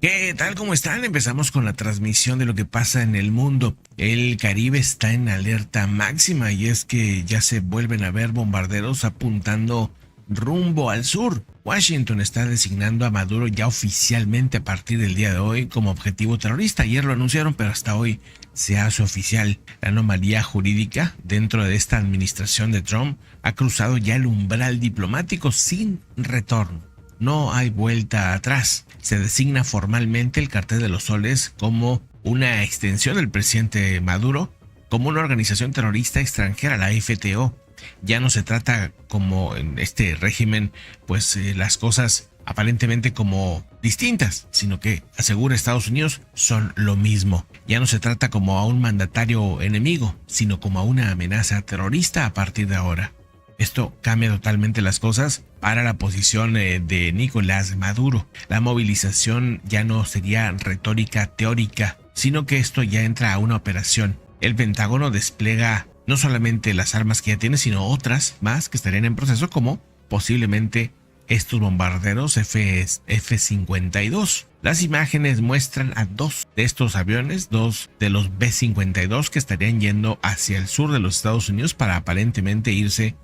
¿Qué tal? ¿Cómo están? Empezamos con la transmisión de lo que pasa en el mundo. El Caribe está en alerta máxima y es que ya se vuelven a ver bombarderos apuntando rumbo al sur. Washington está designando a Maduro ya oficialmente a partir del día de hoy como objetivo terrorista. Ayer lo anunciaron, pero hasta hoy se hace oficial. La anomalía jurídica dentro de esta administración de Trump ha cruzado ya el umbral diplomático sin retorno. No hay vuelta atrás. Se designa formalmente el Cartel de los Soles como una extensión del presidente Maduro, como una organización terrorista extranjera, la FTO. Ya no se trata como en este régimen, pues las cosas aparentemente como distintas, sino que asegura Estados Unidos son lo mismo. Ya no se trata como a un mandatario enemigo, sino como a una amenaza terrorista a partir de ahora. Esto cambia totalmente las cosas para la posición de Nicolás Maduro. La movilización ya no sería retórica teórica, sino que esto ya entra a una operación. El Pentágono despliega no solamente las armas que ya tiene, sino otras más que estarían en proceso, como posiblemente estos bombarderos F-52. Las imágenes muestran a dos de estos aviones, dos de los B-52 que estarían yendo hacia el sur de los Estados Unidos para aparentemente irse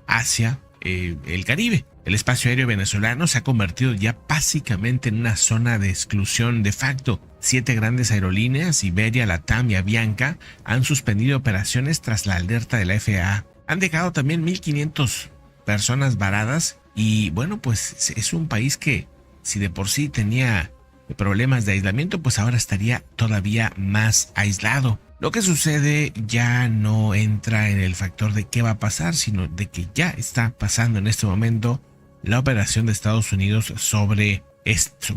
hacia el Caribe. El espacio aéreo venezolano se ha convertido ya básicamente en una zona de exclusión de facto. 7 grandes aerolíneas, Iberia, LATAM y Avianca, han suspendido operaciones tras la alerta de la FAA. Han dejado también 1,500 personas varadas y bueno, pues es un país que si de por sí tenía problemas de aislamiento, pues ahora estaría todavía más aislado. Lo que sucede ya no entra en el factor de qué va a pasar, sino de que ya está pasando en este momento la operación de Estados Unidos sobre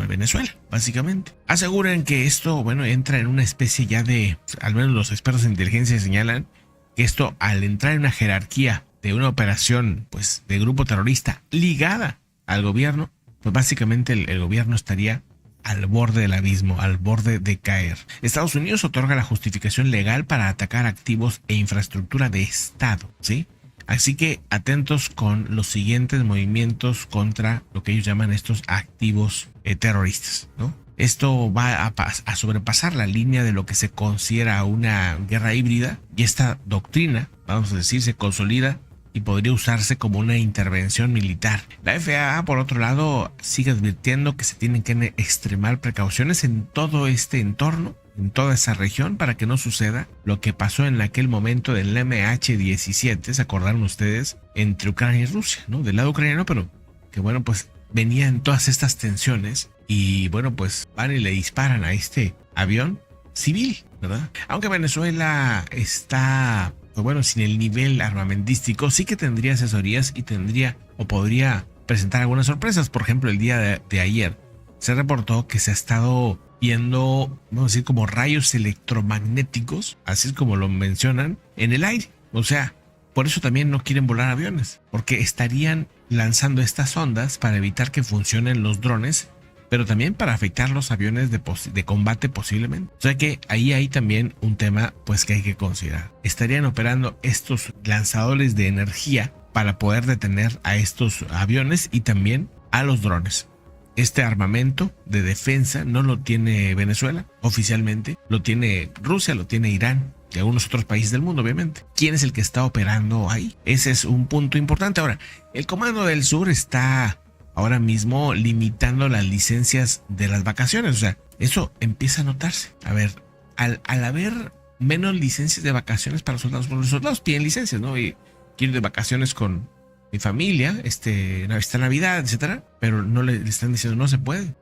Venezuela, básicamente. Aseguran que esto, bueno, entra en una especie ya de, al menos los expertos en inteligencia señalan, que esto al entrar en una jerarquía de una operación, pues, de grupo terrorista ligada al gobierno, pues básicamente el gobierno estaría al borde del abismo, al borde de caer. Estados Unidos otorga la justificación legal para atacar activos e infraestructura de Estado, ¿sí? Así que atentos con los siguientes movimientos contra lo que ellos llaman estos activos terroristas, ¿no? Esto va a sobrepasar la línea de lo que se considera una guerra híbrida y esta doctrina, vamos a decir, se consolida y podría usarse como una intervención militar. La FAA, por otro lado, sigue advirtiendo que se tienen que extremar precauciones en todo este entorno, en toda esa región, para que no suceda lo que pasó en aquel momento del MH17, ¿se acordaron ustedes? Entre Ucrania y Rusia, ¿no? Del lado ucraniano, pero que bueno, pues venían todas estas tensiones y bueno, pues van y le disparan a este avión civil, ¿verdad? Aunque Venezuela está, bueno, sin el nivel armamentístico, sí que tendría asesorías y tendría o podría presentar algunas sorpresas. Por ejemplo, el día de ayer se reportó que se ha estado viendo, vamos a decir, como rayos electromagnéticos, así es como lo mencionan, en el aire. O sea, por eso también no quieren volar aviones, porque estarían lanzando estas ondas para evitar que funcionen los drones, pero también para afectar los aviones de combate posiblemente. O sea que ahí hay también un tema pues que hay que considerar. Estarían operando estos lanzadores de energía para poder detener a estos aviones y también a los drones. Este armamento de defensa no lo tiene Venezuela oficialmente, lo tiene Rusia, lo tiene Irán y algunos otros países del mundo, obviamente. ¿Quién es el que está operando ahí? Ese es un punto importante. Ahora, el Comando del Sur está ahora mismo limitando las licencias de las vacaciones. O sea, eso empieza a notarse. A ver, al haber menos licencias de vacaciones para los soldados, porque los soldados piden licencias, ¿no? Y quiero ir de vacaciones con mi familia, esta Navidad, etcétera, pero no le están diciendo no se puede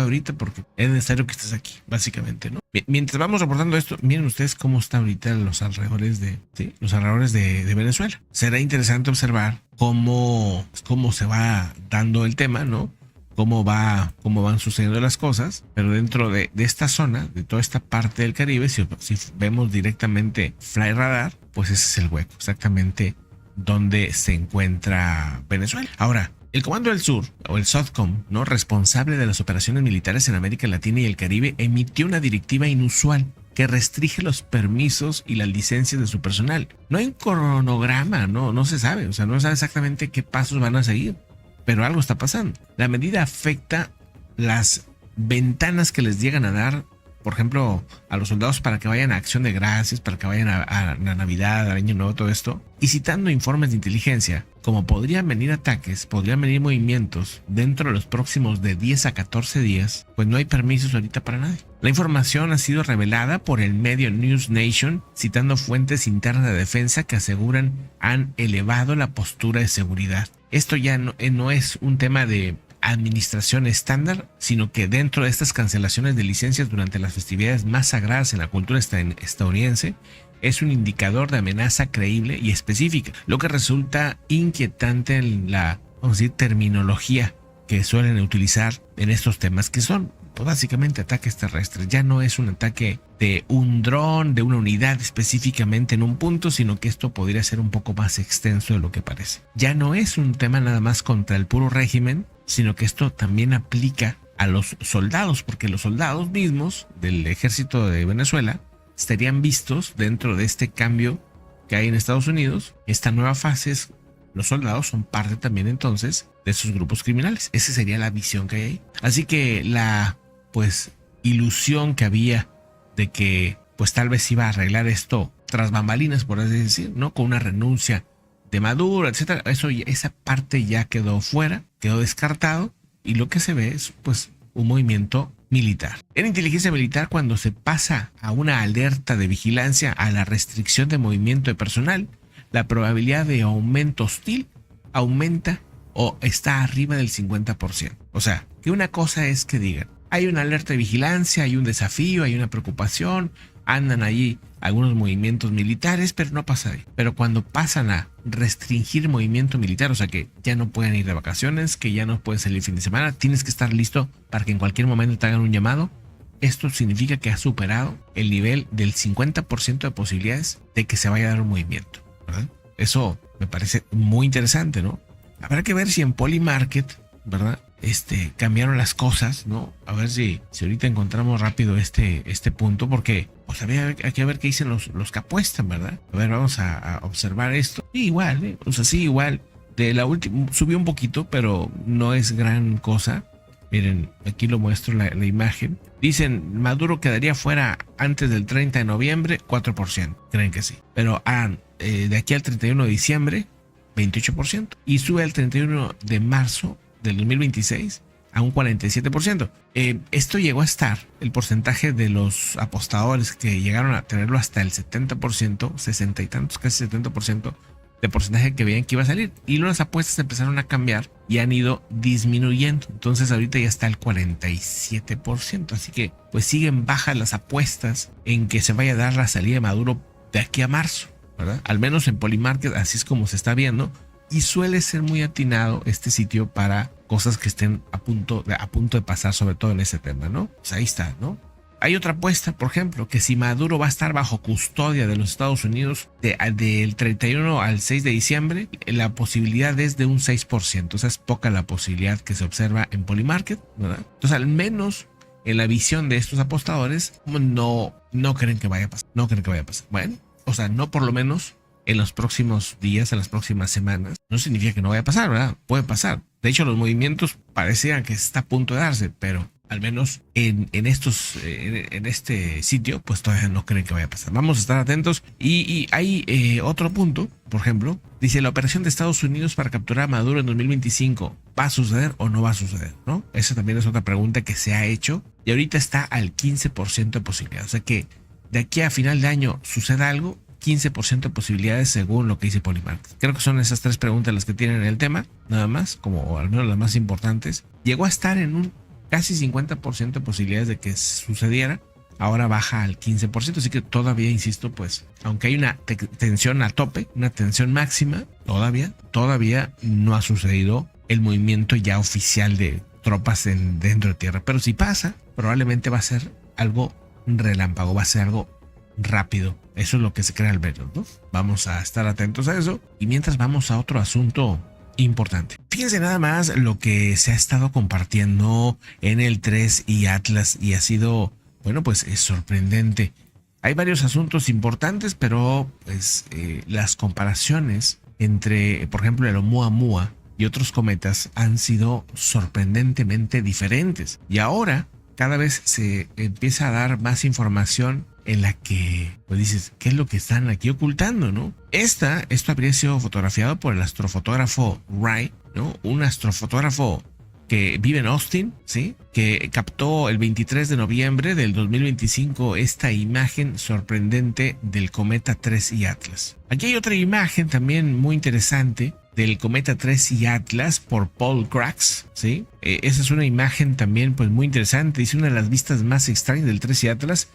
ahorita porque es necesario que estés aquí, básicamente, ¿no? Mientras vamos reportando esto, miren ustedes cómo está ahorita los alrededores de Venezuela. Será interesante observar cómo se va dando el tema, ¿no? Cómo van sucediendo las cosas, pero dentro de esta zona, de toda esta parte del Caribe, si vemos directamente Fly Radar, pues ese es el hueco, exactamente donde se encuentra Venezuela. Ahora, el Comando del Sur, o el SOTCOM, ¿no?, responsable de las operaciones militares en América Latina y el Caribe, emitió una directiva inusual que restringe los permisos y las licencias de su personal. No hay un cronograma, no se sabe, o sea, no se sabe exactamente qué pasos van a seguir, pero algo está pasando. La medida afecta las ventanas que les llegan a dar, por ejemplo, a los soldados para que vayan a Acción de Gracias, para que vayan a la Navidad, al Año Nuevo, todo esto. Y citando informes de inteligencia, como podrían venir ataques, podrían venir movimientos dentro de los próximos de 10 a 14 días, pues no hay permisos ahorita para nadie. La información ha sido revelada por el medio News Nation, citando fuentes internas de defensa que aseguran han elevado la postura de seguridad. Esto ya no es un tema de administración estándar, sino que dentro de estas cancelaciones de licencias durante las festividades más sagradas en la cultura estadounidense, es un indicador de amenaza creíble y específica, lo que resulta inquietante en la, vamos a decir, terminología que suelen utilizar en estos temas, que son pues, básicamente ataques terrestres. Ya no es un ataque de un dron, de una unidad específicamente en un punto, sino que esto podría ser un poco más extenso de lo que parece. Ya no es un tema nada más contra el puro régimen, sino que esto también aplica a los soldados, porque los soldados mismos del ejército de Venezuela estarían vistos dentro de este cambio que hay en Estados Unidos. Esta nueva fase es, los soldados son parte también entonces de esos grupos criminales. Esa sería la visión que hay ahí. Así que la pues ilusión que había de que pues tal vez iba a arreglar esto tras bambalinas, por así decir, ¿no? Con una renuncia de Maduro, etcétera. Esa parte ya quedó fuera, quedó descartado, y lo que se ve es pues un movimiento militar. En inteligencia militar, cuando se pasa a una alerta de vigilancia a la restricción de movimiento de personal, la probabilidad de aumento hostil aumenta o está arriba del 50%. O sea, que una cosa es que digan, hay una alerta de vigilancia, hay un desafío, hay una preocupación, andan allí algunos movimientos militares, pero no pasa ahí. Pero cuando pasan a restringir movimiento militar, o sea que ya no pueden ir de vacaciones, que ya no pueden salir el fin de semana, tienes que estar listo para que en cualquier momento te hagan un llamado, esto significa que has superado el nivel del 50% de posibilidades de que se vaya a dar un movimiento, ¿verdad? Eso me parece muy interesante, ¿no? Habrá que ver si en Polymarket, ¿verdad? Cambiaron las cosas, ¿no? A ver si ahorita encontramos rápido este punto, porque pues hay que ver qué dicen los que apuestan, ¿verdad? A ver, vamos a observar esto. Sí, igual, ¿eh? O sea, sí, igual. De la última, subió un poquito, pero no es gran cosa. Miren, aquí lo muestro la imagen. Dicen, Maduro quedaría fuera antes del 30 de noviembre, 4%. Creen que sí. Pero de aquí al 31 de diciembre, 28%. Y sube al 31 de marzo del 2026 a un 47%. Esto llegó a estar, el porcentaje de los apostadores que llegaron a tenerlo hasta el 70%, 60 y tantos, casi 70% de porcentaje que veían que iba a salir. Y luego las apuestas empezaron a cambiar y han ido disminuyendo. Entonces ahorita ya está el 47%. Así que pues siguen bajas las apuestas en que se vaya a dar la salida de Maduro de aquí a marzo, ¿verdad? Al menos en Polymarket así es como se está viendo. Y suele ser muy atinado este sitio para cosas que estén a punto de pasar, sobre todo en ese tema, ¿no? Pues ahí está, ¿no? Hay otra apuesta, por ejemplo, que si Maduro va a estar bajo custodia de los Estados Unidos del 31 al 6 de diciembre, la posibilidad es de un 6%. O sea, es poca la posibilidad que se observa en Polymarket, ¿verdad? Entonces, al menos en la visión de estos apostadores, no creen que vaya a pasar. No creen que vaya a pasar. Bueno, o sea, no por lo menos en los próximos días, en las próximas semanas. No significa que no vaya a pasar, ¿verdad? Puede pasar. De hecho, los movimientos parecían que está a punto de darse, pero al menos en este sitio, pues todavía no creen que vaya a pasar. Vamos a estar atentos. Y hay otro punto, por ejemplo, dice, la operación de Estados Unidos para capturar a Maduro en 2025, ¿va a suceder o no va a suceder? ¿No? Esa también es otra pregunta que se ha hecho y ahorita está al 15% de posibilidad. O sea que de aquí a final de año suceda algo, 15% de posibilidades según lo que dice Polymarket. Creo que son esas tres preguntas las que tienen el tema, nada más, como al menos las más importantes. Llegó a estar en un casi 50% de posibilidades de que sucediera, ahora baja al 15%, así que todavía, insisto, pues, aunque hay una tensión a tope, una tensión máxima, todavía no ha sucedido el movimiento ya oficial de tropas dentro de tierra. Pero si pasa, probablemente va a ser algo relámpago, va a ser algo rápido. Eso es lo que se cree al verlo, ¿no? Vamos a estar atentos a eso. Y mientras vamos a otro asunto importante. Fíjense nada más lo que se ha estado compartiendo en el 3 y Atlas y ha sido, bueno, pues es sorprendente. Hay varios asuntos importantes, pero pues las comparaciones entre, por ejemplo, el Oumuamua y otros cometas han sido sorprendentemente diferentes. Y ahora cada vez se empieza a dar más información en la que pues dices, ¿qué es lo que están aquí ocultando, no? Esto habría sido fotografiado por el astrofotógrafo Wright, ¿no? Un astrofotógrafo que vive en Austin, ¿sí? Que captó el 23 de noviembre del 2025 esta imagen sorprendente del cometa 3I Atlas. Aquí hay otra imagen también muy interesante del cometa 3I Atlas por Paul Craggs, ¿sí? Esa es una imagen también pues muy interesante. Dice una de las vistas más extrañas del 3I Atlas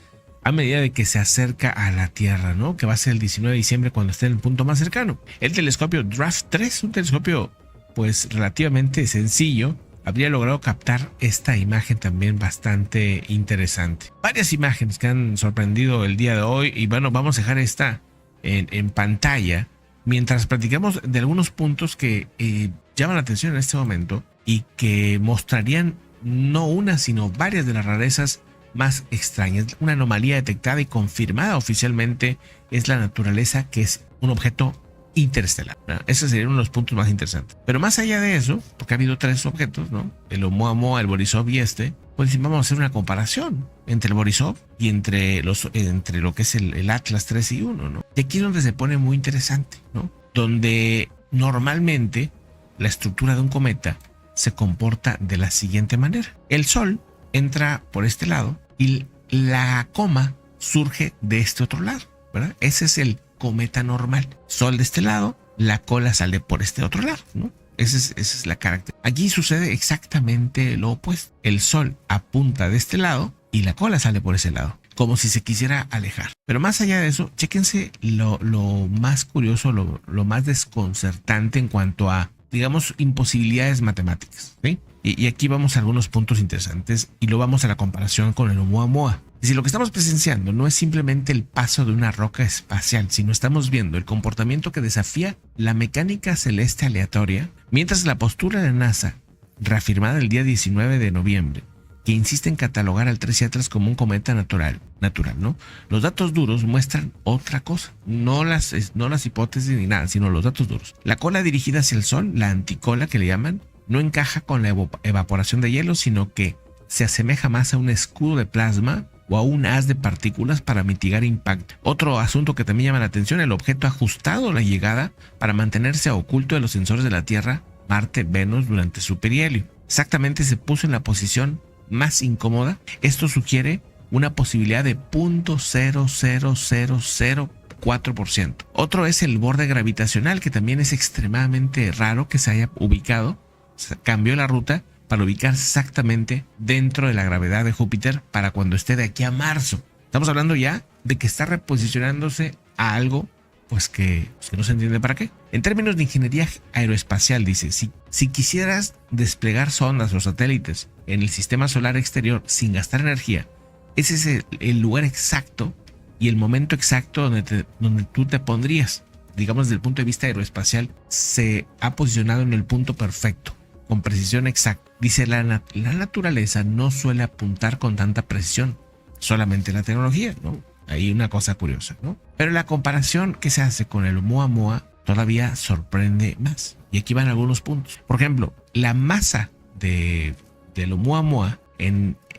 a medida de que se acerca a la Tierra, ¿no? Que va a ser el 19 de diciembre cuando esté en el punto más cercano. El telescopio Draft 3, un telescopio pues relativamente sencillo, habría logrado captar esta imagen también bastante interesante. Varias imágenes que han sorprendido el día de hoy y bueno, vamos a dejar esta en pantalla mientras platicamos de algunos puntos que llaman la atención en este momento y que mostrarían no una sino varias de las rarezas más extrañas. Una anomalía detectada y confirmada oficialmente es la naturaleza que es un objeto interestelar. Ese sería uno de los puntos más interesantes. Pero más allá de eso, porque ha habido 3 objetos, ¿no? El Oumuamua, el Borisov y pues vamos a hacer una comparación entre el Borisov y entre lo que es el Atlas 3 y 1, ¿no? Y aquí es donde se pone muy interesante, ¿no? Donde normalmente la estructura de un cometa se comporta de la siguiente manera. El Sol entra por este lado y la coma surge de este otro lado, ¿verdad? Ese es el cometa normal. Sol de este lado, la cola sale por este otro lado, ¿no? Esa es la característica. Aquí sucede exactamente lo opuesto. El Sol apunta de este lado y la cola sale por ese lado, como si se quisiera alejar. Pero más allá de eso, chéquense lo más curioso, lo más desconcertante en cuanto a, digamos, imposibilidades matemáticas, ¿sí? Y aquí vamos a algunos puntos interesantes y lo vamos a la comparación con el Oumuamua. Y si lo que estamos presenciando no es simplemente el paso de una roca espacial, sino estamos viendo el comportamiento que desafía la mecánica celeste aleatoria, mientras la postura de NASA, reafirmada el día 19 de noviembre, que insiste en catalogar al 3I Atlas como un cometa natural, ¿no? Los datos duros muestran otra cosa, no las hipótesis ni nada, sino los datos duros. La cola dirigida hacia el Sol, la anticola que le llaman, no encaja con la evaporación de hielo, sino que se asemeja más a un escudo de plasma o a un haz de partículas para mitigar impacto. Otro asunto que también llama la atención, el objeto ha ajustado la llegada para mantenerse oculto de los sensores de la Tierra, Marte, Venus durante su perihelio. Exactamente se puso en la posición más incómoda. Esto sugiere una posibilidad de 0.00004%. Otro es el borde gravitacional, que también es extremadamente raro que se haya ubicado. Cambió la ruta para ubicarse exactamente dentro de la gravedad de Júpiter para cuando esté de aquí a marzo. Estamos hablando ya de que está reposicionándose a algo pues que no se entiende para qué. En términos de ingeniería aeroespacial, dice, si quisieras desplegar sondas o satélites en el sistema solar exterior sin gastar energía, ese es el lugar exacto y el momento exacto donde tú te pondrías. Digamos, desde el punto de vista aeroespacial, se ha posicionado en el punto perfecto, con precisión exacta. Dice, la naturaleza no suele apuntar con tanta precisión, solamente la tecnología, ¿no? Hay una cosa curiosa, ¿no? Pero la comparación que se hace con el Oumuamua todavía sorprende más. Y aquí van algunos puntos. Por ejemplo, la masa del Oumuamua,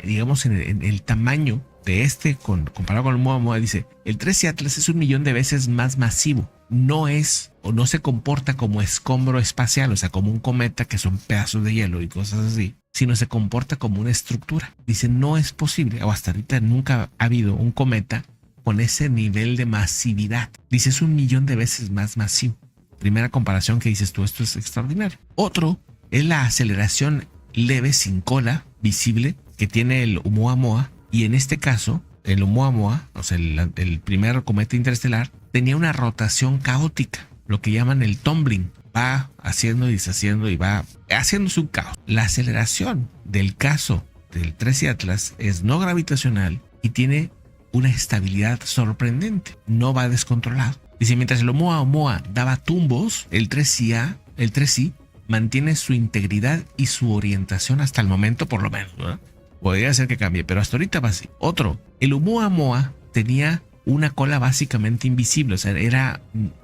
digamos, en el tamaño de comparado con el Oumuamua, dice, el 3I Atlas es 1.000.000 de veces más masivo. No es o no se comporta como escombro espacial, o sea, como un cometa que son pedazos de hielo y cosas así, sino se comporta como una estructura. Dice, no es posible, o hasta ahorita nunca ha habido un cometa con ese nivel de masividad. Dice, es 1.000.000 de veces más masivo. Primera comparación que dices tú, esto es extraordinario. Otro es la aceleración leve sin cola visible que tiene el Oumuamua, y en este caso, el Oumuamua, o sea, el primer cometa interestelar, tenía una rotación caótica, lo que llaman el tumbling. Va haciendo y deshaciendo y va haciéndose un caos. La aceleración del caso del 3I Atlas es no gravitacional y tiene una estabilidad sorprendente. No va descontrolado. Dice, mientras el Oumuamua daba tumbos, el 3I mantiene su integridad y su orientación hasta el momento, por lo menos, ¿verdad? Podría ser que cambie, pero hasta ahorita va así. Otro, el Oumuamua tenía una cola básicamente invisible, o sea, era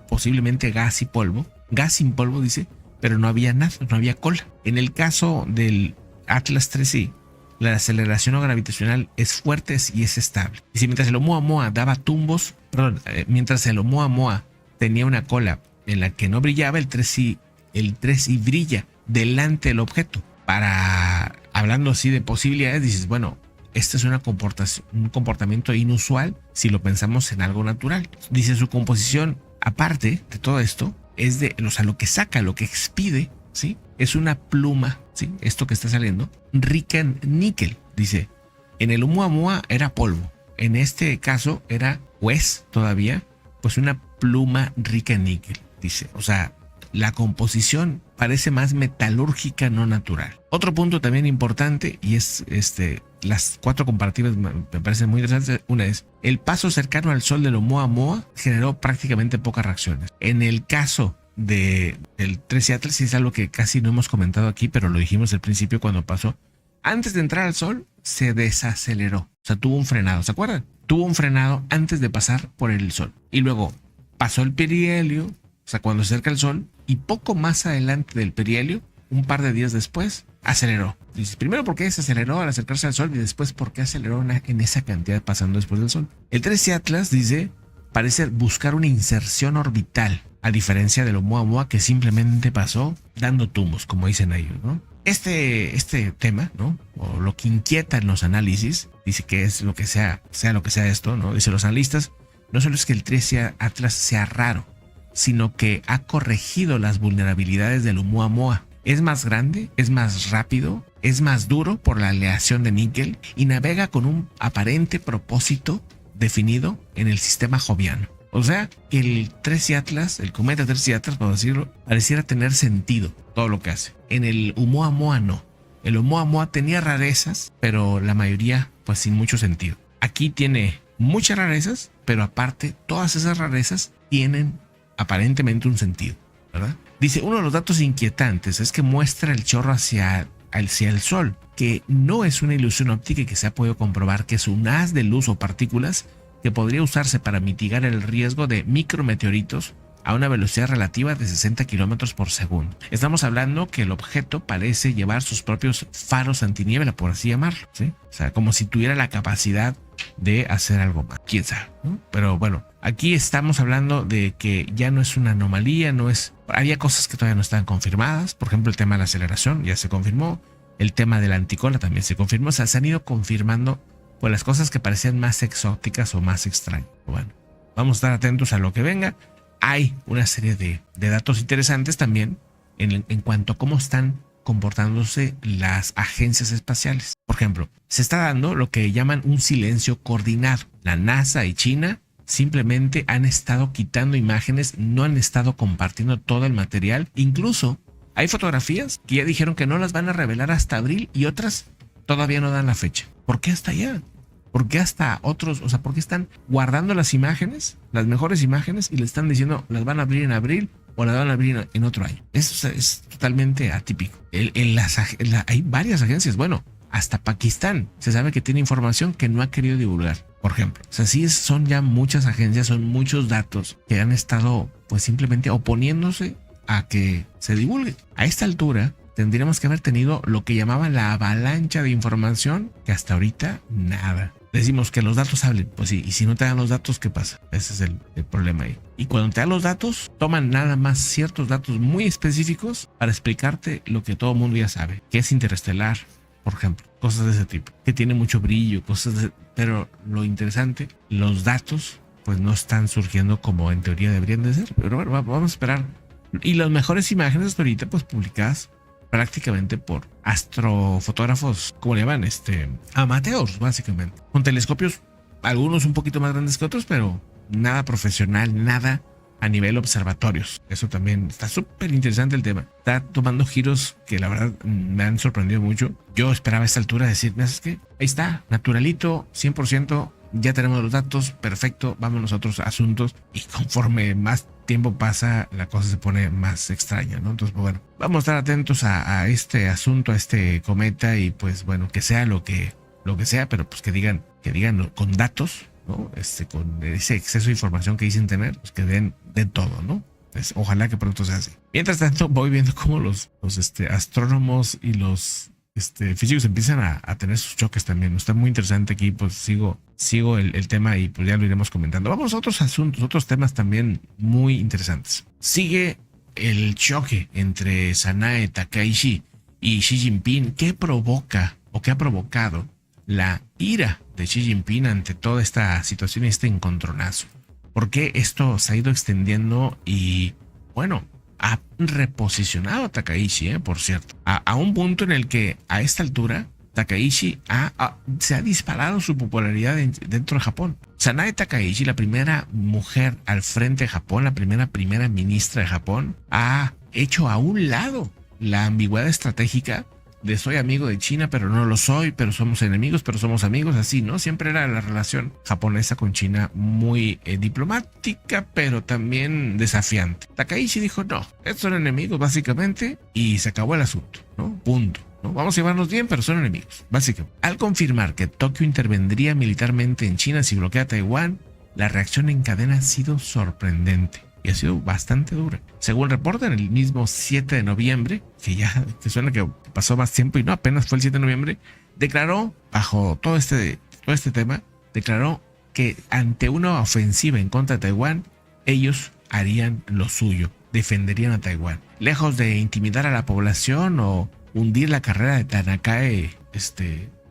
posiblemente gas y polvo. Gas sin polvo, dice, pero no había nada, no había cola. En el caso del Atlas 3I, la aceleración gravitacional es fuerte y es estable. Y si mientras el Oumuamua daba tumbos, perdón, mientras el Oumuamua tenía una cola en la que no brillaba, el 3i brilla delante del objeto. Hablando así de posibilidades, dices, bueno, este es un comportamiento inusual si lo pensamos en algo natural. Dice su composición, aparte de todo esto, es lo que saca, lo que expide, ¿sí? Es una pluma, ¿sí? Esto que está saliendo, rica en níquel. Dice, en el Oumuamua era polvo. En este caso era, pues, todavía, pues una pluma rica en níquel. Dice, o sea, la composición parece más metalúrgica, no natural. Otro punto también importante, y es las 4 comparativas me parecen muy interesantes. Una es, el paso cercano al Sol del Oumuamua generó prácticamente pocas reacciones. En el caso del 3i Atlas, es algo que casi no hemos comentado aquí, pero lo dijimos al principio cuando pasó. Antes de entrar al Sol, se desaceleró. O sea, tuvo un frenado, ¿se acuerdan? Tuvo un frenado antes de pasar por el Sol. Y luego pasó el perihelio, o sea, cuando se acerca al Sol, y poco más adelante del perihelio, un par de días después, aceleró. Dices, primero, ¿por qué se aceleró al acercarse al Sol? Y después, ¿por qué aceleró en esa cantidad pasando después del Sol? El 3i Atlas, dice, parece buscar una inserción orbital, a diferencia del Oumuamua, que simplemente pasó dando tumbos, como dicen ellos, ¿no? Este tema, ¿no? O lo que inquieta en los análisis, dice que es lo que sea lo que sea esto, ¿no? Dice, los analistas, no solo es que el 3i Atlas sea raro, sino que ha corregido las vulnerabilidades del Oumuamua. Es más grande, es más rápido, es más duro por la aleación de níquel y navega con un aparente propósito definido en el sistema joviano. O sea, que el 3i Atlas, el cometa 3i Atlas, por decirlo, pareciera tener sentido todo lo que hace. En el Oumuamua no. El Oumuamua tenía rarezas, pero la mayoría pues sin mucho sentido. Aquí tiene muchas rarezas, pero aparte todas esas rarezas tienen aparentemente un sentido, ¿verdad? Dice, uno de los datos inquietantes es que muestra el chorro hacia el Sol, que no es una ilusión óptica y que se ha podido comprobar que es un haz de luz o partículas que podría usarse para mitigar el riesgo de micrometeoritos a una velocidad relativa de 60 kilómetros por segundo. Estamos hablando que el objeto parece llevar sus propios faros antiniebla, por así llamarlo, ¿sí? O sea, como si tuviera la capacidad de hacer algo más. ¿Quién sabe? ¿No? Pero bueno, aquí estamos hablando de que ya no es una anomalía, no es... Había cosas que todavía no están confirmadas. Por ejemplo, el tema de la aceleración ya se confirmó. El tema de la anticola también se confirmó. O sea, se han ido confirmando pues las cosas que parecían más exóticas o más extrañas. Bueno, vamos a estar atentos a lo que venga. Hay una serie de datos interesantes también en cuanto a cómo están comportándose las agencias espaciales. Por ejemplo, se está dando lo que llaman un silencio coordinado. La NASA y China simplemente han estado quitando imágenes, no han estado compartiendo todo el material. Incluso hay fotografías que ya dijeron que no las van a revelar hasta abril y otras todavía no dan la fecha. ¿Por qué hasta allá? ¿Por qué hasta otros? O sea, ¿por qué están guardando las imágenes, las mejores imágenes, y le están diciendo las van a abrir en abril o las van a abrir en otro año? Eso es totalmente atípico. Hay varias agencias, bueno, hasta Pakistán se sabe que tiene información que no ha querido divulgar, por ejemplo. O sea, sí son ya muchas agencias, son muchos datos que han estado pues simplemente oponiéndose a que se divulgue. A esta altura tendríamos que haber tenido lo que llamaban la avalancha de información, que hasta ahorita nada. Decimos que los datos hablen, pues sí, y si no te dan los datos, ¿qué pasa? Ese es el problema ahí. Y cuando te dan los datos, toman nada más ciertos datos muy específicos para explicarte lo que todo el mundo ya sabe, que es interestelar, por ejemplo, cosas de ese tipo, que tiene mucho brillo, pero lo interesante, los datos pues no están surgiendo como en teoría deberían de ser. Pero bueno, vamos a esperar. Y las mejores imágenes hasta ahorita pues publicadas prácticamente por astrofotógrafos, ¿cómo le llaman? Amateurs, básicamente. Con telescopios, algunos un poquito más grandes que otros, pero nada profesional, nada a nivel observatorios. Eso también está súper interesante el tema. Está tomando giros que la verdad me han sorprendido mucho. Yo esperaba a esta altura decir, ¿sabes qué? Ahí está, naturalito, 100%, ya tenemos los datos, perfecto, vámonos a otros asuntos. Y conforme más tiempo pasa, la cosa se pone más extraña, ¿no? Entonces, pues bueno, vamos a estar atentos a este asunto, a este cometa, y pues bueno, que sea lo que sea, pero pues que digan con datos, ¿no? Con ese exceso de información que dicen tener, pues que den todo, ¿no? Pues, ojalá que pronto sea así. Mientras tanto, voy viendo cómo los astrónomos y los físicos empiezan a tener sus choques también. Está muy interesante aquí, pues sigo el tema y pues ya lo iremos comentando. Vamos a otros asuntos, otros temas también muy interesantes. Sigue el choque entre Sanae Takaichi y Xi Jinping, que provoca o que ha provocado la ira de Xi Jinping ante toda esta situación y este encontronazo. Porque esto se ha ido extendiendo y, bueno, ha reposicionado a Takaichi, por cierto, a un punto en el que a esta altura Takaichi se ha disparado su popularidad dentro de Japón. Sanae Takaichi, la primera mujer al frente de Japón, la primera ministra de Japón, ha hecho a un lado la ambigüedad estratégica de soy amigo de China, pero no lo soy, pero somos enemigos, pero somos amigos, así, ¿no? Siempre era la relación japonesa con China muy diplomática, pero también desafiante. Takaichi dijo, no, estos son enemigos básicamente y se acabó el asunto, ¿no? Punto. ¿No? Vamos a llevarnos bien, pero son enemigos, básicamente. Al confirmar que Tokio intervendría militarmente en China si bloquea Taiwán, la reacción en cadena ha sido sorprendente y ha sido bastante dura. Según el reporte, en el mismo 7 de noviembre, que ya te suena que pasó más tiempo y no, apenas fue el 7 de noviembre, declaró, bajo todo este tema, declaró que ante una ofensiva en contra de Taiwán, ellos harían lo suyo, defenderían a Taiwán. Lejos de intimidar a la población o hundir la carrera de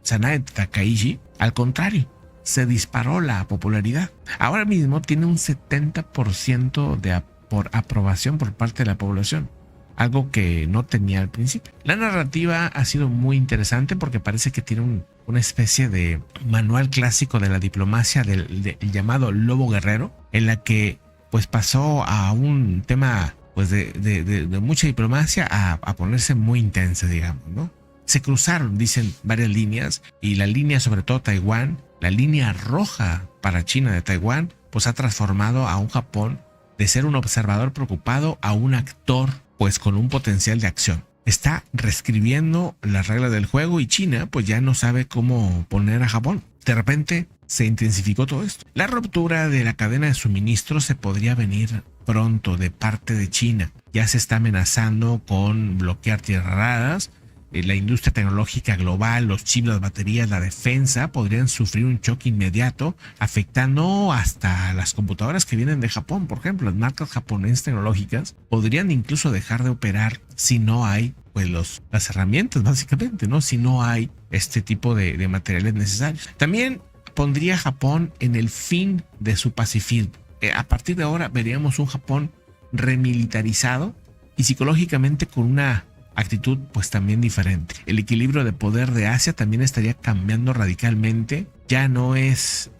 Sanae Takaichi, al contrario, se disparó la popularidad. Ahora mismo tiene un 70% por aprobación por parte de la población, algo que no tenía al principio. La narrativa ha sido muy interesante porque parece que tiene una especie de manual clásico de la diplomacia del llamado lobo guerrero, en la que pues pasó a un tema pues de mucha diplomacia a ponerse muy intensa, digamos, ¿no? Se cruzaron, dicen, varias líneas, y la línea, sobre todo Taiwán, la línea roja para China de Taiwán, pues ha transformado a un Japón de ser un observador preocupado a un actor, pues con un potencial de acción. Está reescribiendo las reglas del juego y China, pues ya no sabe cómo poner a Japón. De repente se intensificó todo esto. La ruptura de la cadena de suministro se podría venir pronto de parte de China. Ya se está amenazando con bloquear tierras raras. La industria tecnológica global, los chips, las baterías, la defensa podrían sufrir un choque inmediato, afectando hasta las computadoras que vienen de Japón. Por ejemplo, las marcas japonesas tecnológicas podrían incluso dejar de operar si no hay pues las herramientas, básicamente, ¿no? Si no hay este tipo de materiales necesarios. También pondría a Japón en el fin de su pacifismo. A partir de ahora veríamos un Japón remilitarizado y psicológicamente con una actitud pues también diferente. El equilibrio de poder de Asia también estaría cambiando radicalmente. Ya no es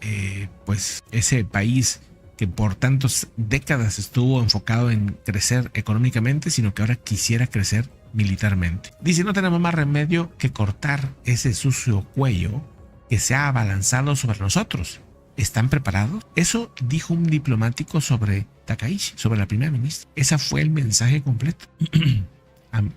pues ese país que por tantas décadas estuvo enfocado en crecer económicamente, sino que ahora quisiera crecer militarmente. Dice, no tenemos más remedio que cortar ese sucio cuello que se ha abalanzado sobre nosotros. ¿Están preparados? Eso dijo un diplomático sobre Takaichi, sobre la primera ministra. Ese fue el mensaje completo.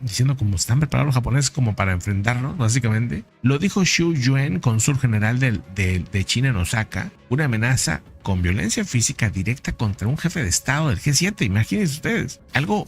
Diciendo cómo están preparados los japoneses como para enfrentarnos, básicamente. Lo dijo Xu Yuen, cónsul general de China en Osaka, una amenaza con violencia física directa contra un jefe de estado del G7. Imagínense ustedes, algo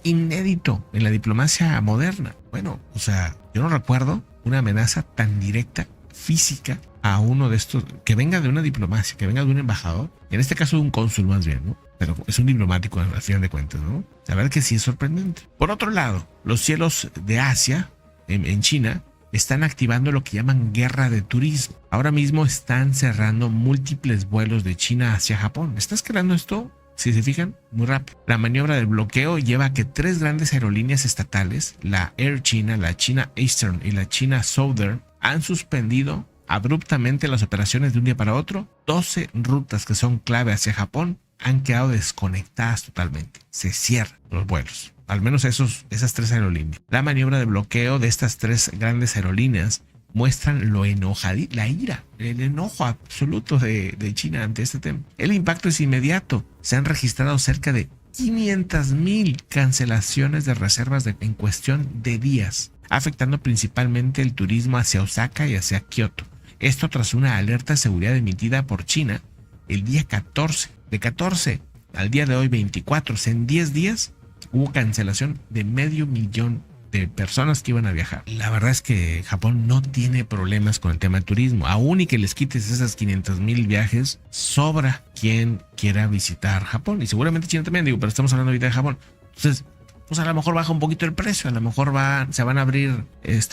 inédito en la diplomacia moderna. Bueno, o sea, yo no recuerdo una amenaza tan directa, física, a uno de estos, que venga de una diplomacia, que venga de un embajador, en este caso de un cónsul más bien, ¿no? Pero es un diplomático al final de cuentas, ¿no? La verdad que sí es sorprendente. Por otro lado, los cielos de Asia, en China, están activando lo que llaman guerra de turismo. Ahora mismo están cerrando múltiples vuelos de China hacia Japón. ¿Está escalando esto? Si se fijan, muy rápido. La maniobra del bloqueo lleva a que 3 grandes aerolíneas estatales, la Air China, la China Eastern y la China Southern, han suspendido abruptamente las operaciones de un día para otro. 12 rutas que son clave hacia Japón han quedado desconectadas totalmente. Se cierran los vuelos. Al menos esas 3 aerolíneas. La maniobra de bloqueo de estas 3 grandes aerolíneas muestran la ira, el enojo absoluto de China ante este tema. El impacto es inmediato. Se han registrado cerca de 500,000 cancelaciones de reservas en cuestión de días, afectando principalmente el turismo hacia Osaka y hacia Kioto. Esto tras una alerta de seguridad emitida por China el día 14. De 14 al día de hoy 24, en 10 días hubo cancelación de 500,000 de personas que iban a viajar. La verdad es que Japón no tiene problemas con el tema del turismo. Aún y que les quites esas 500,000 viajes, sobra quien quiera visitar Japón. Y seguramente China también, digo, pero estamos hablando ahorita de Japón. Entonces, pues a lo mejor baja un poquito el precio, a lo mejor se van a abrir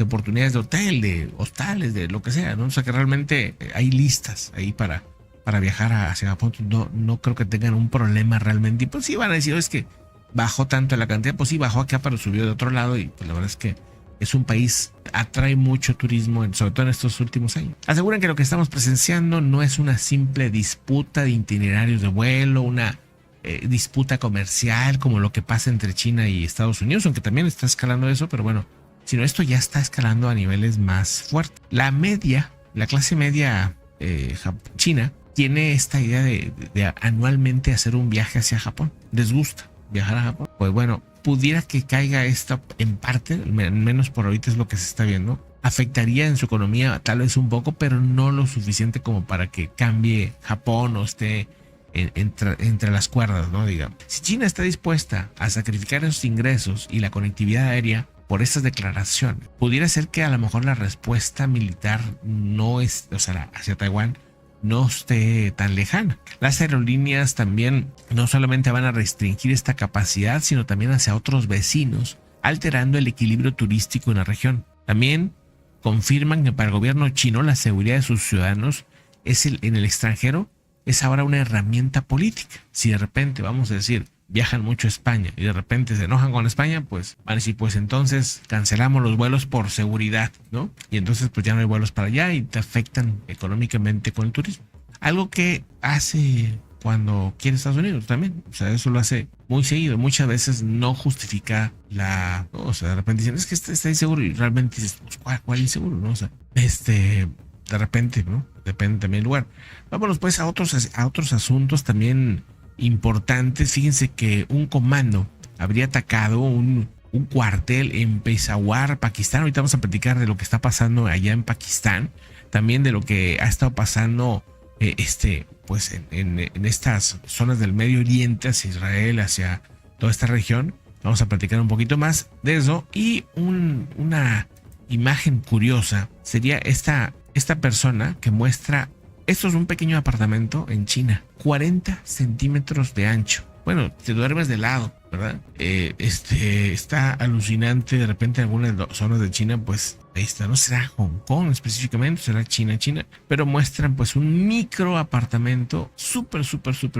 oportunidades de hotel, de hostales, de lo que sea, ¿no? O sea que realmente hay listas ahí para viajar hacia Japón. No creo que tengan un problema realmente. Y pues sí van a decir, es que bajó tanto la cantidad, pues sí bajó acá, pero subió de otro lado. Y pues la verdad es que es un país, atrae mucho turismo, sobre todo en estos últimos años. Aseguran que lo que estamos presenciando no es una simple disputa de itinerarios de vuelo, una disputa comercial como lo que pasa entre China y Estados Unidos, aunque también está escalando eso, pero bueno, sino esto ya está escalando a niveles más fuertes. La clase media china tiene esta idea de anualmente hacer un viaje hacia Japón. Les gusta viajar a Japón. Pues bueno, pudiera que caiga esto en parte, al menos por ahorita es lo que se está viendo. Afectaría en su economía tal vez un poco, pero no lo suficiente como para que cambie Japón o esté entre las cuerdas, ¿no? Digamos. Si China está dispuesta a sacrificar esos ingresos y la conectividad aérea por estas declaraciones, pudiera ser que a lo mejor la respuesta militar no es, o sea, hacia Taiwán no esté tan lejana. Las aerolíneas también no solamente van a restringir esta capacidad, sino también hacia otros vecinos, alterando el equilibrio turístico en la región. También confirman que para el gobierno chino la seguridad de sus ciudadanos en el extranjero es ahora una herramienta política. Si de repente, vamos a decir, viajan mucho a España y de repente se enojan con España, pues van a decir, pues entonces cancelamos los vuelos por seguridad, ¿no? Y entonces pues ya no hay vuelos para allá y te afectan económicamente con el turismo. Algo que hace cuando quiere Estados Unidos también. O sea, eso lo hace muy seguido. Muchas veces no justifica ¿no? O sea, de repente dicen, es que está inseguro y realmente dices, pues, ¿cuál inseguro? ¿No? O sea, de repente, ¿no? Depende también del lugar. Vámonos pues a otros asuntos también importantes. Fíjense que un comando habría atacado un cuartel en Peshawar, Pakistán. Ahorita vamos a platicar de lo que está pasando allá en Pakistán, también de lo que ha estado pasando pues en estas zonas del Medio Oriente, hacia Israel, hacia toda esta región. Vamos a platicar un poquito más de eso. Y una imagen curiosa sería esta persona que muestra, esto es un pequeño apartamento en China, 40 centímetros de ancho. Bueno, te duermes de lado, ¿verdad? Está alucinante. De repente en algunas zonas de China, pues ahí está, no será Hong Kong específicamente, será China, pero muestran pues un micro apartamento súper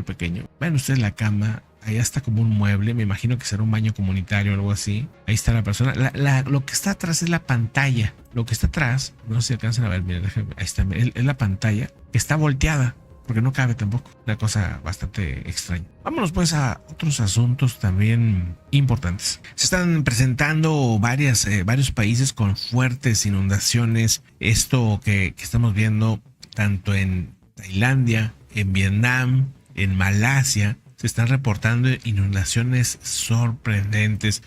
pequeño. Vean ustedes la cama, allá está como un mueble, me imagino que será un baño comunitario o algo así. Ahí está la persona. Lo que está atrás es la pantalla. Lo que está atrás, no sé si alcanzan a ver, miren, ahí está, es la pantalla que está volteada, porque no cabe tampoco. Una cosa bastante extraña. Vámonos pues a otros asuntos también importantes. Se están presentando varios países con fuertes inundaciones. Esto que estamos viendo tanto en Tailandia, en Vietnam, en Malasia, se están reportando inundaciones sorprendentes.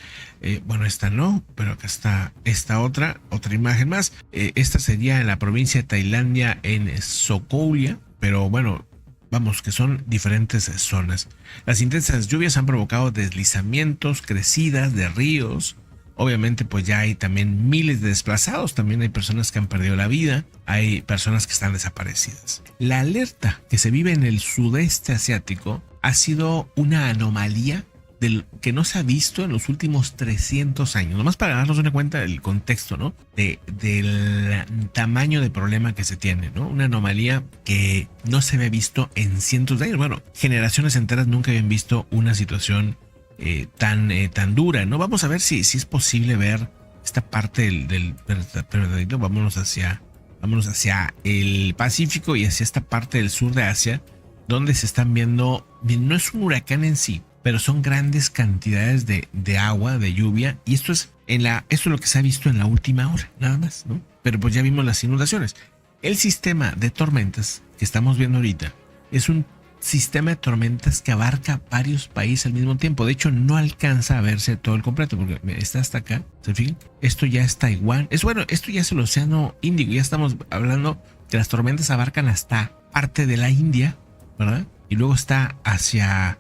Bueno, esta no, pero acá está esta otra imagen más. Esta sería en la provincia de Tailandia, en Socolia. Pero bueno, vamos, que son diferentes zonas. Las intensas lluvias han provocado deslizamientos, crecidas de ríos. Obviamente pues ya hay también miles de desplazados. También hay personas que han perdido la vida. Hay personas que están desaparecidas. La alerta que se vive en el sudeste asiático ha sido una anomalía que no se ha visto en los últimos 300 años. Nomás para darnos una cuenta del contexto, ¿no? Del tamaño de problema que se tiene, ¿no? Una anomalía que no se había visto en cientos de años. Bueno, generaciones enteras nunca habían visto una situación tan dura, ¿no? Vamos a ver si es posible ver esta parte del verdadero. Vámonos hacia el Pacífico y hacia esta parte del sur de Asia, donde se están viendo, no es un huracán en sí, pero son grandes cantidades de agua, de lluvia, y esto es lo que se ha visto en la última hora, nada más, ¿no? Pero pues ya vimos las inundaciones. El sistema de tormentas que estamos viendo ahorita es un sistema de tormentas que abarca varios países al mismo tiempo. De hecho, no alcanza a verse todo el completo, porque está hasta acá, ¿se fijan? Esto ya es Taiwán. Esto ya es el Océano Índico. Ya estamos hablando que las tormentas abarcan hasta parte de la India, ¿verdad? Y luego está hacia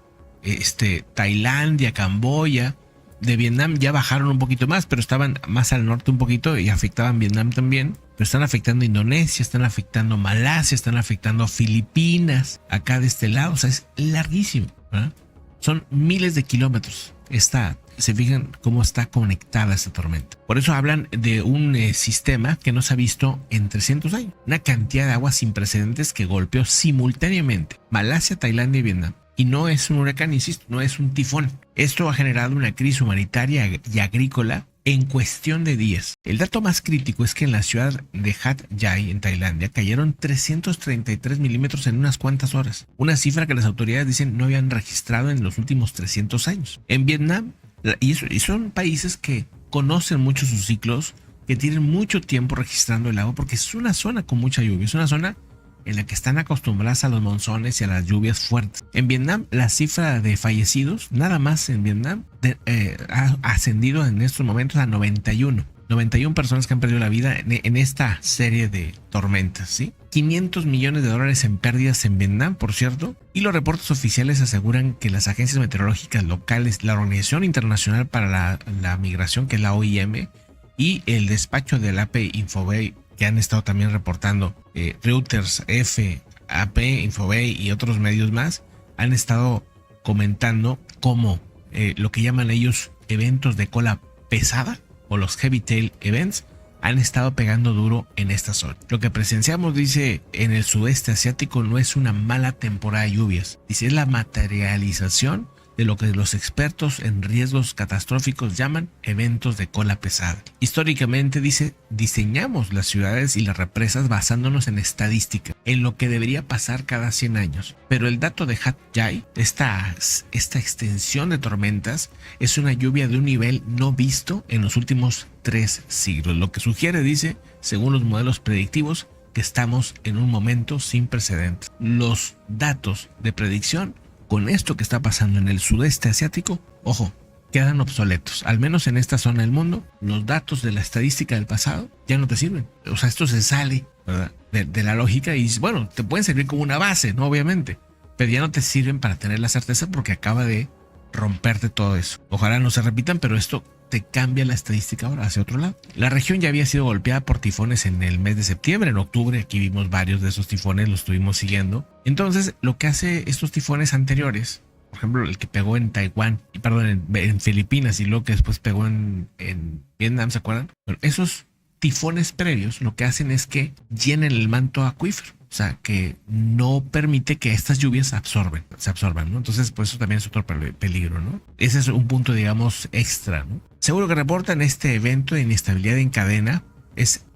Tailandia, Camboya, de Vietnam ya bajaron un poquito más, pero estaban más al norte un poquito y afectaban Vietnam también. Pero están afectando Indonesia, están afectando Malasia, están afectando Filipinas, acá de este lado. O sea, es larguísimo, ¿verdad? Son miles de kilómetros. Se fijan cómo está conectada esta tormenta. Por eso hablan de un sistema que no se ha visto en 300 años. Una cantidad de agua sin precedentes que golpeó simultáneamente Malasia, Tailandia y Vietnam. Y no es un huracán, insisto, no es un tifón. Esto ha generado una crisis humanitaria y agrícola en cuestión de días. El dato más crítico es que en la ciudad de Hat Yai, en Tailandia, cayeron 333 milímetros en unas cuantas horas. Una cifra que las autoridades dicen no habían registrado en los últimos 300 años. En Vietnam, y son países que conocen mucho sus ciclos, que tienen mucho tiempo registrando el agua, porque es una zona con mucha lluvia, es una zona en la que están acostumbradas a los monzones y a las lluvias fuertes. En Vietnam, la cifra de fallecidos, nada más en Vietnam, ha ascendido en estos momentos a 91. 91 personas que han perdido la vida en esta serie de tormentas, ¿sí? 500 millones de dólares en pérdidas en Vietnam, por cierto. Y los reportes oficiales aseguran que las agencias meteorológicas locales, la Organización Internacional para la Migración, que es la OIM, y el despacho del AP Infobay, que han estado también reportando, Reuters, AP, Infobay y otros medios más, han estado comentando cómo lo que llaman ellos eventos de cola pesada o los heavy tail events han estado pegando duro en esta zona. Lo que presenciamos, dice, en el sudeste asiático no es una mala temporada de lluvias, dice, es la materialización de lo que los expertos en riesgos catastróficos llaman eventos de cola pesada. Históricamente, dice, diseñamos las ciudades y las represas basándonos en estadística, en lo que debería pasar cada 100 años. Pero el dato de Hat Yai, esta extensión de tormentas, es una lluvia de un nivel no visto en los últimos 3 siglos, lo que sugiere, dice, según los modelos predictivos, que estamos en un momento sin precedentes. Los datos de predicción con esto que está pasando en el sudeste asiático, ojo, quedan obsoletos. Al menos en esta zona del mundo, los datos de la estadística del pasado ya no te sirven. O sea, esto se sale, ¿verdad?, de la lógica y, bueno, te pueden servir como una base, ¿no? Obviamente, pero ya no te sirven para tener la certeza porque acaba de romperte todo eso. Ojalá no se repitan, pero esto te cambia la estadística ahora hacia otro lado. La región ya había sido golpeada por tifones en el mes de septiembre. En octubre aquí vimos varios de esos tifones, los estuvimos siguiendo. Entonces, lo que hace estos tifones anteriores, por ejemplo, el que pegó en Taiwán, en Filipinas y luego que después pegó en Vietnam, ¿se acuerdan? Bueno, esos tifones previos lo que hacen es que llenen el manto acuífero. O sea, que no permite que estas lluvias se absorban, ¿no? Entonces, pues eso también es otro peligro, ¿no? Ese es un punto, digamos, extra, ¿no? Seguro que reportan este evento de inestabilidad en cadena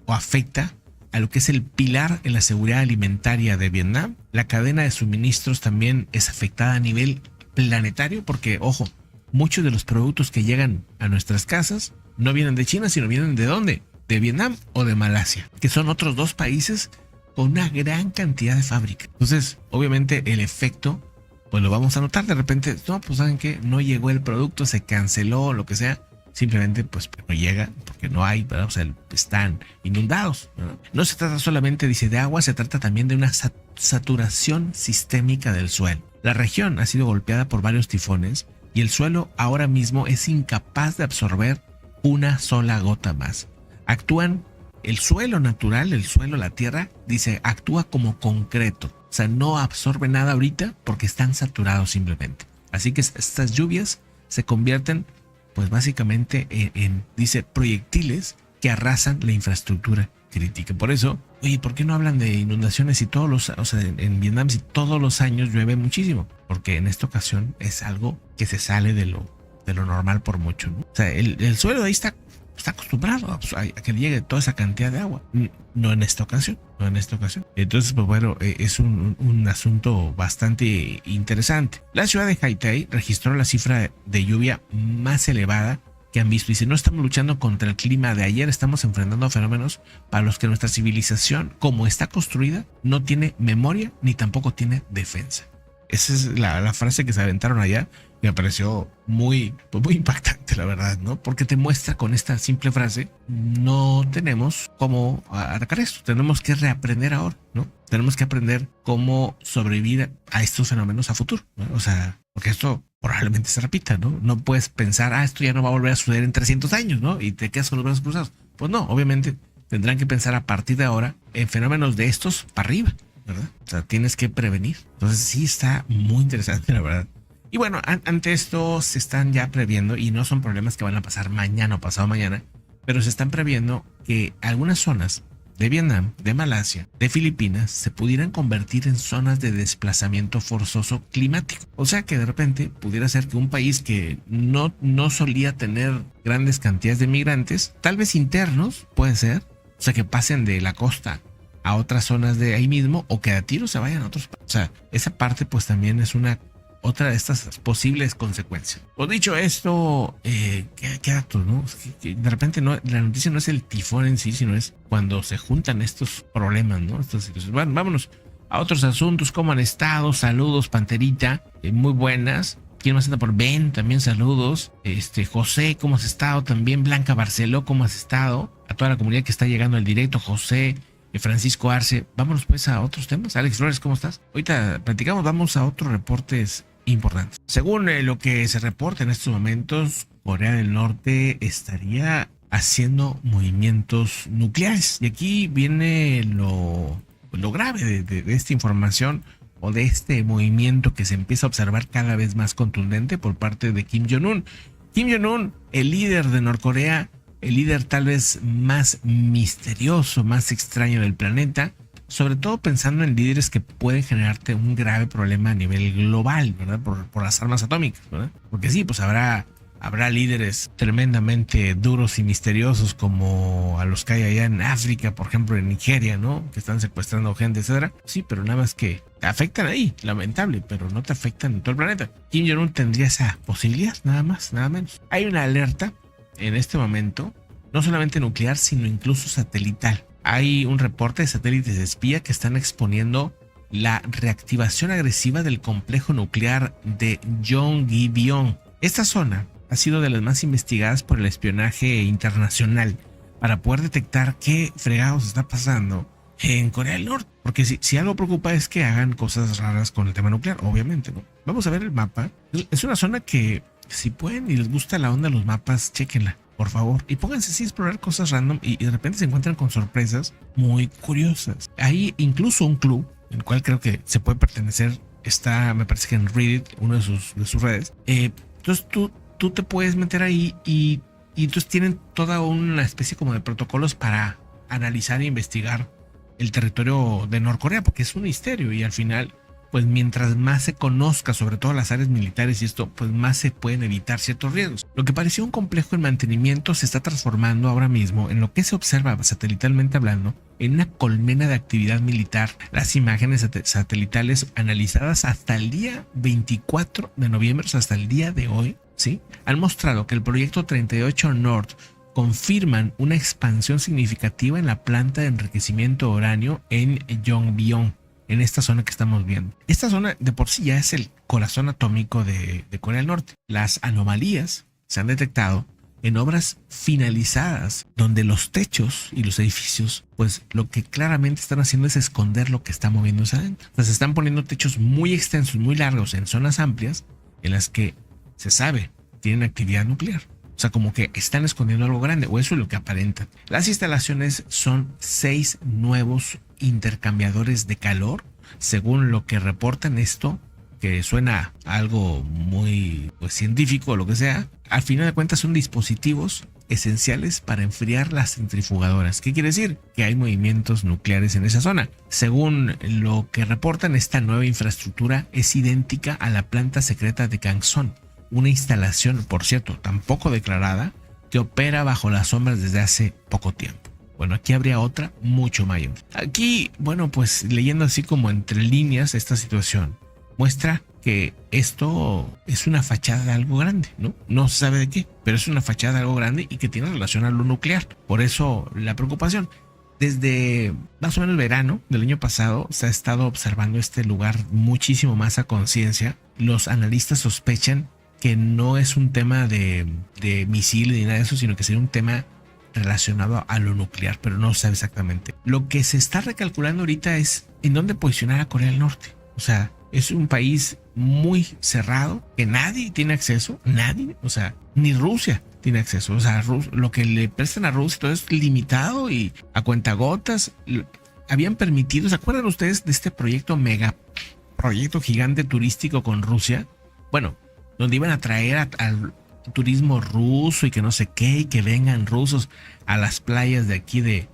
o afecta a lo que es el pilar en la seguridad alimentaria de Vietnam. La cadena de suministros también es afectada a nivel planetario porque, ojo, muchos de los productos que llegan a nuestras casas no vienen de China, sino vienen ¿de dónde? De Vietnam o de Malasia, que son otros 2 países con una gran cantidad de fábricas. Entonces, obviamente el efecto, pues lo vamos a notar de repente. No, pues saben que no llegó el producto, se canceló, lo que sea. Simplemente pues no llega porque no hay, ¿verdad? O sea, están inundados, ¿verdad? No se trata solamente, dice, de agua, se trata también de una saturación sistémica del suelo. La región ha sido golpeada por varios tifones y el suelo ahora mismo es incapaz de absorber una sola gota más. El suelo natural, la tierra, dice, actúa como concreto. O sea, no absorbe nada ahorita porque están saturados simplemente. Así que estas lluvias se convierten, pues básicamente dice, proyectiles que arrasan la infraestructura crítica. Por eso, oye, ¿por qué no hablan de inundaciones en Vietnam si todos los años llueve muchísimo? Porque en esta ocasión es algo que se sale de lo normal por mucho, ¿no? O sea, el suelo de ahí está acostumbrado a que llegue toda esa cantidad de agua. No en esta ocasión. Entonces, pues bueno, es un asunto bastante interesante. La ciudad de Haití registró la cifra de lluvia más elevada que han visto. Dice, no estamos luchando contra el clima de ayer, estamos enfrentando fenómenos para los que nuestra civilización, como está construida, no tiene memoria ni tampoco tiene defensa. Esa es la frase que se aventaron allá. Me pareció muy impactante, la verdad, ¿no? Porque te muestra con esta simple frase, no tenemos cómo atacar esto, tenemos que reaprender ahora, ¿no? Tenemos que aprender cómo sobrevivir a estos fenómenos a futuro, ¿no? O sea, porque esto probablemente se repita, ¿no? No puedes pensar, esto ya no va a volver a suceder en 300 años, ¿no? Y te quedas con los brazos cruzados. Pues no, obviamente tendrán que pensar a partir de ahora en fenómenos de estos para arriba, ¿verdad? O sea, tienes que prevenir. Entonces sí está muy interesante, la verdad. Y bueno, ante esto se están ya previendo, y no son problemas que van a pasar mañana o pasado mañana, pero se están previendo que algunas zonas de Vietnam, de Malasia, de Filipinas se pudieran convertir en zonas de desplazamiento forzoso climático. O sea que de repente pudiera ser que un país que no solía tener grandes cantidades de migrantes, tal vez internos, puede ser, o sea que pasen de la costa a otras zonas de ahí mismo, o que a tiro se vayan a otros países. O sea, esa parte pues también es otra de estas posibles consecuencias. Pues dicho esto, ¿qué datos, no? Que de repente la noticia no es el tifón en sí, sino es cuando se juntan estos problemas, ¿no? Estas situaciones. Bueno, vámonos a otros asuntos. ¿Cómo han estado? Saludos, Panterita, muy buenas. ¿Quién más anda por Ben? También saludos. José, ¿cómo has estado? También Blanca Barceló, ¿cómo has estado? A toda la comunidad que está llegando al directo, José, Francisco Arce. Vámonos pues a otros temas. Alex Flores, ¿cómo estás? Ahorita platicamos, vamos a otros reportes importantes. Según lo que se reporta en estos momentos, Corea del Norte estaría haciendo movimientos nucleares. Y aquí viene lo grave de esta información, o de este movimiento que se empieza a observar cada vez más contundente por parte de Kim Jong-un. Kim Jong-un, el líder de Norcorea, el líder tal vez más misterioso, más extraño del planeta, sobre todo pensando en líderes que pueden generarte un grave problema a nivel global, ¿verdad? Por las armas atómicas, ¿verdad? Porque sí, pues habrá líderes tremendamente duros y misteriosos, como a los que hay allá en África, por ejemplo en Nigeria, ¿no? Que están secuestrando gente, etcétera. Sí, pero nada más que te afectan ahí, lamentable, pero no te afectan en todo el planeta. Kim Jong-un tendría esa posibilidad, nada más, nada menos. Hay una alerta en este momento, no solamente nuclear, sino incluso satelital. Hay un reporte de satélites de espía que están exponiendo la reactivación agresiva del complejo nuclear de Yongbyon. Esta zona ha sido de las más investigadas por el espionaje internacional para poder detectar qué fregados está pasando en Corea del Norte. Porque si algo preocupa es que hagan cosas raras con el tema nuclear, obviamente, ¿no? Vamos a ver el mapa. Es una zona que, si pueden y les gusta la onda de los mapas, chéquenla, por favor. Y pónganse así a explorar cosas random y de repente se encuentran con sorpresas muy curiosas. Hay incluso un club, el cual creo que se puede pertenecer, está, me parece que en Reddit, una de sus redes. Entonces tú te puedes meter ahí y entonces tienen toda una especie como de protocolos para analizar e investigar el territorio de Norcorea, porque es un misterio y al final, pues mientras más se conozca sobre todo las áreas militares y esto, pues más se pueden evitar ciertos riesgos. Lo que parecía un complejo en mantenimiento se está transformando ahora mismo en lo que se observa satelitalmente hablando en una colmena de actividad militar. Las imágenes satelitales analizadas hasta el día 24 de noviembre, o sea, hasta el día de hoy, ¿sí?, han mostrado que el proyecto 38 North confirman una expansión significativa en la planta de enriquecimiento de uranio en Yongbyon, en esta zona que estamos viendo. Esta zona de por sí ya es el corazón atómico de Corea del Norte. Las anomalías se han detectado en obras finalizadas, donde los techos y los edificios, pues lo que claramente están haciendo es esconder lo que está moviéndose adentro. O sea, se están poniendo techos muy extensos, muy largos, en zonas amplias, en las que se sabe tienen actividad nuclear. O sea, como que están escondiendo algo grande, o eso es lo que aparentan. Las instalaciones son 6 nuevos intercambiadores de calor, según lo que reportan. Esto, que suena a algo muy científico o lo que sea, al final de cuentas son dispositivos esenciales para enfriar las centrifugadoras. ¿Qué quiere decir? Que hay movimientos nucleares en esa zona. Según lo que reportan, esta nueva infraestructura es idéntica a la planta secreta de Gangson, una instalación, por cierto, tampoco declarada, que opera bajo las sombras desde hace poco tiempo. Bueno, aquí habría otra mucho mayor. Aquí, bueno, pues leyendo así como entre líneas esta situación, muestra que esto es una fachada de algo grande, ¿no? No se sabe de qué, pero es una fachada de algo grande y que tiene relación a lo nuclear. Por eso la preocupación. Desde más o menos el verano del año pasado se ha estado observando este lugar muchísimo más a conciencia. Los analistas sospechan que no es un tema de misiles ni nada de eso, sino que sería un tema relacionado a lo nuclear, pero no se sabe exactamente. Lo que se está recalculando ahorita es en dónde posicionar a Corea del Norte. O sea, Es un país muy cerrado, que nadie tiene acceso, nadie, o sea, ni Rusia tiene acceso. O sea, lo que le prestan a Rusia todo es limitado y a cuentagotas. Habían permitido, ¿se acuerdan ustedes de este proyecto gigante turístico con Rusia? Bueno, donde iban a traer al turismo ruso y que no sé qué, y que vengan rusos a las playas de aquí de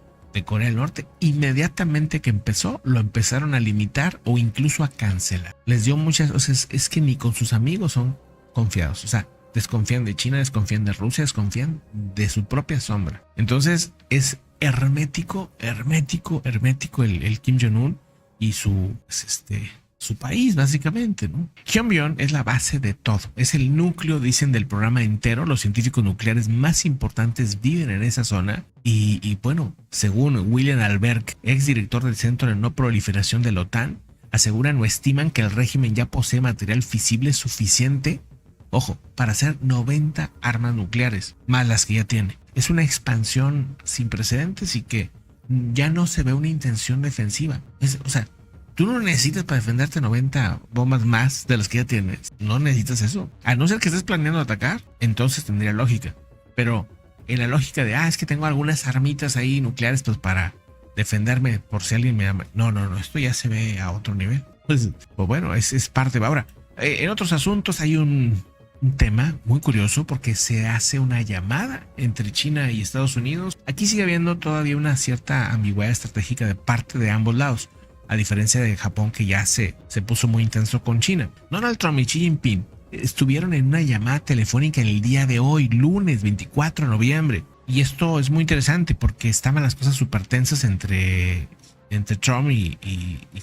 Corea del Norte. Inmediatamente que empezó, lo empezaron a limitar o incluso a cancelar. Les dio muchas, o sea, es que ni con sus amigos son confiados. O sea, desconfían de China, desconfían de Rusia, desconfían de su propia sombra. Entonces es hermético el Kim Jong-un y su país, básicamente, ¿no? Pyongyang es la base de todo, es el núcleo, dicen, del programa entero. Los científicos nucleares más importantes viven en esa zona y bueno, según William Alberg, exdirector del Centro de No Proliferación de la OTAN, aseguran o estiman que el régimen ya posee material fisible suficiente, ojo, para hacer 90 armas nucleares, más las que ya tiene. Es una expansión sin precedentes y que ya no se ve una intención defensiva. O sea, tú no necesitas para defenderte 90 bombas más de las que ya tienes. No necesitas eso. A no ser que estés planeando atacar, entonces tendría lógica. Pero en la lógica de, es que tengo algunas armitas ahí nucleares pues para defenderme por si alguien me llama. No, esto ya se ve a otro nivel. Pues bueno, es parte. Ahora, en otros asuntos hay un tema muy curioso porque se hace una llamada entre China y Estados Unidos. Aquí sigue habiendo todavía una cierta ambigüedad estratégica de parte de ambos lados, a diferencia de Japón, que ya se puso muy intenso con China. Donald Trump y Xi Jinping estuvieron en una llamada telefónica en el día de hoy, lunes 24 de noviembre. Y esto es muy interesante porque estaban las cosas súper tensas entre Trump y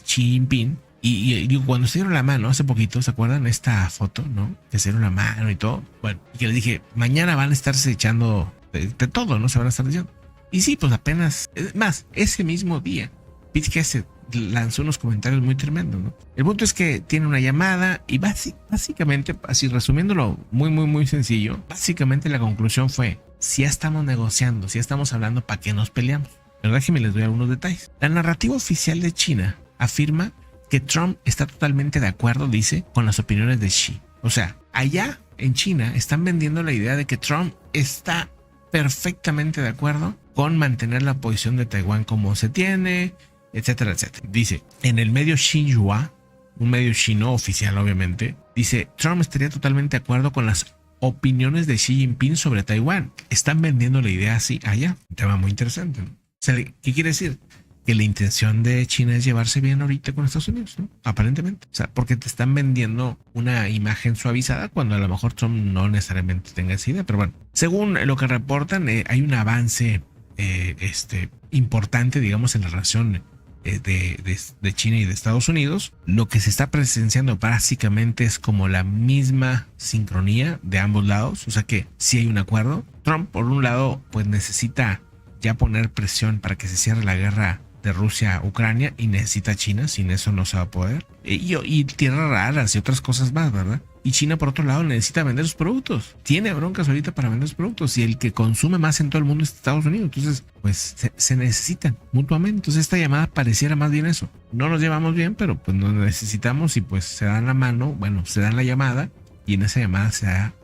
Xi Jinping. Y cuando se dieron la mano hace poquito, ¿se acuerdan? Esta foto, ¿no? Que se dieron la mano y todo. Bueno, y que les dije, mañana van a estarse echando de todo, ¿no? Se van a estar diciendo. Y sí, pues apenas, más, ese mismo día, Pete Hegseth lanzó unos comentarios muy tremendos, ¿no? El punto es que tiene una llamada y básicamente, así resumiéndolo muy sencillo, básicamente la conclusión fue, si ya estamos negociando, si ya estamos hablando, ¿para qué nos peleamos? Pero déjenme les doy algunos detalles. La narrativa oficial de China afirma que Trump está totalmente de acuerdo, dice, con las opiniones de Xi. O sea, allá en China están vendiendo la idea de que Trump está perfectamente de acuerdo con mantener la posición de Taiwán como se tiene, etcétera, etcétera. Dice, en el medio Xinhua, un medio chino oficial obviamente, dice, Trump estaría totalmente de acuerdo con las opiniones de Xi Jinping sobre Taiwán. Están vendiendo la idea así allá. Un tema muy interesante, ¿no? O sea, ¿qué quiere decir? Que la intención de China es llevarse bien ahorita con Estados Unidos, ¿no? Aparentemente. O sea, porque te están vendiendo una imagen suavizada cuando a lo mejor Trump no necesariamente tenga esa idea. Pero bueno, según lo que reportan, hay un avance importante, digamos, en la relación de China y de Estados Unidos. Lo que se está presenciando básicamente es como la misma sincronía de ambos lados. O sea que sí hay un acuerdo. Trump, por un lado, pues necesita ya poner presión para que se cierre la guerra de Rusia a Ucrania y necesita a China, sin eso no se va a poder. Y tierras raras y otras cosas más, ¿verdad? Y China, por otro lado, necesita vender sus productos. Tiene broncas ahorita para vender sus productos y el que consume más en todo el mundo es Estados Unidos. Entonces, pues se necesitan mutuamente. Entonces, esta llamada pareciera más bien eso. No nos llevamos bien, pero pues nos necesitamos y pues se dan la mano, bueno, se dan la llamada y en esa llamada se da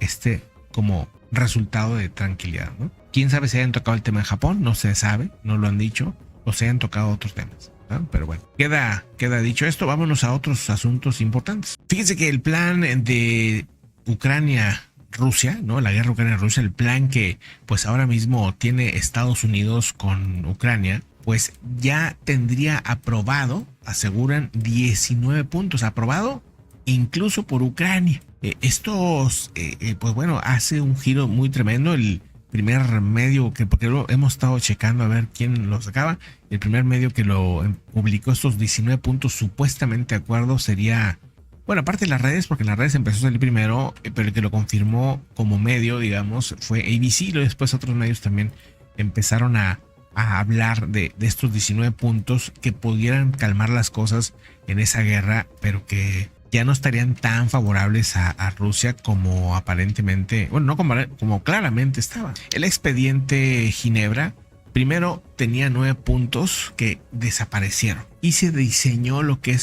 como resultado de tranquilidad, ¿no? Quién sabe si hayan tocado el tema de Japón, no se sabe, no lo han dicho, o se hayan tocado otros temas, ¿no? Pero bueno, queda dicho esto, vámonos a otros asuntos importantes. Fíjense que el plan de Ucrania-Rusia, ¿no? La guerra Ucrania-Rusia, el plan que pues ahora mismo tiene Estados Unidos con Ucrania, pues ya tendría aprobado, aseguran, 19 puntos, aprobado incluso por Ucrania. Pues bueno, hace un giro muy tremendo. El primer medio porque lo hemos estado checando a ver quién lo sacaba. El primer medio que lo publicó estos 19 puntos supuestamente de acuerdo sería, bueno, aparte de las redes, porque en las redes empezó a salir primero, pero el que lo confirmó como medio, digamos, fue ABC. Y después otros medios también empezaron a hablar de estos 19 puntos que pudieran calmar las cosas en esa guerra, pero que ya no estarían tan favorables a Rusia como aparentemente, bueno, no como claramente estaba. El expediente Ginebra Primero tenía 9 puntos que desaparecieron y se diseñó lo que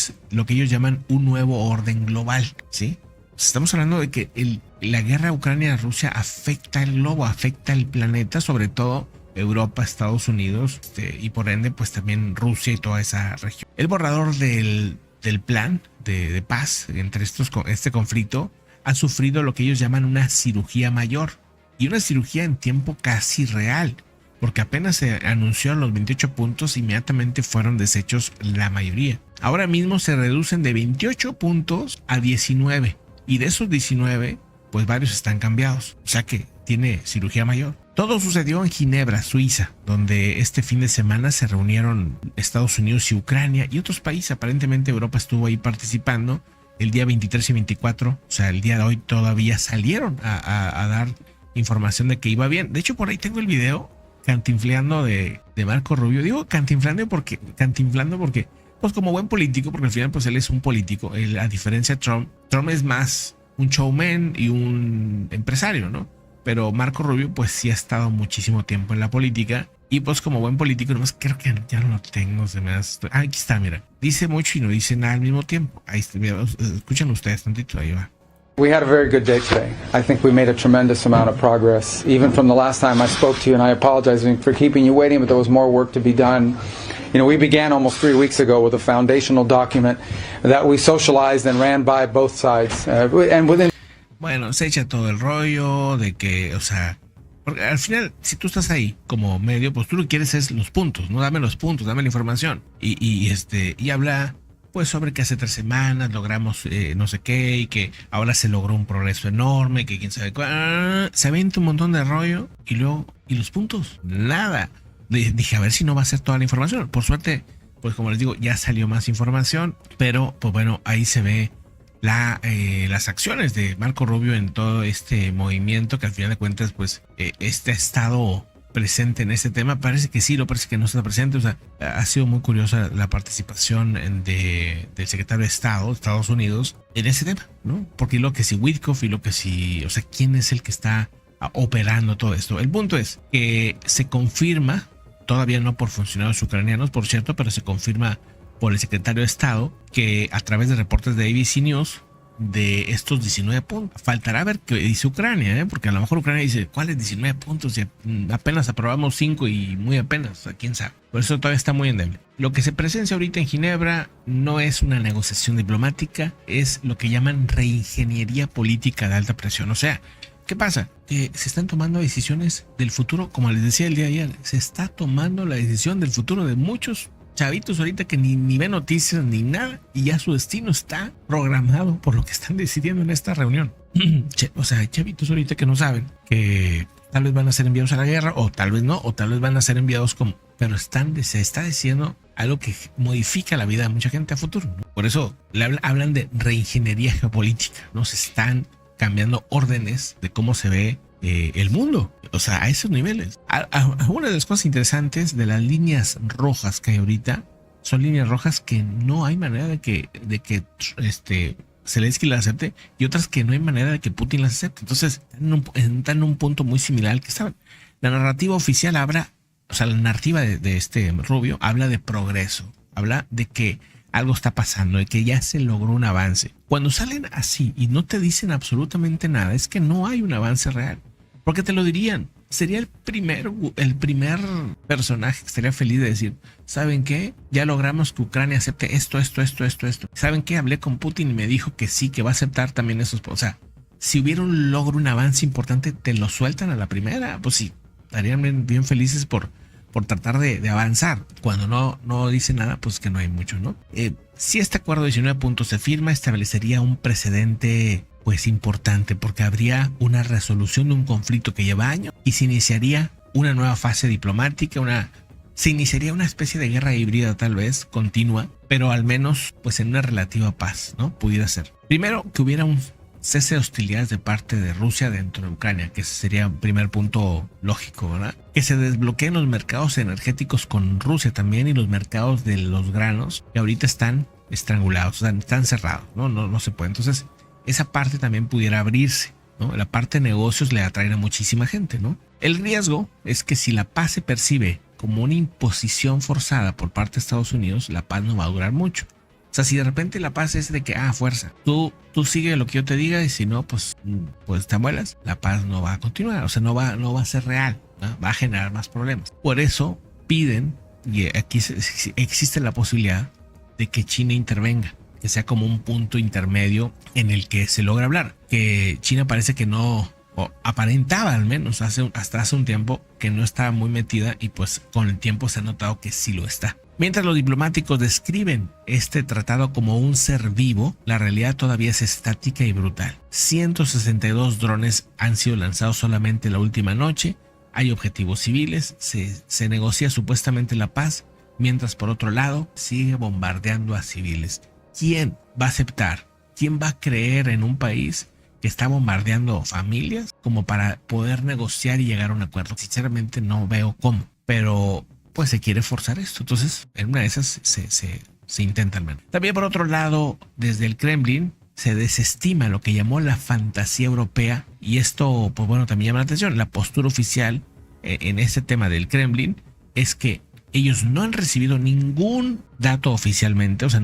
ellos llaman un nuevo orden global, ¿sí? Estamos hablando de que la guerra Ucrania-Rusia afecta el globo, afecta el planeta, sobre todo Europa, Estados Unidos, y por ende pues también Rusia y toda esa región. El borrador del plan de paz entre este conflicto ha sufrido lo que ellos llaman una cirugía mayor, y una cirugía en tiempo casi real, porque apenas se anunció los 28 puntos, inmediatamente fueron deshechos la mayoría. Ahora mismo se reducen de 28 puntos a 19, y de esos 19 pues varios están cambiados, o sea que tiene cirugía mayor. Todo sucedió en Ginebra, Suiza, donde este fin de semana se reunieron Estados Unidos y Ucrania y otros países. Aparentemente Europa estuvo ahí participando el día 23 y 24, o sea, el día de hoy todavía salieron a dar información de que iba bien. De hecho, por ahí tengo el video cantinfleando de Marco Rubio. Digo cantinflando porque, pues como buen político, porque al final pues él es un político, a diferencia de Trump es más un showman y un empresario, ¿no? Pero Marco Rubio pues sí ha estado muchísimo tiempo en la política y pues como buen político, nomás creo que ya no lo tengo, se me hace... aquí está, mira, dice mucho y no dice nada al mismo tiempo. Ahí está, mira, escuchen ustedes tantito, ahí va. We had a very good day today. I think we made a tremendous amount of progress, even from the last time I spoke to you, and I apologize for keeping you waiting, but there was more work to be done. You know, we began almost 3 weeks ago with a foundational document that we socialized and ran by both sides, and within... Bueno, se echa todo el rollo de que, o sea, porque al final, si tú estás ahí como medio, pues tú lo que quieres es los puntos, no dame los puntos, dame la información. Y habla, pues, sobre que hace 3 semanas logramos no sé qué, y que ahora se logró un progreso enorme, que quién sabe cuál. Se avienta un montón de rollo y luego, ¿y los puntos? Nada. Dije, a ver si no va a ser toda la información. Por suerte, pues como les digo, ya salió más información, pero pues bueno, ahí se ve las acciones de Marco Rubio en todo este movimiento que al final de cuentas pues este ha estado presente en este tema. Parece que sí, parece que no está presente. O sea, ha sido muy curiosa la participación del secretario de Estado de Estados Unidos en ese tema, ¿no? Porque lo que si Witkoff y lo que si, o sea, ¿quién es el que está operando todo esto? El punto es que se confirma, todavía no por funcionarios ucranianos, por cierto, pero se confirma por el secretario de Estado que a través de reportes de ABC News de estos 19 puntos. Faltará ver qué dice Ucrania, porque a lo mejor Ucrania dice, ¿cuáles 19 puntos? Y apenas aprobamos 5 y muy apenas, o sea, quién sabe. Por eso todavía está muy endeble. Lo que se presencia ahorita en Ginebra no es una negociación diplomática, es lo que llaman reingeniería política de alta presión. O sea, ¿qué pasa? Que se están tomando decisiones del futuro, como les decía el día de ayer, se está tomando la decisión del futuro de muchos chavitos ahorita que ni ven noticias ni nada y ya su destino está programado por lo que están decidiendo en esta reunión. O sea, hay chavitos ahorita que no saben que tal vez van a ser enviados a la guerra o tal vez no, o tal vez van a ser enviados como... Pero se está diciendo algo que modifica la vida de mucha gente a futuro, ¿no? Por eso hablan de reingeniería geopolítica, ¿no? Se están cambiando órdenes de cómo se ve el mundo, o sea, a esos niveles. Una de las cosas interesantes de las líneas rojas que hay ahorita son líneas rojas que no hay manera de que Zelensky las acepte y otras que no hay manera de que Putin las acepte. Entonces están en un punto muy similar al que estaban. La narrativa oficial habla, o sea, la narrativa de este Rubio habla de progreso, habla de que algo está pasando, de que ya se logró un avance. Cuando salen así y no te dicen absolutamente nada, es que no hay un avance real. Porque te lo dirían. Sería el primer personaje que estaría feliz de decir, ¿saben qué? Ya logramos que Ucrania acepte esto. ¿Saben qué? Hablé con Putin y me dijo que sí, que va a aceptar también esos. O sea, si hubiera un logro, un avance importante, te lo sueltan a la primera. Pues sí, estarían bien felices por tratar de avanzar. Cuando no dice nada, pues que no hay mucho, ¿no? Si este acuerdo de 19 puntos se firma, establecería un precedente pues importante, porque habría una resolución de un conflicto que lleva años y se iniciaría una nueva fase diplomática, se iniciaría una especie de guerra híbrida tal vez, continua, pero al menos pues en una relativa paz, ¿no? Pudiera ser. Primero, que hubiera un cese de hostilidades de parte de Rusia dentro de Ucrania, que ese sería un primer punto lógico, ¿verdad? Que se desbloqueen los mercados energéticos con Rusia también y los mercados de los granos que ahorita están estrangulados, o sea, están cerrados, no se puede. Entonces, esa parte también pudiera abrirse, ¿no? La parte de negocios le atrae a muchísima gente, ¿no? El riesgo es que si la paz se percibe como una imposición forzada por parte de Estados Unidos, la paz no va a durar mucho. O sea, si de repente la paz es de que, fuerza, tú sigue lo que yo te diga y si no, pues te amuelas, la paz no va a continuar, o sea, no va a ser real, ¿no? Va a generar más problemas. Por eso piden, y aquí existe la posibilidad de que China intervenga, que sea como un punto intermedio en el que se logra hablar, que China parece que no, o aparentaba al menos hasta hace un tiempo que no estaba muy metida y pues con el tiempo se ha notado que sí lo está. Mientras los diplomáticos describen este tratado como un ser vivo, la realidad todavía es estática y brutal. 162 drones han sido lanzados solamente la última noche, hay objetivos civiles, se negocia supuestamente la paz, mientras por otro lado sigue bombardeando a civiles. ¿Quién va a aceptar? ¿Quién va a creer en un país que está bombardeando familias como para poder negociar y llegar a un acuerdo? Sinceramente no veo cómo, pero pues se quiere forzar esto. Entonces, en una de esas se intenta al menos. También por otro lado, desde el Kremlin se desestima lo que llamó la fantasía europea, y esto, pues bueno, también llama la atención. La postura oficial en este tema del Kremlin es que ellos no han recibido ningún dato oficialmente, o sea,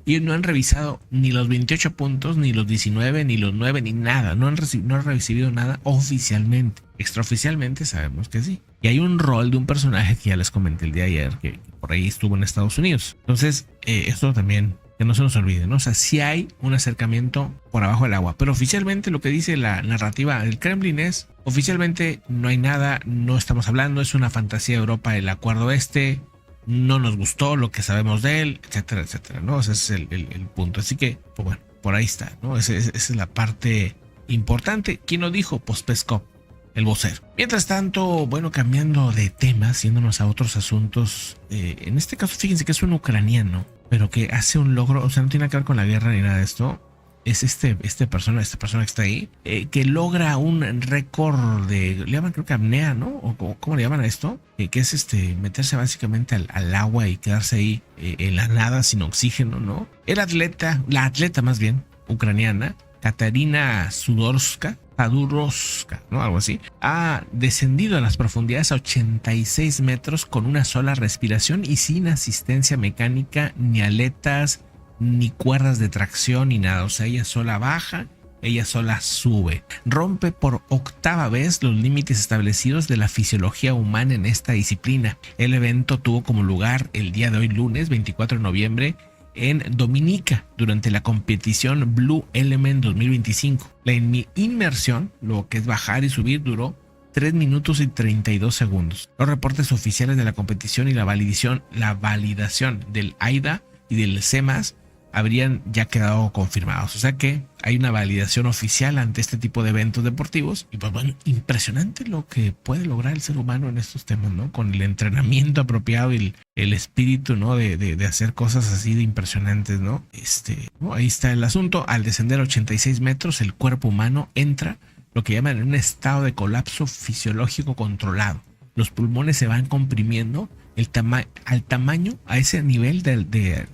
ellos no han revisado ni los 28 puntos, ni los 19, ni los 9, ni nada. No han recibido nada oficialmente. Extraoficialmente sabemos que sí. Y hay un rol de un personaje que ya les comenté el día de ayer, que por ahí estuvo en Estados Unidos. Entonces, esto también, que no se nos olvide, ¿no? O sea, sí hay un acercamiento por abajo del agua. Pero oficialmente lo que dice la narrativa del Kremlin es, oficialmente no hay nada, no estamos hablando, es una fantasía de Europa el acuerdo no nos gustó lo que sabemos de él, etcétera, etcétera, ¿no? Ese es el punto. Así que, pues bueno, por ahí está, ¿no? Esa es la parte importante. ¿Quién lo dijo? Pues Peskov, el vocero. Mientras tanto, bueno, cambiando de temas, yéndonos a otros asuntos, en este caso, fíjense que es un ucraniano, pero que hace un logro, o sea, no tiene que ver con la guerra ni nada de esto. Es esta persona que está ahí, que logra un récord le llaman creo que apnea, ¿no? O ¿cómo le llaman a esto? Que es meterse básicamente al agua y quedarse ahí en la nada sin oxígeno, ¿no? La atleta más bien, ucraniana, Katarina Sudorovska, ¿no? Algo así, ha descendido a las profundidades a 86 metros con una sola respiración y sin asistencia mecánica, ni aletas, ni cuerdas de tracción, ni nada. O sea, ella sola baja, ella sola sube. Rompe por octava vez los límites establecidos de la fisiología humana en esta disciplina. El evento tuvo como lugar el día de hoy, lunes 24 de noviembre, en Dominica, durante la competición Blue Element 2025. La inmersión, lo que es bajar y subir, duró 3 minutos y 32 segundos. Los reportes oficiales de la competición y la validación del AIDA y del CEMAS habrían ya quedado confirmados. O sea que hay una validación oficial ante este tipo de eventos deportivos. Y pues bueno, impresionante lo que puede lograr el ser humano en estos temas, ¿no? Con el entrenamiento apropiado y el espíritu, ¿no? De hacer cosas así de impresionantes, ¿no? ¿No? Ahí está el asunto. Al descender 86 metros, el cuerpo humano entra lo que llaman en un estado de colapso fisiológico controlado. Los pulmones se van comprimiendo al tamaño, a ese nivel de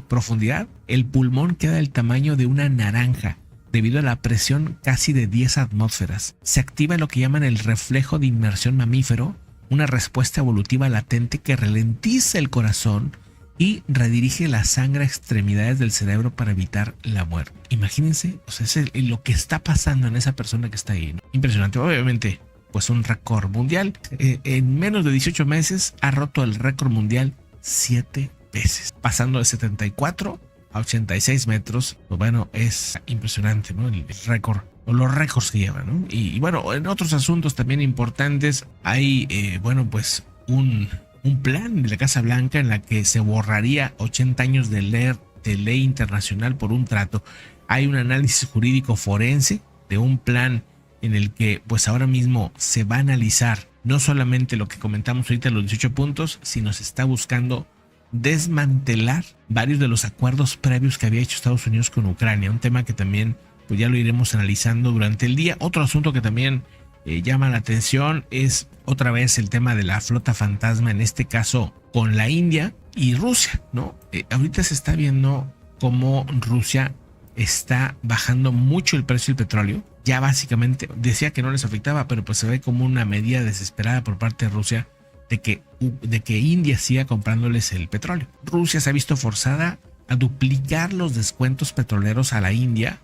profundidad. El pulmón queda del tamaño de una naranja debido a la presión casi de 10 atmósferas. Se activa lo que llaman el reflejo de inmersión mamífero, una respuesta evolutiva latente que ralentiza el corazón y redirige la sangre a extremidades del cerebro para evitar la muerte. Imagínense, o sea, es lo que está pasando en esa persona que está ahí, ¿no? Impresionante. Obviamente, pues un récord mundial. En menos de 18 meses ha roto el récord mundial 7 veces, pasando de 74 a 86 metros. Pues bueno, es impresionante, ¿no? El récord, o los récords que lleva, ¿no? Y bueno, en otros asuntos también importantes hay, bueno, pues un plan de la Casa Blanca en la que se borraría 80 años de ley internacional por un trato. Hay un análisis jurídico forense de un plan en el que pues ahora mismo se va a analizar no solamente lo que comentamos ahorita, los 18 puntos, sino se está buscando desmantelar varios de los acuerdos previos que había hecho Estados Unidos con Ucrania, un tema que también pues ya lo iremos analizando durante el día. Otro asunto que también llama la atención es otra vez el tema de la flota fantasma, en este caso con la India y Rusia, ¿no? Ahorita se está viendo cómo Rusia está bajando mucho el precio del petróleo. Ya básicamente decía que no les afectaba, pero pues se ve como una medida desesperada por parte de Rusia de que India siga comprándoles el petróleo. Rusia se ha visto forzada a duplicar los descuentos petroleros a la India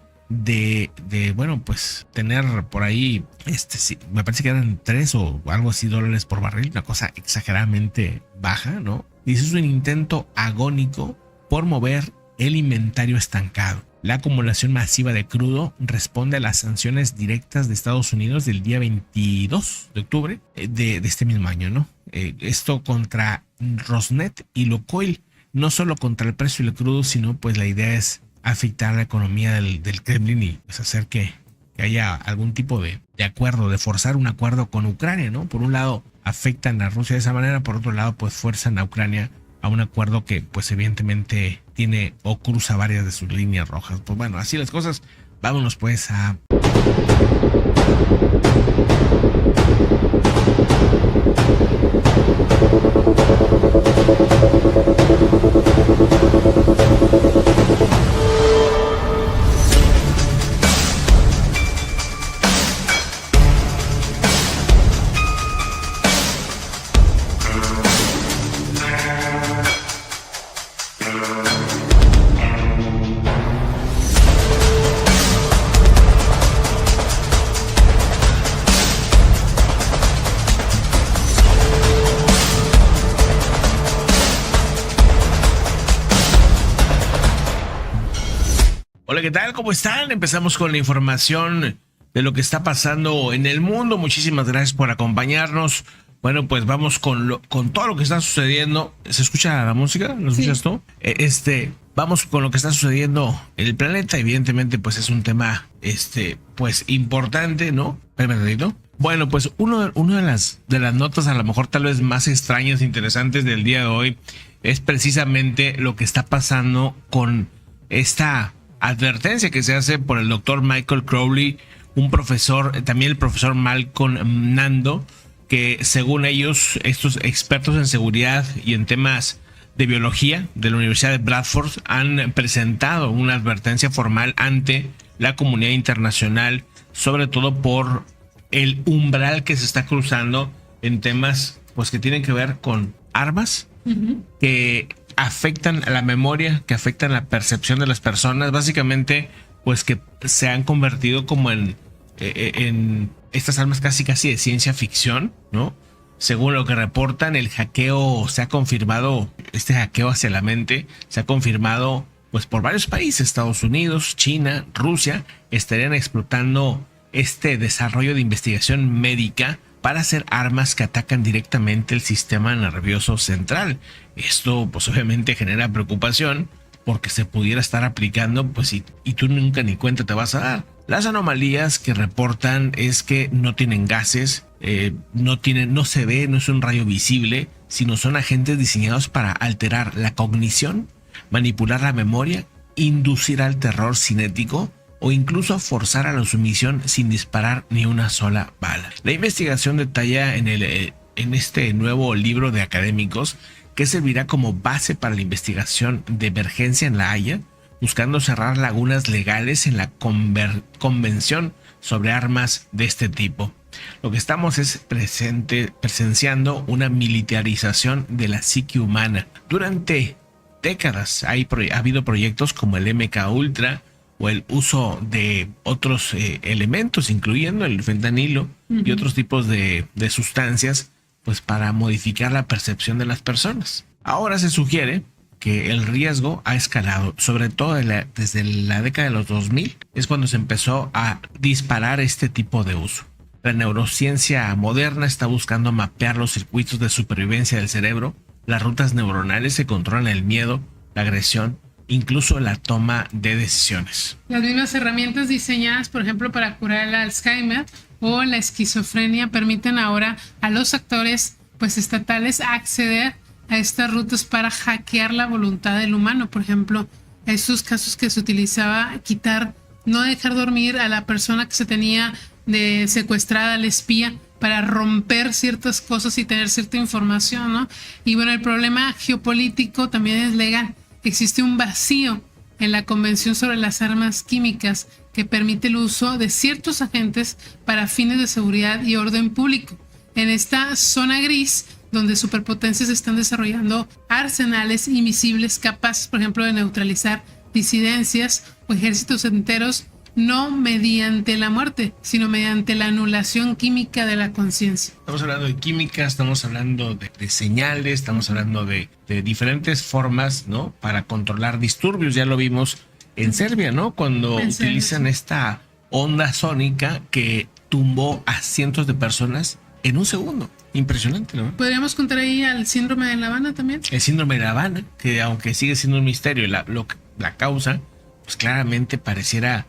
bueno, pues tener por ahí, sí, me parece que eran 3 o algo así dólares por barril, una cosa exageradamente baja, ¿no? Dice, es un intento agónico por mover el inventario estancado. La acumulación masiva de crudo responde a las sanciones directas de Estados Unidos del día 22 de octubre de este mismo año, ¿no? Esto contra Rosneft y Lukoil, no solo contra el precio del crudo, sino pues la idea es afectar la economía del Kremlin y pues hacer que haya algún tipo de acuerdo, de forzar un acuerdo con Ucrania, ¿no? Por un lado afectan a Rusia de esa manera, por otro lado pues fuerzan a Ucrania a un acuerdo que pues evidentemente tiene o cruza varias de sus líneas rojas. Pues bueno, así las cosas. Vámonos pues a... Hola, ¿qué tal? ¿Cómo están? Empezamos con la información de lo que está pasando en el mundo. Muchísimas gracias por acompañarnos. Bueno, pues vamos con todo lo que está sucediendo. ¿Se escucha la música? ¿Lo escuchas tú? Vamos con lo que está sucediendo en el planeta. Evidentemente, pues es un tema, pues importante, ¿no? Espérame un ratito. Bueno, pues una de las notas a lo mejor tal vez más extrañas e interesantes del día de hoy es precisamente lo que está pasando con esta advertencia que se hace por el doctor Michael Crowley, un profesor, también el profesor Malcolm Nando, que según ellos, estos expertos en seguridad y en temas de biología de la Universidad de Bradford han presentado una advertencia formal ante la comunidad internacional, sobre todo por el umbral que se está cruzando en temas pues que tienen que ver con armas, que afectan a la memoria, que afectan la percepción de las personas, básicamente pues que se han convertido como en estas armas casi de ciencia ficción, ¿no? Según lo que reportan, el hackeo se ha confirmado, este hackeo hacia la mente se ha confirmado pues por varios países. Estados Unidos, China, Rusia estarían explotando este desarrollo de investigación médica para hacer armas que atacan directamente el sistema nervioso central. Esto pues obviamente genera preocupación porque se pudiera estar aplicando pues y tú nunca ni cuenta te vas a dar. Las anomalías que reportan es que no tienen gases, no se ve, no es un rayo visible, sino son agentes diseñados para alterar la cognición, manipular la memoria, inducir al terror cinético o incluso forzar a la sumisión sin disparar ni una sola bala. La investigación detalla en este nuevo libro de académicos que servirá como base para la investigación de emergencia en La Haya, buscando cerrar lagunas legales en la convención sobre armas de este tipo. Lo que estamos es presenciando una militarización de la psique humana. Durante décadas ha habido proyectos como el MK Ultra o el uso de otros elementos, incluyendo el fentanilo y otros tipos de sustancias, pues para modificar la percepción de las personas. Ahora se sugiere que el riesgo ha escalado, sobre todo desde la década de los 2000, es cuando se empezó a disparar este tipo de uso. La neurociencia moderna está buscando mapear los circuitos de supervivencia del cerebro, las rutas neuronales que controlan el miedo, la agresión, incluso la toma de decisiones. Las mismas herramientas diseñadas, por ejemplo, para curar el Alzheimer o la esquizofrenia permiten ahora a los actores pues estatales acceder a estas rutas para hackear la voluntad del humano. Por ejemplo, estos casos que se utilizaba no dejar dormir a la persona que se tenía de secuestrada, al espía, para romper ciertas cosas y tener cierta información, ¿no? Y bueno, el problema geopolítico también es legal. Existe un vacío en la Convención sobre las Armas Químicas que permite el uso de ciertos agentes para fines de seguridad y orden público. En esta zona gris donde superpotencias están desarrollando arsenales invisibles capaces, por ejemplo, de neutralizar disidencias o ejércitos enteros, no mediante la muerte, sino mediante la anulación química de la conciencia. Estamos hablando de química, estamos hablando de señales, estamos hablando de diferentes formas, ¿no? Para controlar disturbios. Ya lo vimos en Serbia, ¿no? Cuando utilizan esta onda sónica que tumbó a cientos de personas en un segundo. Impresionante, ¿no? Podríamos contar ahí al síndrome de La Habana también. El síndrome de La Habana, que aunque sigue siendo un misterio la causa, pues claramente pareciera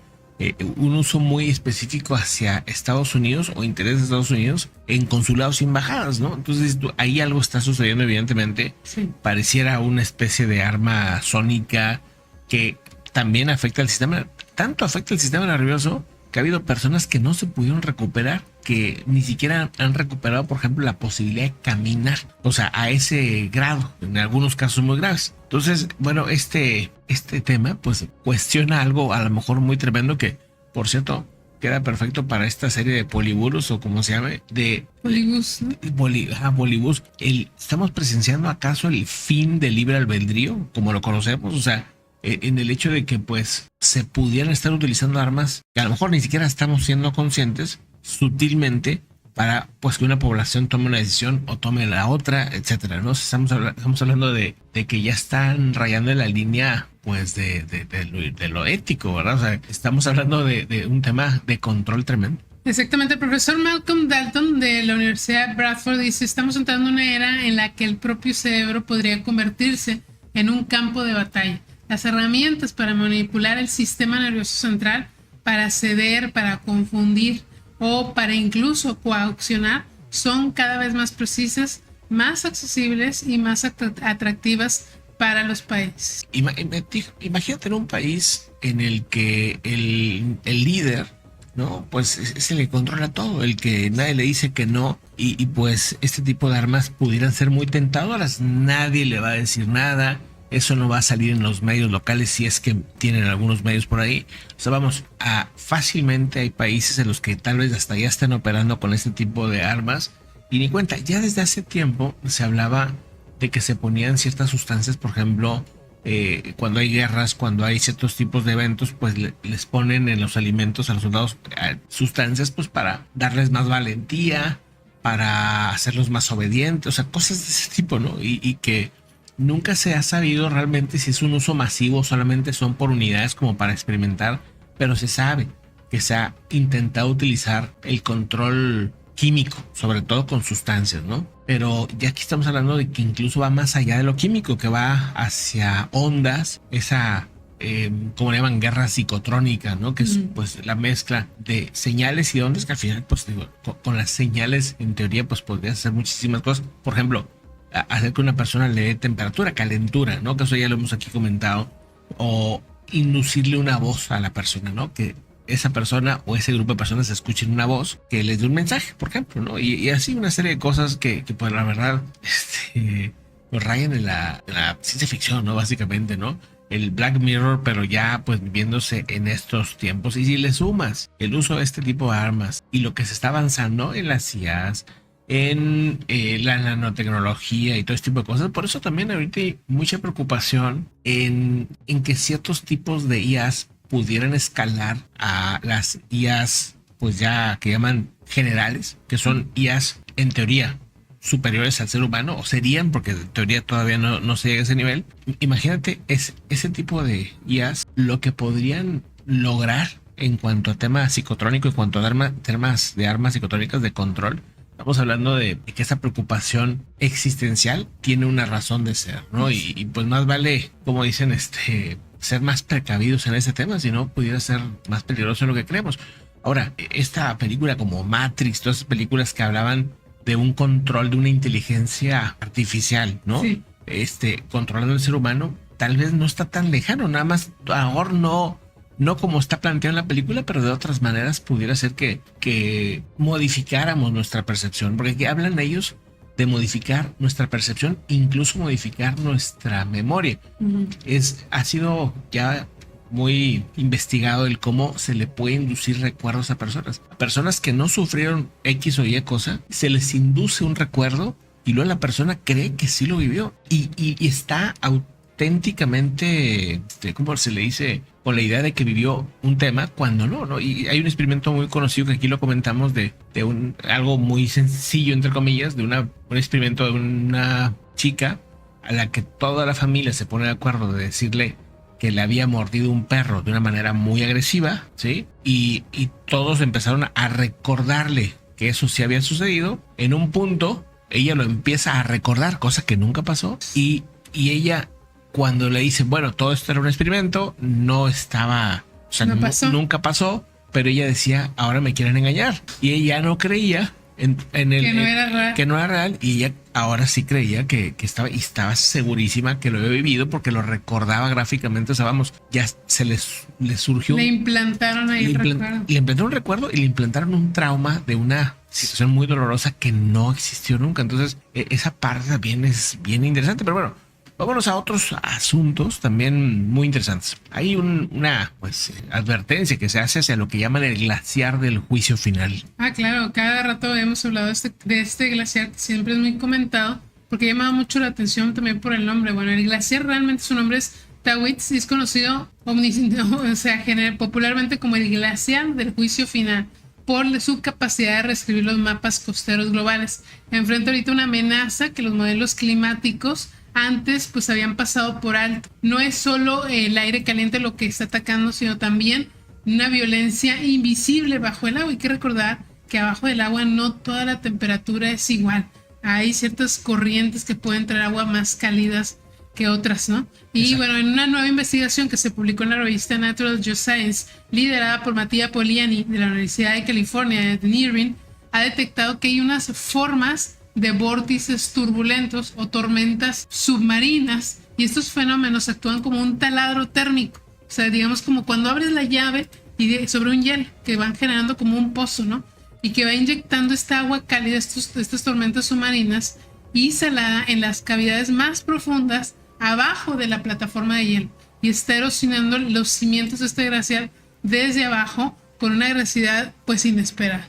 un uso muy específico hacia Estados Unidos o intereses de Estados Unidos en consulados y embajadas, ¿no? Entonces ahí algo está sucediendo, evidentemente. Sí. Pareciera una especie de arma sónica que también afecta al sistema, tanto afecta al sistema nervioso que ha habido personas que no se pudieron recuperar, que ni siquiera han recuperado, por ejemplo, la posibilidad de caminar, o sea, a ese grado, en algunos casos muy graves. Entonces, bueno, este tema pues cuestiona algo a lo mejor muy tremendo que, por cierto, queda perfecto para esta serie de Polibus o como se llame, de Polibus, ¿no? Polibus. ¿Estamos presenciando acaso el fin del libre albedrío, como lo conocemos? O sea, en el hecho de que pues se pudieran estar utilizando armas que a lo mejor ni siquiera estamos siendo conscientes sutilmente para pues que una población tome una decisión o tome la otra, etcétera, ¿no? Estamos hablando de que ya están rayando la línea pues de lo ético, ¿verdad? O sea, estamos hablando de un tema de control tremendo. Exactamente, el profesor Malcolm Dalton de la Universidad de Bradford dice: estamos entrando en una era en la que el propio cerebro podría convertirse en un campo de batalla. Las herramientas para manipular el sistema nervioso central, para ceder, para confundir o para incluso coaccionar, son cada vez más precisas, más accesibles y más atractivas para los países. Imagínate en un país en el que el líder, ¿no? Pues es el que controla todo, el que nadie le dice que no, y pues este tipo de armas pudieran ser muy tentadoras, nadie le va a decir nada. Eso no va a salir en los medios locales si es que tienen algunos medios por ahí. O sea, vamos, fácilmente hay países en los que tal vez hasta ya están operando con este tipo de armas y ni cuenta. Ya desde hace tiempo se hablaba de que se ponían ciertas sustancias, por ejemplo, cuando hay guerras, cuando hay ciertos tipos de eventos, pues les ponen en los alimentos a los soldados sustancias pues para darles más valentía, para hacerlos más obedientes, o sea, cosas de ese tipo, ¿no? Y que nunca se ha sabido realmente si es un uso masivo o solamente son por unidades como para experimentar, pero se sabe que se ha intentado utilizar el control químico, sobre todo con sustancias, ¿no? Pero ya aquí estamos hablando de que incluso va más allá de lo químico, que va hacia ondas, esa, como le llaman, guerra psicotrónica, ¿no? Que es pues la mezcla de señales y ondas que al final, pues digo, con las señales en teoría pues podrías hacer muchísimas cosas. Por ejemplo, hacer que una persona le dé temperatura, calentura, ¿no? Que eso ya lo hemos aquí comentado. O inducirle una voz a la persona, ¿no? Que esa persona o ese grupo de personas escuchen una voz que les dé un mensaje, por ejemplo, ¿no? Y así una serie de cosas que pues la verdad, pues rayan en la ciencia ficción, ¿no? Básicamente, ¿no? El Black Mirror, pero ya pues viviéndose en estos tiempos. Y si le sumas el uso de este tipo de armas y lo que se está avanzando en las IAs, en la nanotecnología y todo este tipo de cosas. Por eso también ahorita hay mucha preocupación en que ciertos tipos de IAs pudieran escalar a las IAs pues ya que llaman generales, que son IAs en teoría superiores al ser humano, o serían, porque en teoría todavía no se llega a ese nivel. Imagínate ese tipo de IAs, lo que podrían lograr en cuanto a tema psicotrónico, en cuanto a temas de armas psicotrónicas de control. Estamos hablando de que esa preocupación existencial tiene una razón de ser, ¿no? Y pues más vale, como dicen, ser más precavidos en ese tema, si no pudiera ser más peligroso de lo que creemos. Ahora, esta película como Matrix, todas esas películas que hablaban de un control de una inteligencia artificial, ¿no? Sí. Controlando al ser humano, tal vez no está tan lejano, nada más ahora no como está planteado en la película, pero de otras maneras pudiera ser que modificáramos nuestra percepción, porque aquí hablan ellos de modificar nuestra percepción, incluso modificar nuestra memoria. Ha sido ya muy investigado el cómo se le puede inducir recuerdos a personas. A personas que no sufrieron X o Y cosa, se les induce un recuerdo y luego la persona cree que sí lo vivió y está auténticamente, ¿cómo se le dice? Con la idea de que vivió un tema cuando no. Y hay un experimento muy conocido que aquí lo comentamos de algo muy sencillo, entre comillas, de un experimento de una chica a la que toda la familia se pone de acuerdo de decirle que le había mordido un perro de una manera muy agresiva, ¿sí? Y todos empezaron a recordarle que eso sí había sucedido. En un punto, ella lo empieza a recordar, cosa que nunca pasó, y ella, cuando le dicen, bueno, todo esto era un experimento, no estaba, o sea, nunca pasó, pero ella decía, ahora me quieren engañar. Y ella no creía que no era real, y ella ahora sí creía que estaba segurísima que lo había vivido porque lo recordaba gráficamente. O sea, vamos, ya le surgió. Le implantaron ahí el recuerdo. Le implantaron un recuerdo y le implantaron un trauma de una situación muy dolorosa que no existió nunca. Entonces, esa parte también es bien interesante, pero bueno. Vámonos a otros asuntos también muy interesantes. Hay una advertencia que se hace hacia lo que llaman el glaciar del juicio final. Claro, cada rato hemos hablado de este glaciar que siempre es muy comentado porque llama mucho la atención también por el nombre. Bueno, el glaciar realmente su nombre es Tawitz y es conocido popularmente como el glaciar del juicio final por su capacidad de reescribir los mapas costeros globales. Enfrenta ahorita una amenaza que los modelos climáticos antes pues habían pasado por alto. No es solo el aire caliente lo que está atacando, sino también una violencia invisible bajo el agua. Hay que recordar que abajo del agua no toda la temperatura es igual. Hay ciertas corrientes que pueden traer agua más cálidas que otras, ¿no? Y exacto. Bueno, en una nueva investigación que se publicó en la revista Natural Geoscience, liderada por Mattia Poliani de la Universidad de California en Irvine, ha detectado que hay unas formas de vórtices turbulentos o tormentas submarinas, y estos fenómenos actúan como un taladro térmico, o sea, digamos como cuando abres la llave sobre un hielo, que van generando como un pozo, ¿no? Y que va inyectando esta agua cálida, estas tormentas submarinas y salada en las cavidades más profundas abajo de la plataforma de hielo, y está erosionando los cimientos de este glaciar desde abajo con una agresividad pues inesperada.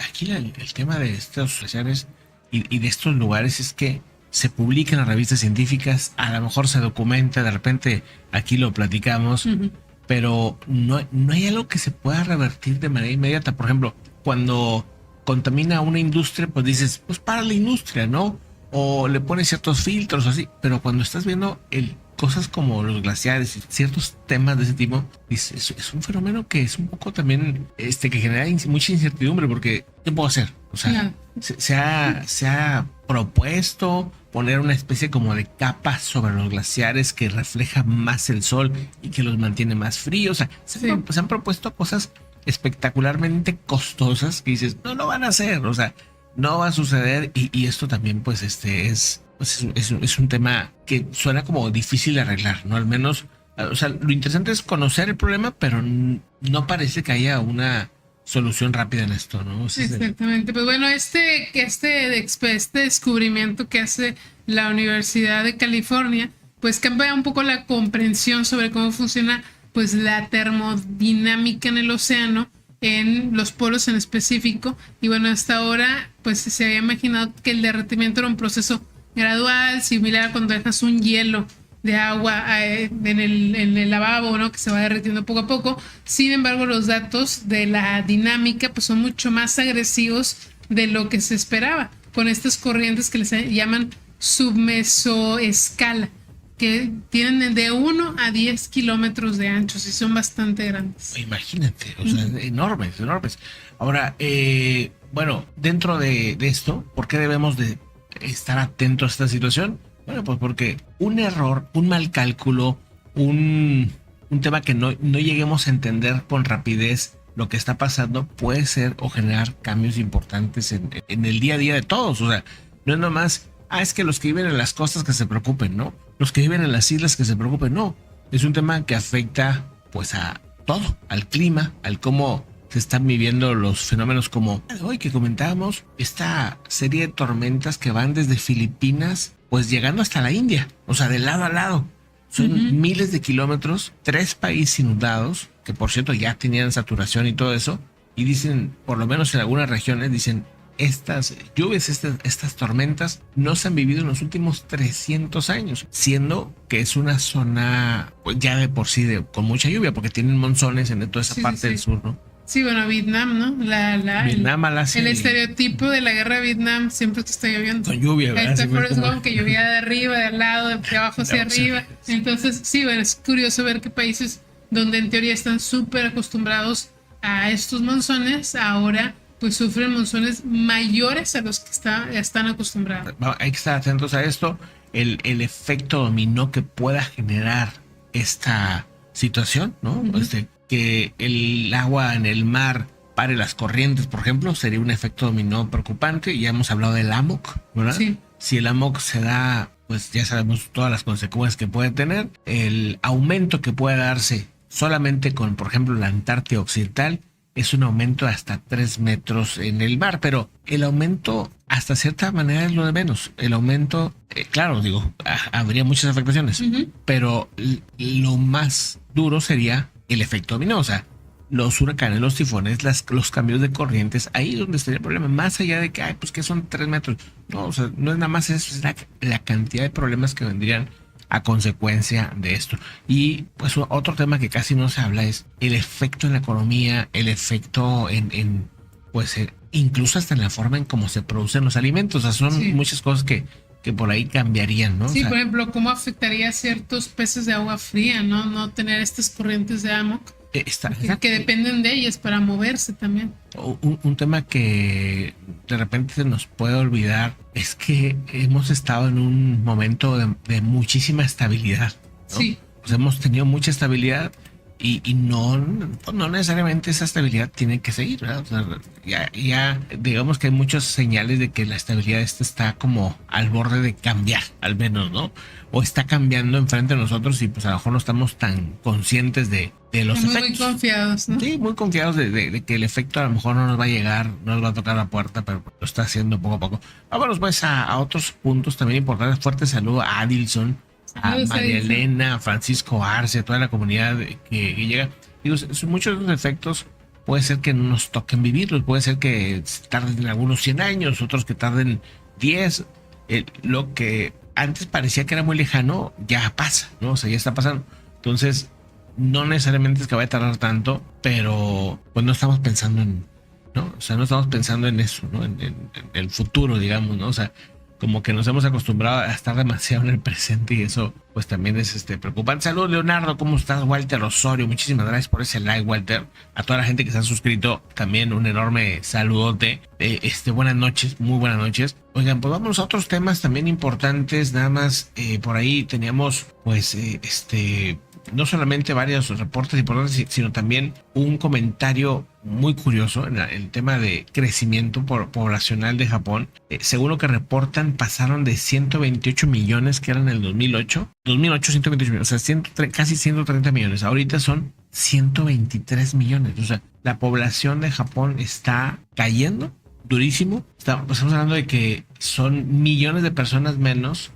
Aquí el tema de estos glaciares y de estos lugares es que se publica en las revistas científicas, a lo mejor se documenta, de repente aquí lo platicamos, pero no hay algo que se pueda revertir de manera inmediata. Por ejemplo, cuando contamina una industria, pues dices, pues para la industria, ¿no? O le pones ciertos filtros así, pero cuando estás viendo cosas como los glaciares y ciertos temas de ese tipo, es un fenómeno que es un poco también que genera mucha incertidumbre, porque ¿qué puedo hacer? O sea, se ha propuesto poner una especie como de capa sobre los glaciares que refleja más el sol y que los mantiene más fríos. O sea, se han propuesto cosas espectacularmente costosas que dices, no lo van a hacer, o sea, no va a suceder, y esto también pues es un tema que suena como difícil de arreglar, ¿no? Al menos, o sea, lo interesante es conocer el problema, pero no parece que haya una solución rápida en esto, ¿no? Exactamente. Pues bueno, este descubrimiento que hace la Universidad de California, pues cambia un poco la comprensión sobre cómo funciona pues la termodinámica en el océano, en los polos en específico. Y bueno, hasta ahora pues se había imaginado que el derretimiento era un proceso gradual, similar a cuando dejas un hielo de agua en el lavabo, ¿no? Que se va derritiendo poco a poco. Sin embargo, los datos de la dinámica pues son mucho más agresivos de lo que se esperaba, con estas corrientes que les llaman submesoescala, que tienen de 1 a 10 kilómetros de ancho, y son bastante grandes. Imagínate, o sea, enormes. Ahora, bueno, dentro de esto, ¿por qué debemos de estar atentos a esta situación? Bueno, pues porque un error, un mal cálculo, un tema que no lleguemos a entender con rapidez lo que está pasando puede ser o generar cambios importantes en el día a día de todos. O sea, no es nomás, es que los que viven en las costas que se preocupen, ¿no? Los que viven en las islas que se preocupen, no. Es un tema que afecta pues a todo, al clima, al cómo se están viviendo los fenómenos como hoy que comentábamos, esta serie de tormentas que van desde Filipinas pues llegando hasta la India, o sea, de lado a lado. Son miles de kilómetros, 3 países inundados, que por cierto ya tenían saturación y todo eso, y dicen, por lo menos en algunas regiones, dicen, estas lluvias, estas tormentas no se han vivido en los últimos 300 años, siendo que es una zona pues, ya de por sí con mucha lluvia, porque tienen monzones en toda esa parte del sur, ¿no? Sí, bueno, Vietnam, ¿no? Vietnam, Malasia. El estereotipo de la guerra de Vietnam siempre que está lloviendo. Con lluvia, ¿verdad? Ahí está Forrest Gump, que llovía de arriba, de al lado, de abajo hacia arriba. Entonces, sí, bueno, es curioso ver que países donde en teoría están súper acostumbrados a estos monzones, ahora pues sufren monzones mayores a los que están acostumbrados. Hay que estar atentos a esto. El efecto dominó que pueda generar esta situación, ¿no? Que el agua en el mar pare las corrientes, por ejemplo, sería un efecto dominó preocupante. Ya hemos hablado del AMOC, ¿verdad? Sí. Si el AMOC se da, pues ya sabemos todas las consecuencias que puede tener. El aumento que puede darse solamente con, por ejemplo, la Antártida Occidental es un aumento de hasta 3 metros en el mar, pero el aumento hasta cierta manera es lo de menos. El aumento, claro, digo, habría muchas afectaciones, pero lo más duro sería el efecto dominó, o sea, los huracanes, los tifones, los cambios de corrientes, ahí es donde estaría el problema, más allá de que, pues que son 3 metros, no, o sea, no es nada más eso, es la cantidad de problemas que vendrían a consecuencia de esto. Y pues otro tema que casi no se habla es el efecto en la economía, el efecto en incluso hasta en la forma en cómo se producen los alimentos, o sea, son muchas cosas que por ahí cambiarían, ¿no? Sí, o sea, por ejemplo, ¿cómo afectaría a ciertos peces de agua fría, no tener estas corrientes de AMOC que dependen de ellas para moverse también? Un tema que de repente se nos puede olvidar es que hemos estado en un momento de muchísima estabilidad, ¿no? Sí. Pues hemos tenido mucha estabilidad y no necesariamente esa estabilidad tiene que seguir, ¿verdad? O sea, ya digamos que hay muchas señales de que la estabilidad está como al borde de cambiar, al menos, ¿no? O está cambiando enfrente de nosotros y pues a lo mejor no estamos tan conscientes de los efectos. Muy confiados, ¿no? Sí, muy confiados de que el efecto a lo mejor no nos va a llegar, no nos va a tocar la puerta, pero lo está haciendo poco a poco. Vámonos pues a otros puntos también importantes. Fuerte saludo a Adilson, a María Elena, a Francisco Arce, a toda la comunidad que llega. Digo, muchos de los efectos puede ser que no nos toquen vivirlos, puede ser que tarden algunos 100 años, otros que tarden 10. Lo que antes parecía que era muy lejano, ya pasa, ¿no? O sea, ya está pasando. Entonces, no necesariamente es que vaya a tardar tanto, pero pues no estamos pensando ¿no? O sea, no estamos pensando en eso, ¿no? En el futuro, digamos, ¿no? O sea, como que nos hemos acostumbrado a estar demasiado en el presente y eso pues también es preocupante. Saludos, Leonardo, ¿cómo estás? Walter Osorio, muchísimas gracias por ese like, Walter. A toda la gente que se ha suscrito, también un enorme saludote. Buenas noches, muy buenas noches. Oigan, pues vamos a otros temas también importantes. Nada más por ahí teníamos pues no solamente varios reportes importantes, sino también un comentario muy curioso en el tema de crecimiento poblacional de Japón. Según lo que reportan, pasaron de 128 millones que eran en el 2008, 128 millones, o sea, casi 130 millones. Ahorita son 123 millones. O sea, la población de Japón está cayendo durísimo. Estamos hablando de que son millones de personas menos.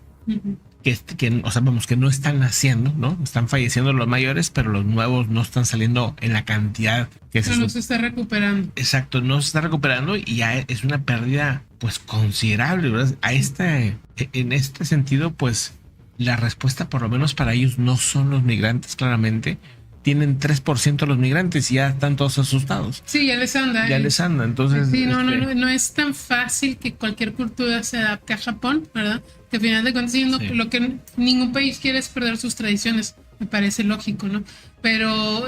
O sea, vamos, que no están naciendo, ¿no? Están falleciendo los mayores, pero los nuevos no están saliendo en la cantidad que no se está recuperando. Exacto, no se está recuperando y ya es una pérdida, pues, considerable, ¿verdad? En este sentido, pues, la respuesta, por lo menos para ellos, no son los migrantes, claramente. Tienen 3% los migrantes y ya están todos asustados. Sí, ya les anda. Ya les anda, entonces... Sí, no es tan fácil que cualquier cultura se adapte a Japón, ¿verdad? Que al final de cuentas, lo que ningún país quiere es perder sus tradiciones, me parece lógico, ¿no? Pero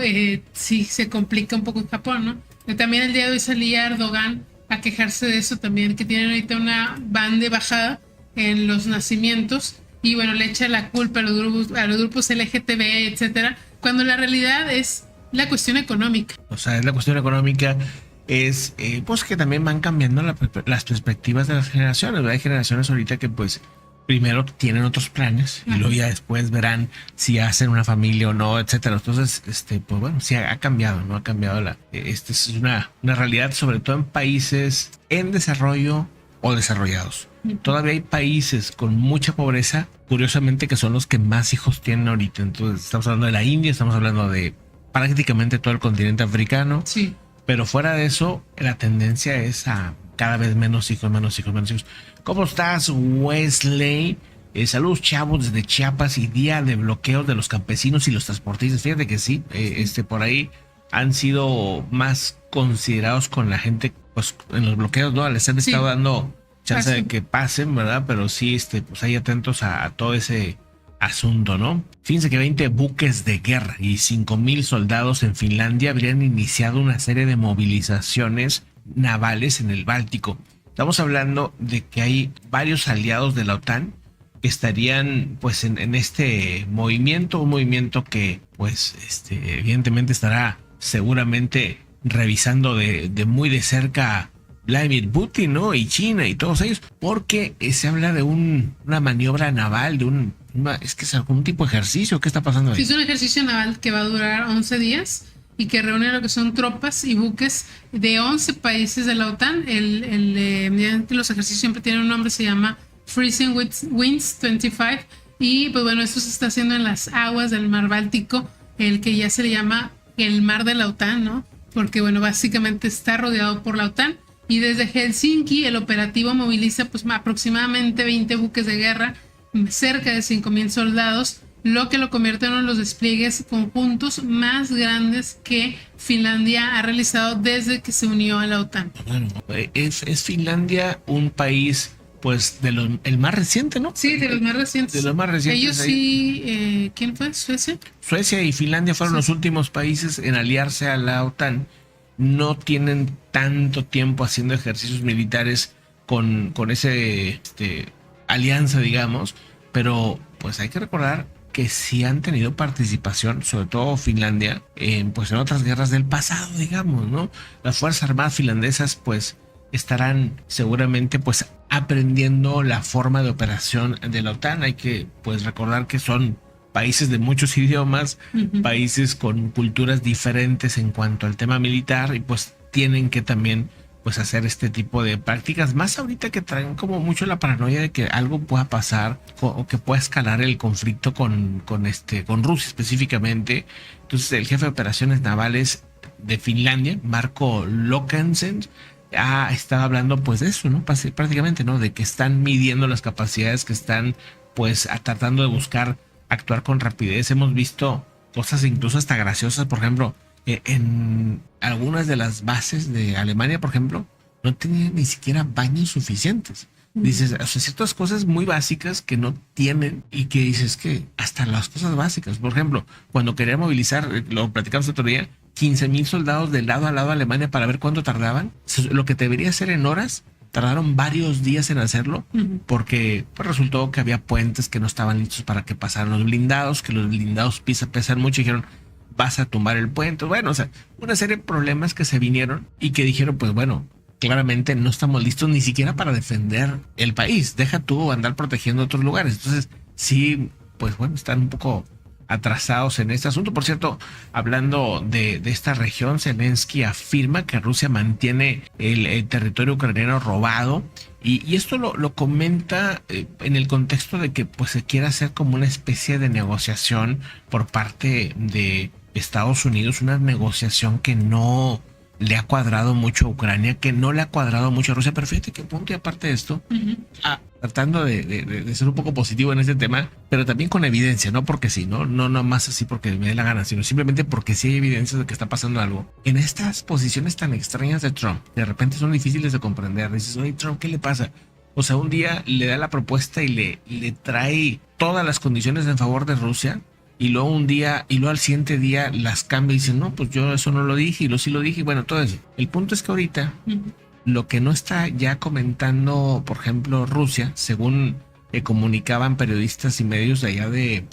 sí, se complica un poco en Japón, ¿no? También el día de hoy salía Erdogan a quejarse de eso también, que tienen ahorita una van de bajada en los nacimientos y bueno, le echa la culpa a los grupos LGTB, etcétera, cuando la realidad es la cuestión económica. O sea, es la cuestión económica, es pues que también van cambiando las perspectivas de las generaciones, ¿verdad? Hay generaciones ahorita que pues primero tienen otros planes y luego ya después verán si hacen una familia o no, etcétera. Entonces, pues bueno, sí ha cambiado, ¿no? Ha cambiado es una realidad, sobre todo en países en desarrollo o desarrollados. Todavía hay países con mucha pobreza, curiosamente, que son los que más hijos tienen ahorita. Entonces, estamos hablando de la India, estamos hablando de prácticamente todo el continente africano. Sí. Pero fuera de eso, la tendencia es a cada vez menos hijos, menos hijos, menos hijos. ¿Cómo estás, Wesley? Saludos, chavos, desde Chiapas, y día de bloqueos de los campesinos y los transportistas. Fíjate que sí, por ahí han sido más considerados con la gente, pues en los bloqueos, ¿no? Les han estado dando chance de que pasen, ¿verdad? Pero sí, pues ahí atentos a todo ese asunto, ¿no? Fíjense que 20 buques de guerra y 5,000 soldados en Finlandia habrían iniciado una serie de movilizaciones navales en el Báltico. Estamos hablando de que hay varios aliados de la OTAN que estarían pues en este movimiento, un movimiento que pues evidentemente estará seguramente revisando de muy de cerca Vladimir Putin, ¿no? Y China y todos ellos, porque se habla de una maniobra naval, es que es algún tipo de ejercicio. ¿Qué está pasando ahí? Sí, es un ejercicio naval que va a durar 11 días y que reúne lo que son tropas y buques de 11 países de la OTAN. Los ejercicios siempre tienen un nombre, se llama Freezing Winds 25, y pues bueno, esto se está haciendo en las aguas del mar Báltico, el que ya se le llama el mar de la OTAN, ¿no? Porque bueno, básicamente está rodeado por la OTAN, y desde Helsinki el operativo moviliza pues aproximadamente 20 buques de guerra, cerca de 5,000 soldados, lo que lo convierte en uno de los despliegues conjuntos más grandes que Finlandia ha realizado desde que se unió a la OTAN. Bueno, es Finlandia un país pues el más reciente, ¿no? Sí, de los más recientes. De los más recientes. Ellos sí, ¿quién fue? ¿Suecia? Suecia y Finlandia fueron los últimos países en aliarse a la OTAN. No tienen tanto tiempo haciendo ejercicios militares con ese alianza, digamos, pero pues hay que recordar que sí han tenido participación, sobre todo Finlandia, en otras guerras del pasado, digamos, ¿no? Las Fuerzas Armadas finlandesas pues estarán seguramente pues aprendiendo la forma de operación de la OTAN. Hay que pues recordar que son países de muchos idiomas, países con culturas diferentes en cuanto al tema militar, y pues tienen que también pues hacer este tipo de prácticas, más ahorita que traen como mucho la paranoia de que algo pueda pasar o que pueda escalar el conflicto con Rusia específicamente. Entonces el jefe de operaciones navales de Finlandia, Marco Lokensen, ha estado hablando pues de eso, ¿no? Prácticamente, ¿no? De que están midiendo las capacidades, que están pues tratando de buscar actuar con rapidez. Hemos visto cosas incluso hasta graciosas, por ejemplo, en algunas de las bases de Alemania, por ejemplo, no tenían ni siquiera baños suficientes. Dices, o sea, ciertas cosas muy básicas que no tienen, y que dices que hasta las cosas básicas, por ejemplo, cuando querían movilizar, lo platicamos otro día, 15,000 soldados de lado a lado de Alemania para ver cuánto tardaban. Lo que debería ser en horas, tardaron varios días en hacerlo, porque pues, resultó que había puentes que no estaban listos para que pasaran los blindados, que los blindados pesan mucho, y dijeron, vas a tumbar el puente. Bueno, o sea, una serie de problemas que se vinieron y que dijeron, pues bueno, claramente no estamos listos ni siquiera para defender el país. Deja tú andar protegiendo otros lugares. Entonces, sí, pues bueno, están un poco atrasados en este asunto. Por cierto, hablando de esta región, Zelensky afirma que Rusia mantiene el territorio ucraniano robado, y esto lo comenta en el contexto de que pues se quiere hacer como una especie de negociación por parte de Estados Unidos, una negociación que no le ha cuadrado mucho a Ucrania, que no le ha cuadrado mucho a Rusia. Pero fíjate que punto y aparte de esto, tratando de ser un poco positivo en este tema, pero también con evidencia, no porque sí, no más así porque me dé la gana, sino simplemente porque sí hay evidencias de que está pasando algo. En estas posiciones tan extrañas de Trump, de repente son difíciles de comprender. Dices, oye, Trump, ¿qué le pasa? O sea, un día le da la propuesta y le trae todas las condiciones en favor de Rusia, y luego al siguiente día las cambia y dice, no, pues yo eso no lo dije, y sí lo dije, y bueno, todo eso. El punto es que ahorita lo que no está ya comentando, por ejemplo, Rusia, según comunicaban periodistas y medios de allá de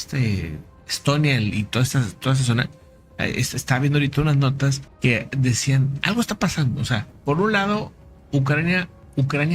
Estonia y toda esa zona, estaba viendo ahorita unas notas que decían, algo está pasando. O sea, por un lado, Ucrania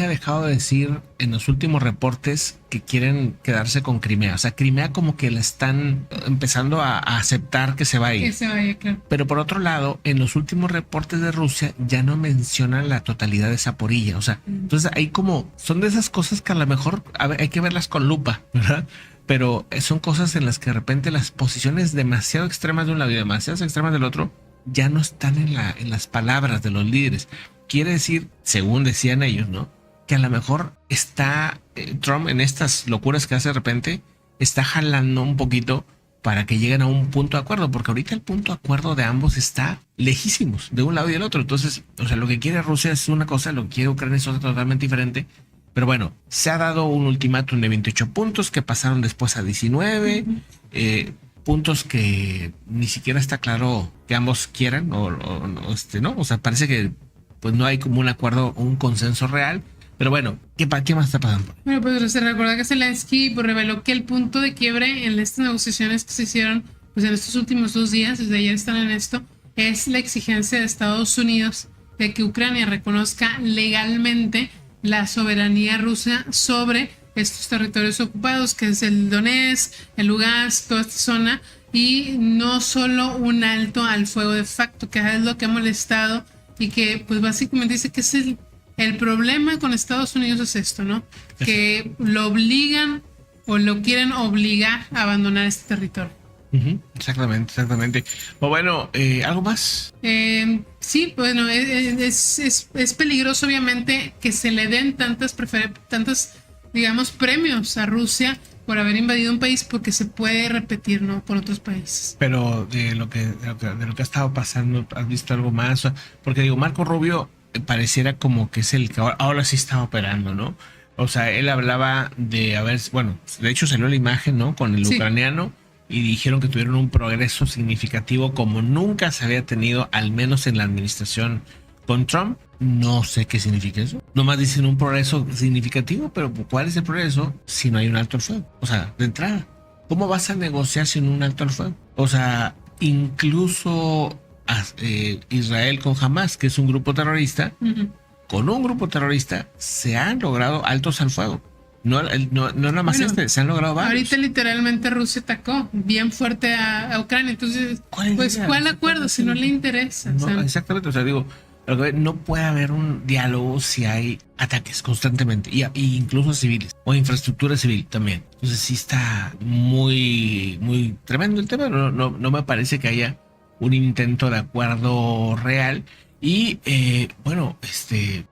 ha dejado de decir en los últimos reportes que quieren quedarse con Crimea. O sea, Crimea como que la están empezando a aceptar que se va a ir. Que se vaya, claro. Pero por otro lado, en los últimos reportes de Rusia ya no mencionan la totalidad de Zaporilla. O sea, entonces hay como, son de esas cosas que a lo mejor hay que verlas con lupa, ¿verdad? Pero son cosas en las que de repente las posiciones demasiado extremas de un lado y demasiado extremas del otro ya no están en las palabras de los líderes. Quiere decir, según decían ellos, ¿no?, que a lo mejor está Trump en estas locuras que hace de repente, está jalando un poquito para que lleguen a un punto de acuerdo, porque ahorita el punto de acuerdo de ambos está lejísimos, de un lado y del otro. Entonces, o sea, lo que quiere Rusia es una cosa, lo que quiere Ucrania es otra totalmente diferente. Pero bueno, se ha dado un ultimátum de 28 puntos que pasaron después a 19, puntos que ni siquiera está claro que ambos quieran ¿no? O sea, parece que pues no hay como un acuerdo, un consenso real. Pero bueno, ¿qué más está pasando? Bueno, pues se recuerda que Zelensky pues, reveló que el punto de quiebre en estas negociaciones que se hicieron pues en estos últimos 2 días, desde ayer están en esto, es la exigencia de Estados Unidos de que Ucrania reconozca legalmente la soberanía rusa sobre estos territorios ocupados, que es el Donetsk, el Lugansk, toda esta zona, y no solo un alto al fuego de facto, que es lo que ha molestado y que pues básicamente dice que es el problema con Estados Unidos es esto, ¿no? Que lo obligan o lo quieren obligar a abandonar este territorio. Exactamente. Bueno, ¿algo más? Sí, bueno, es peligroso obviamente que se le den tantas, digamos, premios a Rusia por haber invadido un país, porque se puede repetir, ¿no?, con otros países. Pero de lo que ha estado pasando, ¿has visto algo más? Porque digo, Marco Rubio pareciera como que es el que ahora sí está operando, ¿no? O sea, él hablaba de de hecho salió la imagen, ¿no?, con el ucraniano, y dijeron que tuvieron un progreso significativo como nunca se había tenido, al menos en la administración con Trump. No sé qué significa eso. Nomás dicen un progreso significativo, pero ¿cuál es el progreso si no hay un alto al fuego? O sea, de entrada, ¿cómo vas a negociar sin un alto al fuego? O sea, incluso Israel con Hamas, que es un grupo terrorista, con un grupo terrorista se han logrado altos al fuego. No nada más se han logrado varios. Ahorita literalmente Rusia atacó bien fuerte a Ucrania, entonces ¿cuál acuerdo si no le interesa? No, exactamente, o sea, digo, no puede haber un diálogo si hay ataques constantemente, y incluso civiles o infraestructura civil también. Entonces sí está muy tremendo el tema. No me parece que haya un intento de acuerdo real. Y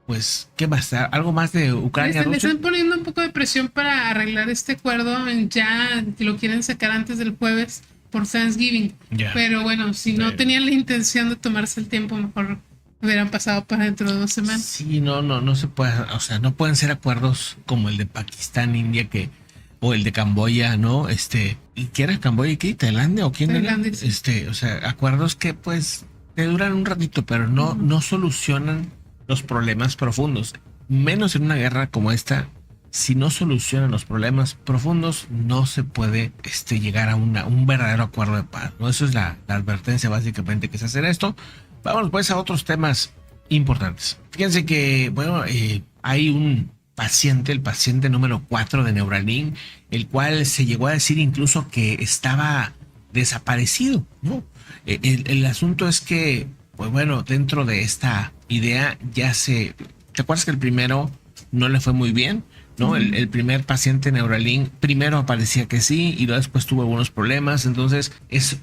pues, ¿qué más? ¿Algo más de Ucrania? Le están poniendo un poco de presión para arreglar este acuerdo. Ya lo quieren sacar antes del jueves por Thanksgiving. Pero bueno, si no tenían la intención de tomarse el tiempo, mejor hubieran pasado para dentro de 2 semanas. Sí, no se puede, o sea, no pueden ser acuerdos como el de Pakistán, India, o el de Camboya, ¿no? ¿Y qué era Camboya y qué? ¿Tailandia o quién era? Sí. O sea, acuerdos que pues te duran un ratito, pero no solucionan los problemas profundos. Menos en una guerra como esta, si no solucionan los problemas profundos, no se puede llegar a un verdadero acuerdo de paz, ¿no? Eso es la advertencia básicamente que se hace en esto. Vamos pues a otros temas importantes. Fíjense que, hay un paciente, el paciente número 4 de Neuralink, el cual se llegó a decir incluso que estaba desaparecido, ¿no? El asunto es que, pues bueno, dentro de esta idea ¿te acuerdas que el primero no le fue muy bien? ¿No? El primer paciente Neuralink primero aparecía que sí y luego después tuvo algunos problemas. Entonces es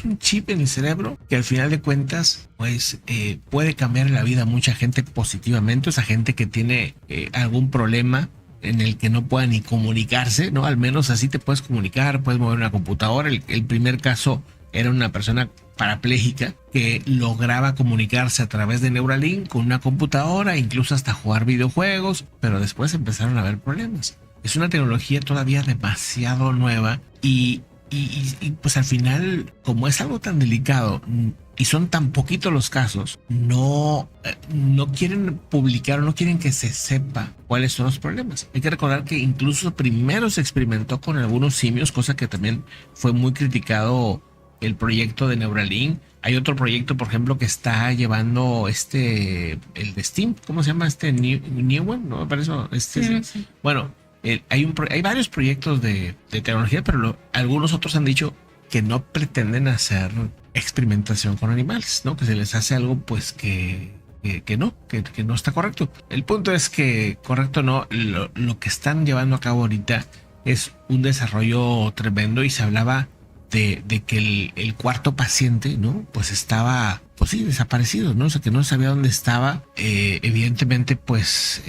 un chip en el cerebro que al final de cuentas pues puede cambiar la vida a mucha gente positivamente. O sea, gente que tiene algún problema en el que no pueda ni comunicarse, ¿no? Al menos así te puedes comunicar, puedes mover una computadora. El primer caso era una persona parapléjica que lograba comunicarse a través de Neuralink con una computadora, incluso hasta jugar videojuegos, pero después empezaron a haber problemas. Es una tecnología todavía demasiado nueva y pues al final, como es algo tan delicado y son tan poquitos los casos, no quieren publicar o no quieren que se sepa cuáles son los problemas. Hay que recordar que incluso primero se experimentó con algunos simios, cosa que también fue muy criticado el proyecto de Neuralink. Hay otro proyecto, por ejemplo, que está llevando el de Steam, ¿cómo se llama? New One, ¿no? Para eso, sí. Bueno, hay varios proyectos de tecnología, pero algunos otros han dicho que no pretenden hacer experimentación con animales, ¿no? Que se les hace algo, pues, que no está correcto. El punto es que, correcto no, lo que están llevando a cabo ahorita es un desarrollo tremendo, y se hablaba de que el cuarto paciente, ¿no? Pues estaba, pues sí, desaparecido, ¿no? O sea, que no sabía dónde estaba. Evidentemente, pues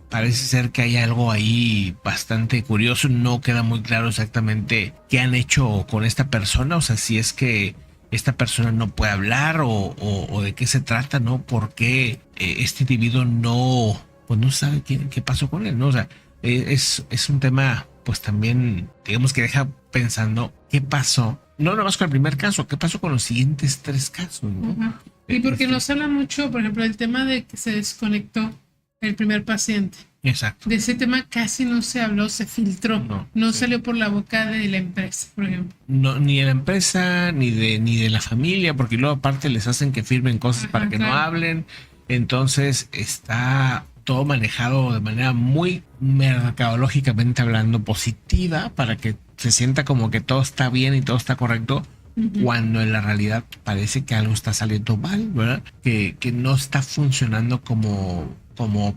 parece ser que hay algo ahí bastante curioso. No queda muy claro exactamente qué han hecho con esta persona. O sea, si es que esta persona no puede hablar o de qué se trata, ¿no? ¿Por qué este individuo no, pues no sabe qué pasó con él, ¿no? O sea, es un tema, pues también, digamos que deja pensando qué pasó. No nada más con el primer caso, qué pasó con los siguientes 3 casos, ¿no? Uh-huh. Y porque nos habla mucho, por ejemplo, del tema de que se desconectó el primer paciente. Exacto. De ese tema casi no se habló, se filtró, no sí. Salió por la boca de la empresa, por ejemplo. No, ni de la empresa, ni de la familia, porque luego aparte les hacen que firmen cosas para que no hablen. Entonces está todo manejado de manera muy mercadológicamente hablando positiva para que se sienta como que todo está bien y todo está correcto, cuando en la realidad parece que algo está saliendo mal, ¿verdad? Que no está funcionando como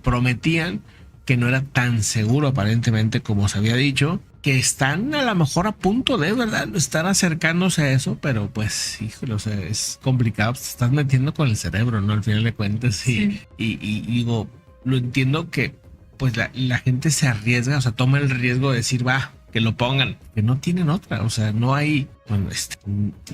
prometían, que no era tan seguro aparentemente como se había dicho, que están a lo mejor a punto de, ¿verdad?, estar acercándose a eso, pero pues, híjole, o sea, es complicado, te estás metiendo con el cerebro, ¿no? Al final de cuentas, y digo, lo entiendo que pues la gente se arriesga, o sea, toma el riesgo de decir, va, que lo pongan, que no tienen otra, o sea, no hay, bueno,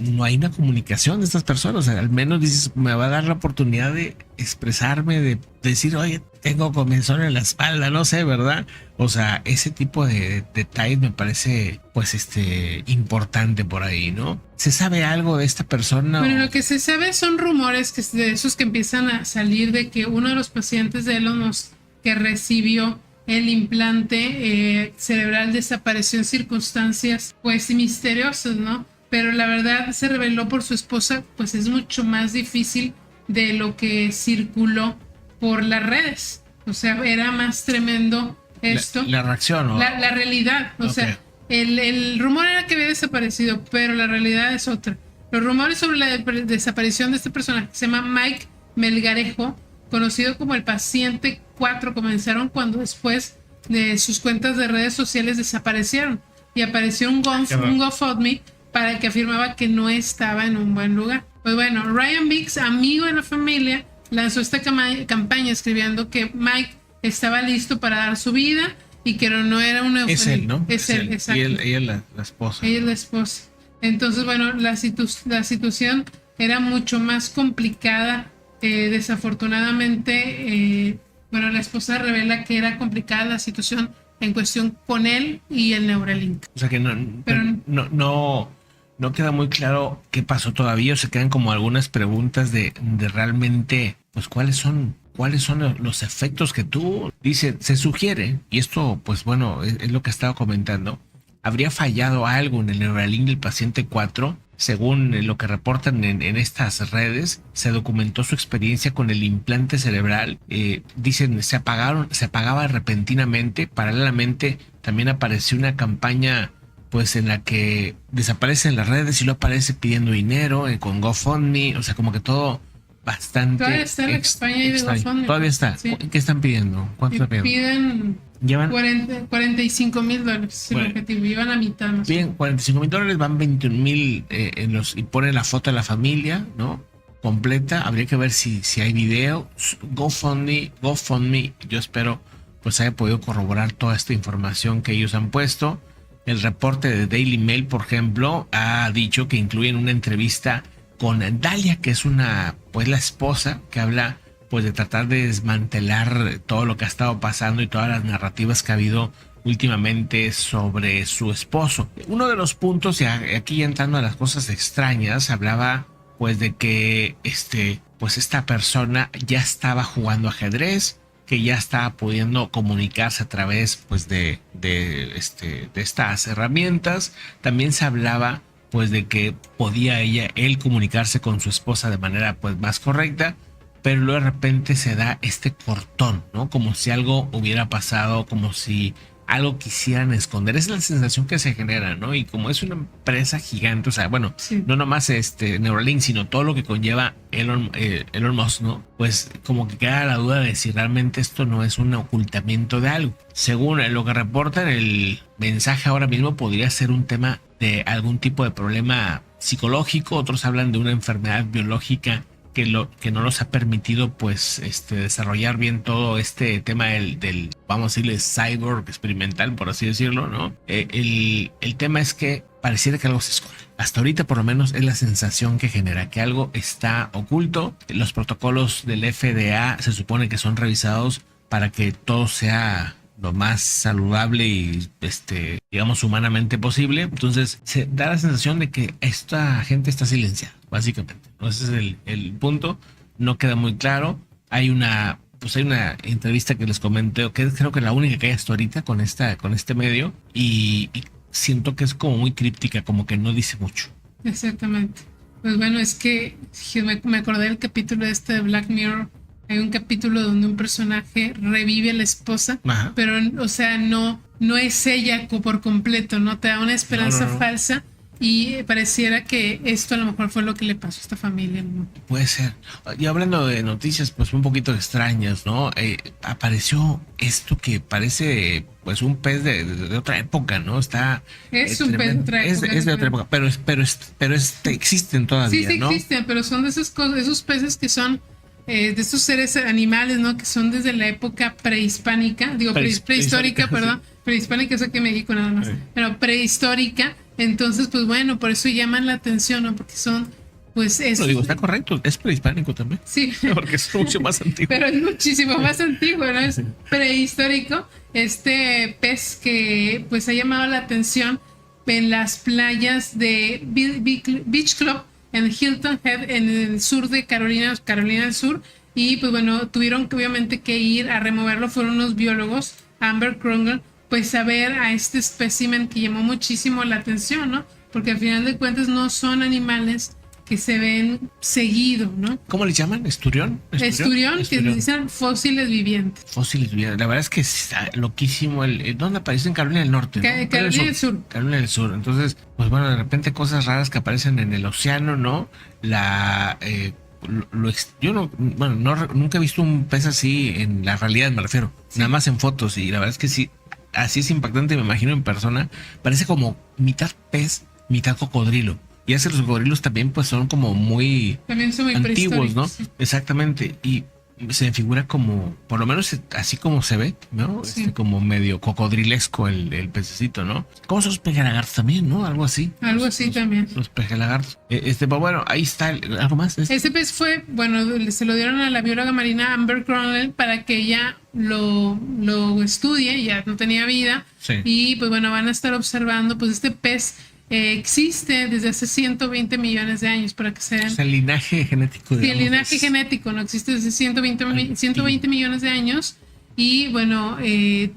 no hay una comunicación de estas personas, o sea, al menos dices, me va a dar la oportunidad de expresarme, de decir, oye, tengo comezón en la espalda, no sé, ¿verdad? O sea, ese tipo de detalles me parece, pues, importante por ahí, ¿no? ¿Se sabe algo de esta persona? Bueno, lo que se sabe son rumores de esos que empiezan a salir de que uno de los pacientes de Elon Musk que recibió el implante cerebral desapareció en circunstancias pues misteriosas, ¿no? Pero la verdad se reveló por su esposa, pues es mucho más difícil de lo que circuló por las redes. O sea, era más tremendo esto. La reacción, ¿no? La realidad, o sea, el rumor era que había desaparecido, pero la realidad es otra. Los rumores sobre la desaparición de este personaje se llama Mike Melgarejo, conocido como el paciente 4, comenzaron cuando después de sus cuentas de redes sociales desaparecieron y apareció un GoFundMe para que afirmaba que no estaba en un buen lugar. Pues bueno, Ryan Biggs, amigo de la familia, lanzó esta campaña escribiendo que Mike estaba listo para dar su vida y que no era una euforia. Es él, ¿no? Es él, exacto. Y ella es la esposa. Ella es la esposa. Entonces, bueno, la situación era mucho más complicada. Desafortunadamente, bueno, la esposa revela que era complicada la situación en cuestión con él y el Neuralink. O sea que no queda muy claro qué pasó todavía, o se quedan como algunas preguntas de realmente, pues cuáles son los efectos que tuvo. Dice, se sugiere, y esto pues bueno, es lo que estaba comentando, habría fallado algo en el Neuralink del paciente 4. Según lo que reportan en estas redes, se documentó su experiencia con el implante cerebral. Dicen, se apagaba repentinamente. Paralelamente, también apareció una campaña pues en la que desaparece en las redes y lo aparece pidiendo dinero con GoFundMe. O sea, como que todo bastante. Todavía está la campaña de GoFundMe. Todavía está. Sí. ¿Qué están pidiendo? ¿Cuánto están pidiendo? Llevan $45,000 el objetivo, llevan la mitad más. Bien, $45,000, van 21,000 y ponen la foto de la familia, ¿no? Completa. Habría que ver si hay video. GoFundMe, yo espero pues haya podido corroborar toda esta información que ellos han puesto. El reporte de Daily Mail, por ejemplo, ha dicho que incluyen una entrevista con Dalia, que es la esposa, que habla pues de tratar de desmantelar todo lo que ha estado pasando y todas las narrativas que ha habido últimamente sobre su esposo. Uno de los puntos, y aquí entrando a las cosas extrañas, hablaba pues de que pues esta persona ya estaba jugando ajedrez, que ya estaba pudiendo comunicarse a través pues de estas herramientas. También se hablaba pues de que podía él comunicarse con su esposa de manera pues más correcta, pero luego de repente se da este cortón, ¿no? Como si algo hubiera pasado, como si algo quisieran esconder. Esa es la sensación que se genera, ¿no? Y como es una empresa gigante, o sea, bueno, sí, no nomás Neuralink, sino todo lo que conlleva Elon Musk, ¿no? Pues como que queda la duda de si realmente esto no es un ocultamiento de algo. Según lo que reportan, el mensaje ahora mismo podría ser un tema de algún tipo de problema psicológico, otros hablan de una enfermedad biológica que no los ha permitido pues desarrollar bien todo este tema del vamos a decirle cyborg experimental, por así decirlo, ¿no? El tema es que pareciera que algo se esconde. Hasta ahorita por lo menos es la sensación que genera, que algo está oculto. Los protocolos del FDA se supone que son revisados para que todo sea lo más saludable y digamos humanamente posible. Entonces se da la sensación de que esta gente está silenciada, básicamente. Ese es el punto. No queda muy claro. Hay una entrevista que les comenté, que creo que es la única que hay hasta ahorita con este medio, y siento que es como muy críptica, como que no dice mucho. Exactamente. Pues bueno, es que me acordé del capítulo de Black Mirror. Hay un capítulo donde un personaje revive a la esposa, Ajá. pero, o sea, no es ella por completo, ¿no? Te da una esperanza No. falsa y pareciera que esto a lo mejor fue lo que le pasó a esta familia, ¿no? Puede ser. Y hablando de noticias pues un poquito extrañas, ¿no? Apareció esto que parece pues un pez de otra época, ¿no? Está Es un pez de otra época. Es de otra época, pero existen todavía, Sí, ¿no? existen, pero son de esas cosas, esos peces que son de estos seres animales, ¿no? Que son desde la época prehispánica, digo prehistórica, perdón, prehispánica es aquí en México nada más, Sí. pero prehistórica. Entonces, pues bueno, por eso llaman la atención, ¿no? Porque son, pues es. Lo digo, está correcto, es prehispánico también. Sí. Porque es mucho más antiguo. Pero es muchísimo más antiguo, ¿no? Es prehistórico. Este pez que pues ha llamado la atención en las playas de Beach Club en Hilton Head, en el sur de Carolina del Sur. Y pues bueno, tuvieron que obviamente que ir a removerlo. Fueron unos biólogos, Amber Krunger, pues a ver a este espécimen que llamó muchísimo la atención, ¿no? Porque al final de cuentas no son animales que se ven seguido, ¿no? ¿Cómo les llaman? ¿Esturión? Esturión, que les dicen fósiles vivientes. Fósiles vivientes. La verdad es que está loquísimo. ¿Dónde aparece? En Carolina del Norte, ¿no? Carolina del Sur. Carolina del Sur. Entonces, pues bueno, de repente cosas raras que aparecen en el océano, ¿no? Yo nunca he visto un pez así en la realidad, me refiero. Sí. Nada más en fotos. Y la verdad es que sí, así es impactante, me imagino en persona. Parece como mitad pez, mitad cocodrilo. Y así los cocodrilos también pues son como también son muy antiguos, ¿no? Sí. Exactamente. Y se me figura como, por lo menos así como se ve, ¿no? Sí. Como medio cocodrilesco el pececito, ¿no? Como son los pejelagartos también, ¿no? Algo así. Algo así también. Los pejelagartos. Pues bueno, ahí está. ¿Algo más? Este pez fue, bueno, se lo dieron a la bióloga marina Amber Kruger para que ella lo estudie, ya no tenía vida. Sí. Y pues bueno, van a estar observando, pues este pez existe desde hace 120 millones de años, para que se den. O sea, el linaje genético. Sí, el linaje genético no existe desde 120 millones de años. Y bueno,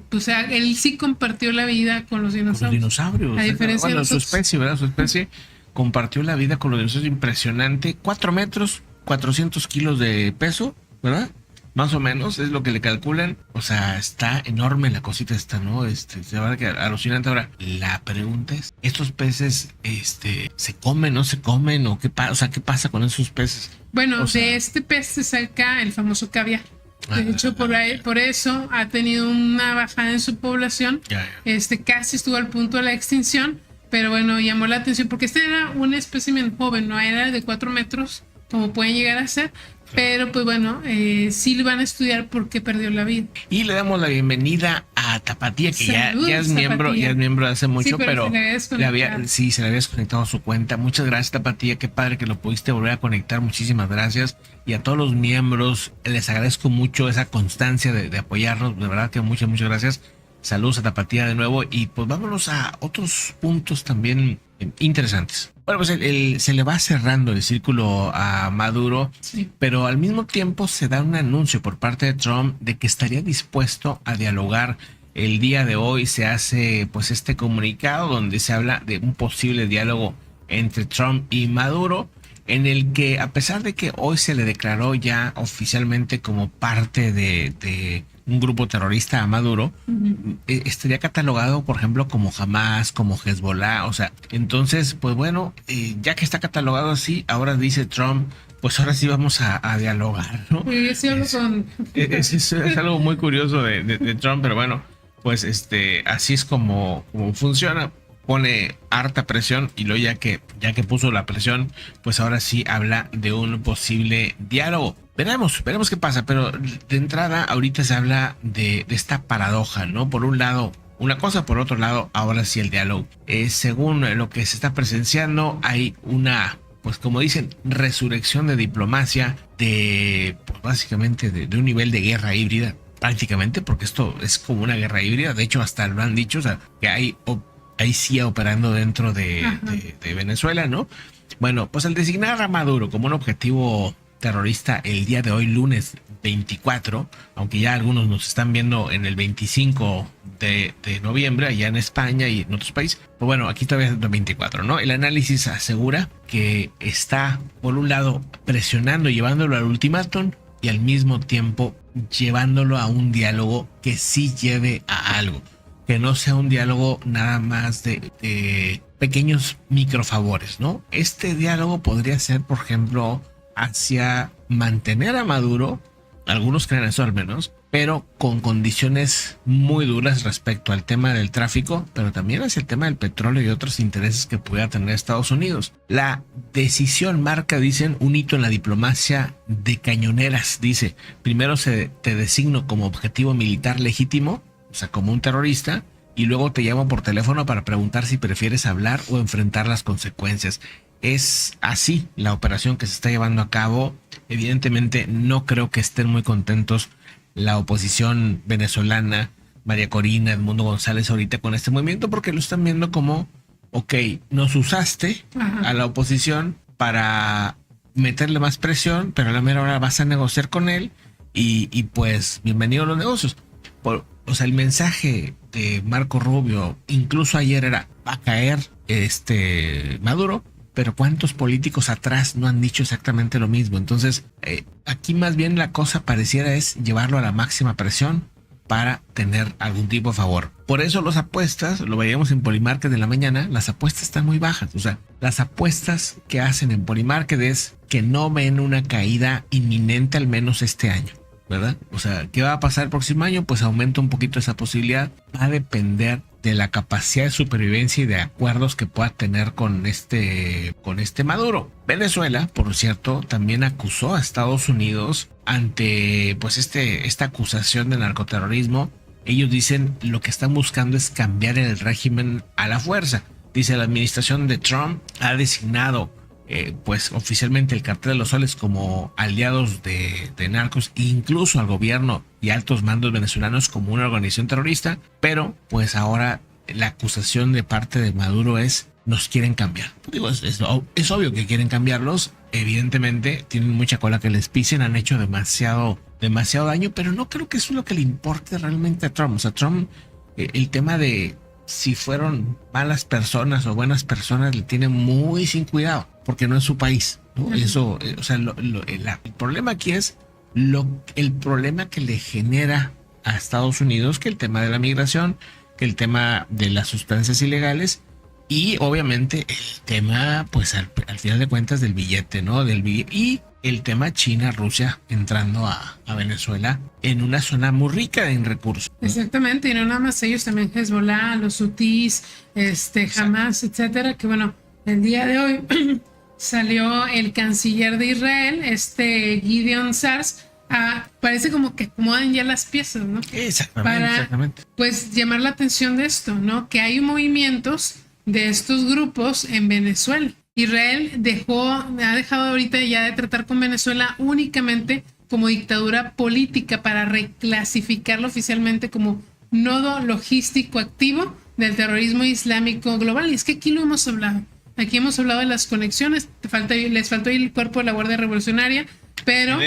pues él sí compartió la vida con los dinosaurios. Con los dinosaurios. A diferencia de su especie, ¿verdad? Su especie compartió la vida con los dinosaurios. Impresionante. 4 metros, 400 kilos de peso, ¿verdad? Más o menos es lo que le calculan. O sea, está enorme la cosita esta, ¿no? La verdad que alucinante. Ahora, la pregunta es, ¿estos peces se comen, no se comen? ¿O qué pasa? O sea, ¿qué pasa con esos peces? Bueno, de este pez se saca el famoso caviar. De hecho, por eso ha tenido una bajada en su población. Ya. Casi estuvo al punto de la extinción. Pero bueno, llamó la atención porque este era un espécimen joven, no era de 4 metros, como pueden llegar a ser. Pero pues bueno, sí lo van a estudiar porque perdió la vida. Y le damos la bienvenida a Tapatía, que ya es miembro, Tapatía. Ya es miembro de hace mucho, Sí, pero se le había desconectado a su cuenta. Muchas gracias, Tapatía, qué padre que lo pudiste volver a conectar, muchísimas gracias. Y a todos los miembros, les agradezco mucho esa constancia de apoyarnos, de verdad que muchas gracias. Saludos a Tapatía de nuevo y pues vámonos a otros puntos también interesantes. Bueno, pues se le va cerrando el círculo a Maduro, Sí. pero al mismo tiempo se da un anuncio por parte de Trump de que estaría dispuesto a dialogar. El día de hoy se hace pues este comunicado donde se habla de un posible diálogo entre Trump y Maduro, en el que a pesar de que hoy se le declaró ya oficialmente como parte de un grupo terrorista a Maduro, estaría catalogado, por ejemplo, como Hamas, como Hezbollah, o sea, entonces, pues bueno, ya que está catalogado así, ahora dice Trump, pues ahora sí vamos a dialogar, ¿no? Sí, hablo con... Es algo muy curioso de Trump, pero bueno, pues así es como funciona. pone harta presión y luego ya que puso la presión, pues ahora sí habla de un posible diálogo. Veremos qué pasa, pero de entrada ahorita se habla de esta paradoja, ¿no? Por un lado una cosa, por otro lado ahora sí el diálogo. Según lo que se está presenciando, hay una, pues como dicen, resurrección de diplomacia, pues básicamente de un nivel de guerra híbrida, prácticamente, porque esto es como una guerra híbrida. De hecho, hasta lo han dicho, o sea, que hay CIA operando dentro de Venezuela, ¿no? Bueno, pues al designar a Maduro como un objetivo terrorista el día de hoy, lunes 24, aunque ya algunos nos están viendo en el 25 de noviembre, allá en España y en otros países, pues bueno, aquí todavía es el 24, ¿no? El análisis asegura que está, por un lado, presionando y llevándolo al ultimátum y al mismo tiempo llevándolo a un diálogo que sí lleve a algo, que no sea un diálogo nada más de pequeños microfavores, ¿no? Este diálogo podría ser, por ejemplo, hacia mantener a Maduro, algunos creen eso al menos, pero con condiciones muy duras respecto al tema del tráfico, pero también hacia el tema del petróleo y otros intereses que pudiera tener Estados Unidos. La decisión marca, dicen, un hito en la diplomacia de cañoneras. Dice, primero te designo como objetivo militar legítimo, o sea, como un terrorista, y luego te llamo por teléfono para preguntar si prefieres hablar o enfrentar las consecuencias. Es así la operación que se está llevando a cabo. Evidentemente no creo que estén muy contentos la oposición venezolana, María Corina, Edmundo González ahorita con este movimiento, porque lo están viendo como, ok, nos usaste a la oposición para meterle más presión, pero a la mera hora vas a negociar con él y pues bienvenido a los negocios. O sea, el mensaje de Marco Rubio, incluso ayer, era, va a caer Maduro, pero ¿cuántos políticos atrás no han dicho exactamente lo mismo? Entonces, aquí más bien la cosa pareciera es llevarlo a la máxima presión para tener algún tipo de favor. Por eso las apuestas, lo veíamos en Polymarket en la mañana, las apuestas están muy bajas. O sea, las apuestas que hacen en Polymarket es que no ven una caída inminente al menos este año, ¿verdad? O sea, ¿qué va a pasar el próximo año? Pues aumenta un poquito esa posibilidad. Va a depender de la capacidad de supervivencia y de acuerdos que pueda tener con este Maduro. Venezuela, por cierto, también acusó a Estados Unidos ante pues esta acusación de narcoterrorismo. Ellos dicen lo que están buscando es cambiar el régimen a la fuerza. Dice, la administración de Trump ha designado pues oficialmente el Cartel de los Soles como aliados de narcos, incluso al gobierno y altos mandos venezolanos como una organización terrorista, pero pues ahora la acusación de parte de Maduro es, nos quieren cambiar. Digo, es obvio que quieren cambiarlos, evidentemente tienen mucha cola que les pisen, han hecho demasiado daño, pero no creo que eso es lo que le importe realmente a Trump. O sea, Trump, el tema de si fueron malas personas o buenas personas, le tiene muy sin cuidado, porque no es su país, ¿no? Eso, o sea, el problema aquí es el problema que le genera a Estados Unidos, que el tema de la migración, que el tema de las sustancias ilegales y obviamente el tema, pues al final de cuentas, del billete, ¿no? Y el tema China, Rusia entrando a Venezuela en una zona muy rica en recursos, ¿no? Exactamente, y no nada más ellos, también Hezbollah, los Houthis, Hamas, etcétera, que bueno, el día de hoy salió el canciller de Israel, Gideon Sars, parece como que acomodan ya las piezas, ¿no? Exactamente. Pues llamar la atención de esto, ¿no? Que hay movimientos de estos grupos en Venezuela. Israel ha dejado ahorita ya de tratar con Venezuela únicamente como dictadura política para reclasificarlo oficialmente como nodo logístico activo del terrorismo islámico global. Y es que aquí lo hemos hablado. Aquí hemos hablado de las conexiones. Les faltó el cuerpo de la Guardia Revolucionaria, pero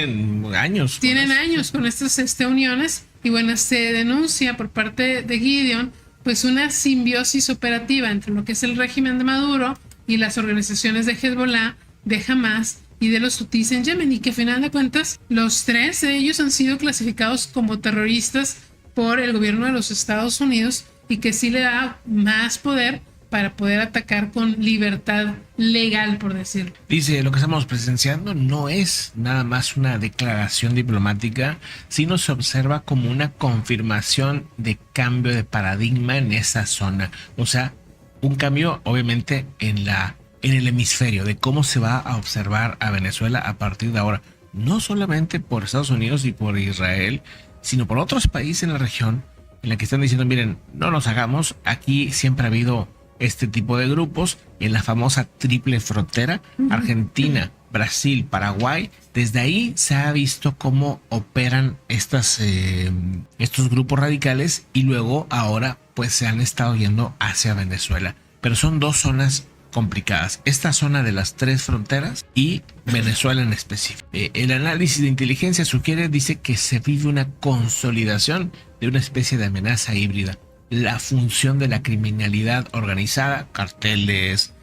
tienen años con estas uniones. Y bueno, se denuncia por parte de Gideon pues una simbiosis operativa entre lo que es el régimen de Maduro y las organizaciones de Hezbollah, de Hamas y de los Houthis en Yemen, y que a final de cuentas los tres de ellos han sido clasificados como terroristas por el gobierno de los Estados Unidos, y que sí le da más poder para poder atacar con libertad legal, por decirlo. Dice, lo que estamos presenciando no es nada más una declaración diplomática, sino se observa como una confirmación de cambio de paradigma en esa zona. O sea, un cambio obviamente en el hemisferio de cómo se va a observar a Venezuela a partir de ahora, no solamente por Estados Unidos y por Israel, sino por otros países en la región en la que están diciendo, miren, no nos hagamos, aquí siempre ha habido este tipo de grupos en la famosa triple frontera, Argentina, Brasil, Paraguay. Desde ahí se ha visto cómo operan estos grupos radicales y luego ahora pues se han estado yendo hacia Venezuela. Pero son dos zonas complicadas, esta zona de las tres fronteras y Venezuela en específico. El análisis de inteligencia dice que se vive una consolidación de una especie de amenaza híbrida. La función de la criminalidad organizada, carteles,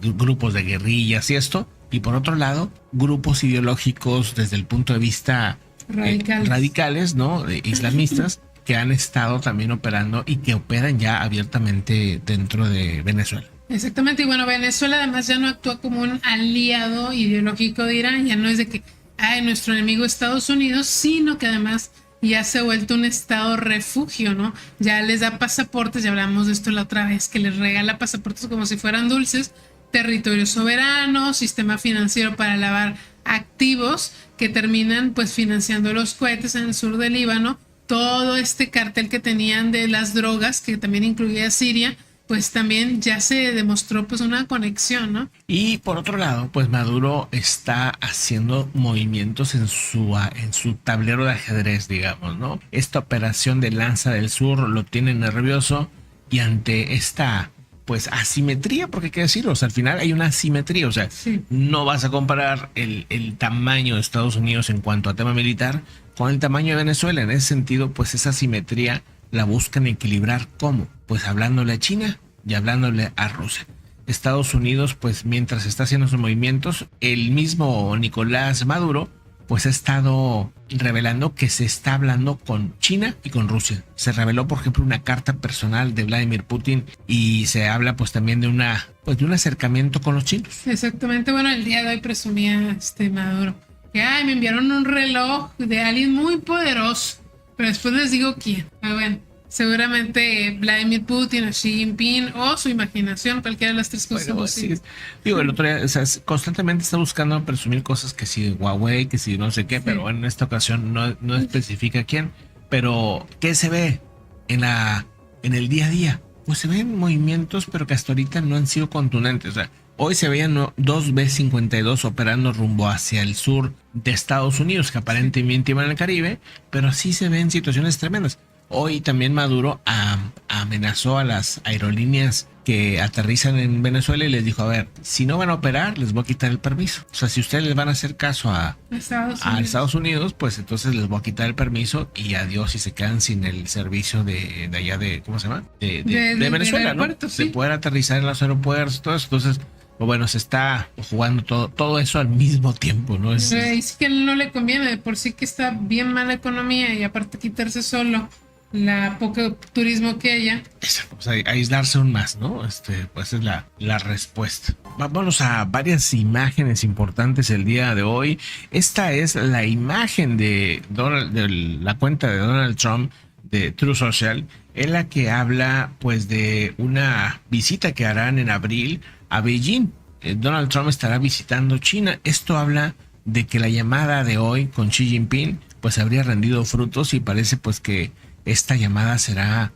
grupos de guerrillas y esto, y por otro lado, grupos ideológicos desde el punto de vista radicales, ¿no? Islamistas, que han estado también operando y que operan ya abiertamente dentro de Venezuela. Exactamente, y bueno, Venezuela además ya no actúa como un aliado ideológico de Irán, ya no es de que hay nuestro enemigo Estados Unidos, sino que además ya se ha vuelto un estado refugio, ¿no? Ya les da pasaportes, ya hablamos de esto la otra vez, que les regala pasaportes como si fueran dulces, territorio soberano, sistema financiero para lavar activos que terminan pues financiando los cohetes en el sur del Líbano, todo este cartel que tenían de las drogas, que también incluía Siria, pues también ya se demostró pues una conexión, ¿no? Y por otro lado, pues Maduro está haciendo movimientos en su tablero de ajedrez, digamos, ¿no? Esta operación de Lanza del Sur lo tiene nervioso y ante esta pues asimetría, porque hay que decirlo, o sea, al final hay una asimetría, o sea, sí, no vas a comparar el tamaño de Estados Unidos en cuanto a tema militar con el tamaño de Venezuela. En ese sentido, pues esa asimetría la buscan equilibrar. ¿Cómo? Pues hablándole a China y hablándole a Rusia. Estados Unidos, pues mientras está haciendo sus movimientos, el mismo Nicolás Maduro, pues ha estado revelando que se está hablando con China y con Rusia. Se reveló, por ejemplo, una carta personal de Vladimir Putin y se habla pues también de un acercamiento con los chinos. Exactamente, bueno, el día de hoy presumía Maduro que me enviaron un reloj de alguien muy poderoso, pero después les digo quién. Pero bueno, seguramente Vladimir Putin o Xi Jinping o su imaginación, cualquiera de las tres cosas. Bueno, sí. Digo, el otro día, o sea, constantemente está buscando presumir cosas que si Huawei, que si no sé qué, sí, pero bueno, en esta ocasión no especifica quién. Pero, ¿qué se ve en el día a día? Pues se ven movimientos, pero que hasta ahorita no han sido contundentes. O sea, hoy se veían dos B-52 operando rumbo hacia el sur de Estados Unidos, que aparentemente iban al Caribe, pero sí se ven situaciones tremendas. Hoy también Maduro amenazó a las aerolíneas que aterrizan en Venezuela y les dijo, a ver, si no van a operar, les voy a quitar el permiso. O sea, si ustedes les van a hacer caso a Estados Unidos, pues entonces les voy a quitar el permiso y adiós si se quedan sin el servicio de allá de, ¿cómo se llama? De Venezuela, ¿no? Sí. De poder aterrizar en los aeropuertos, todo eso. Entonces, bueno, se está jugando todo eso al mismo tiempo, ¿no? Y sí que no le conviene, de por sí que está bien mala economía y aparte quitarse solo la poco turismo que haya. O sea, aislarse aún más, ¿no? Pues es la respuesta. Vámonos a varias imágenes importantes el día de hoy. Esta es la imagen de la cuenta de Donald Trump de Truth Social, en la que habla pues de una visita que harán en abril a Beijing. Donald Trump estará visitando China. Esto habla de que la llamada de hoy con Xi Jinping pues habría rendido frutos y parece pues que esta llamada será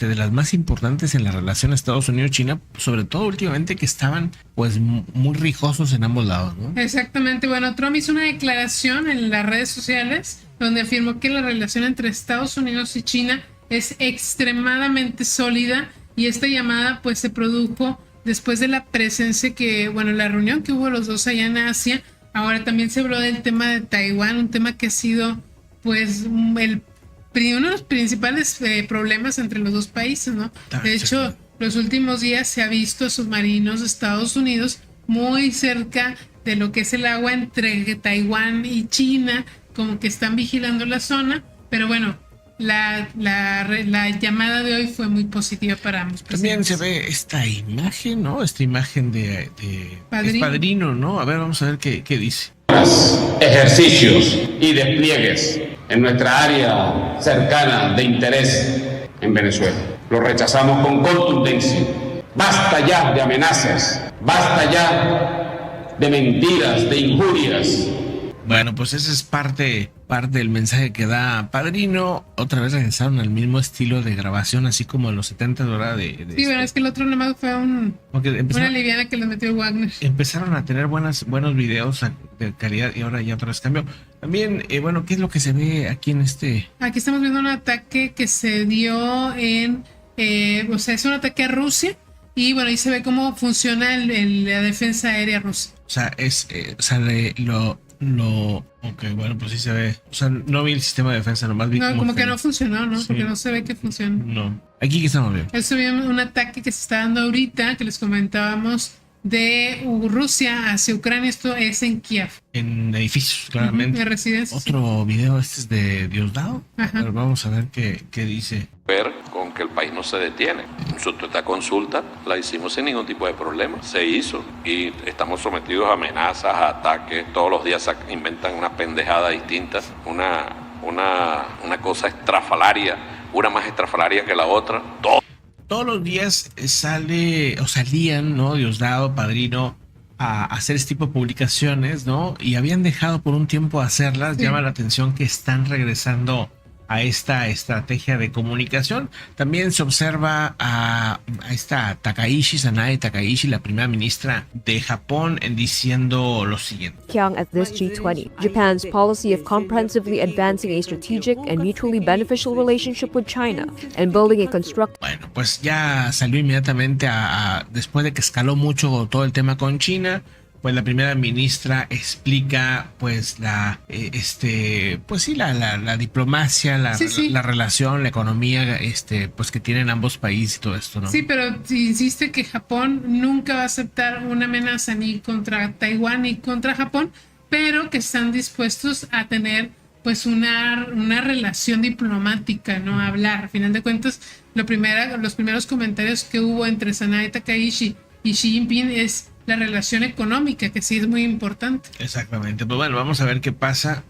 de las más importantes en la relación Estados Unidos-China, sobre todo últimamente que estaban pues muy rijosos en ambos lados, ¿no? Exactamente. Bueno, Trump hizo una declaración en las redes sociales donde afirmó que la relación entre Estados Unidos y China es extremadamente sólida y esta llamada pues se produjo después de la presencia la reunión que hubo los dos allá en Asia. Ahora también se habló del tema de Taiwán, un tema que ha sido pues uno de los principales problemas entre los dos países, ¿no? De hecho, los últimos días se ha visto submarinos de Estados Unidos muy cerca de lo que es el agua entre Taiwán y China, como que están vigilando la zona, pero bueno, la llamada de hoy fue muy positiva para ambos presidentes. También se ve esta imagen, ¿no? Esta imagen de padrino, ¿no? A ver, vamos a ver qué dice. Ejercicios y despliegues en nuestra área cercana de interés en Venezuela. Lo rechazamos con contundencia. Basta ya de amenazas, basta ya de mentiras, de injurias. Bueno, pues ese es parte del mensaje que da Padrino. Otra vez regresaron al mismo estilo de grabación, así como en los 70, ¿verdad? Sí, bueno, es que el otro nomás fue una liviana que les metió Wagner. Empezaron a tener buenos videos de calidad y ahora ya otra vez cambió. También, bueno, ¿qué es lo que se ve aquí en este? Aquí estamos viendo un ataque que se dio o sea, es un ataque a Rusia. Y bueno, ahí se ve cómo funciona la defensa aérea rusa. O sea, ok, bueno, pues sí se ve. O sea, no vi el sistema de defensa, nomás vi como que no funcionó, ¿no? Sí. Porque no se ve que funciona. No. Aquí que estamos viendo. Eso vimos un ataque que se está dando ahorita, que les comentábamos, de Rusia hacia Ucrania. Esto es en Kiev. En edificios, claramente. En residencias. Otro video, este es de Diosdado. Pero vamos a ver qué dice. Ver con que el país no se detiene. Nosotros esta consulta la hicimos sin ningún tipo de problema. Se hizo y estamos sometidos a amenazas, a ataques. Todos los días inventan una pendejada distinta, una cosa estrafalaria, una más estrafalaria que la otra. Todos los días salían, ¿no? Diosdado, Padrino, a hacer este tipo de publicaciones, ¿no? Y habían dejado por un tiempo hacerlas. Sí. Llama la atención que están regresando a esta estrategia de comunicación. También se observa a esta Sanae Takaishi, la primera ministra de Japón, diciendo lo siguiente. At this G20, Japan's policy of comprehensively advancing a strategic and mutually beneficial relationship with China and building a constructive. Bueno, pues ya salió inmediatamente después de que escaló mucho todo el tema con China. Pues la primera ministra explica pues la diplomacia, la relación, la economía pues que tienen ambos países y todo esto, ¿no? Sí, pero insiste que Japón nunca va a aceptar una amenaza ni contra Taiwán ni contra Japón, pero que están dispuestos a tener pues una relación diplomática, ¿no? A hablar. A final de cuentas, los primeros comentarios que hubo entre Sanae Takaishi y Xi Jinping es la relación económica, que sí es muy importante. Exactamente. Pues bueno, vamos a ver qué pasa,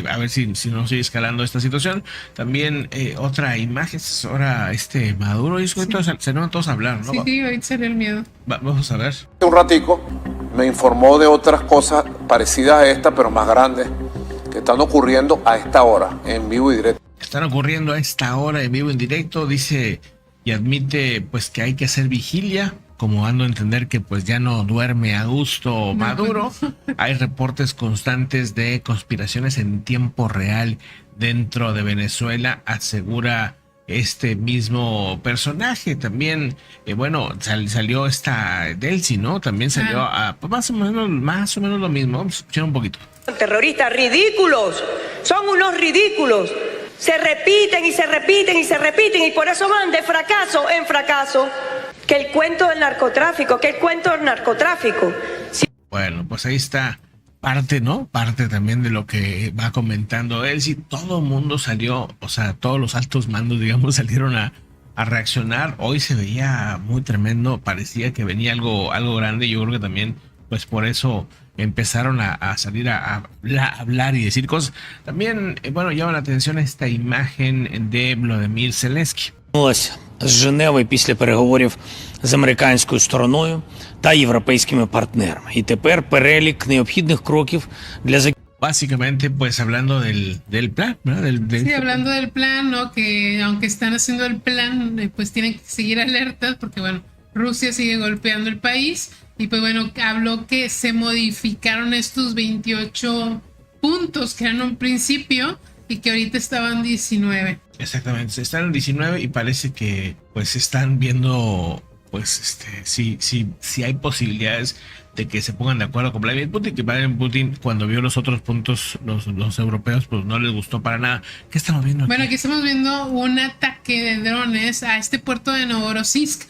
a ver si no sigue escalando esta situación. También otra imagen, ahora Maduro y se van todos a hablar, ¿no? Sí, hoy sería el miedo. Vamos a ver. Un ratico me informó de otras cosas parecidas a esta, pero más grandes, que están ocurriendo a esta hora, en vivo y directo. Están ocurriendo a esta hora en vivo y en directo, dice, y admite pues que hay que hacer vigilia, como dando a entender que pues ya no duerme a gusto Maduro. Hay reportes constantes de conspiraciones en tiempo real dentro de Venezuela, asegura este mismo personaje. También, salió esta Delcy, ¿no? También salió pues más o menos lo mismo. Vamos a escuchar un poquito. Terroristas ridículos, son unos ridículos. Se repiten y se repiten y se repiten y por eso van de fracaso en fracaso. Que el cuento del narcotráfico, Sí. Bueno, pues ahí está parte, ¿no? Parte también de lo que va comentando él. Sí, todo el mundo salió, o sea, todos los altos mandos, digamos, salieron a reaccionar. Hoy se veía muy tremendo, parecía que venía algo grande. Yo creo que también, pues por eso empezaron a salir a hablar y decir cosas. También, llama la atención esta imagen de Volodymyr Zelensky. З Женеви після переговорів з американською стороною та європейськими партнерами. І тепер перелік необхідних кроків для Básicamente, pues hablando del plan, ¿verdad? Sí, hablando del plan, ¿no? Que aunque están haciendo el plan, pues tienen que seguir alertas porque, Rusia sigue golpeando el país y, pues, habló que se modificaron estos 28 puntos que eran un principio y que ahorita estaban 19. Exactamente, están en 19 y parece que pues están viendo pues si hay posibilidades de que se pongan de acuerdo con Vladimir Putin, que Vladimir Putin cuando vio los otros puntos, los europeos, pues no les gustó para nada. ¿Qué estamos viendo aquí? Bueno, aquí estamos viendo un ataque de drones a este puerto de Novorossiysk.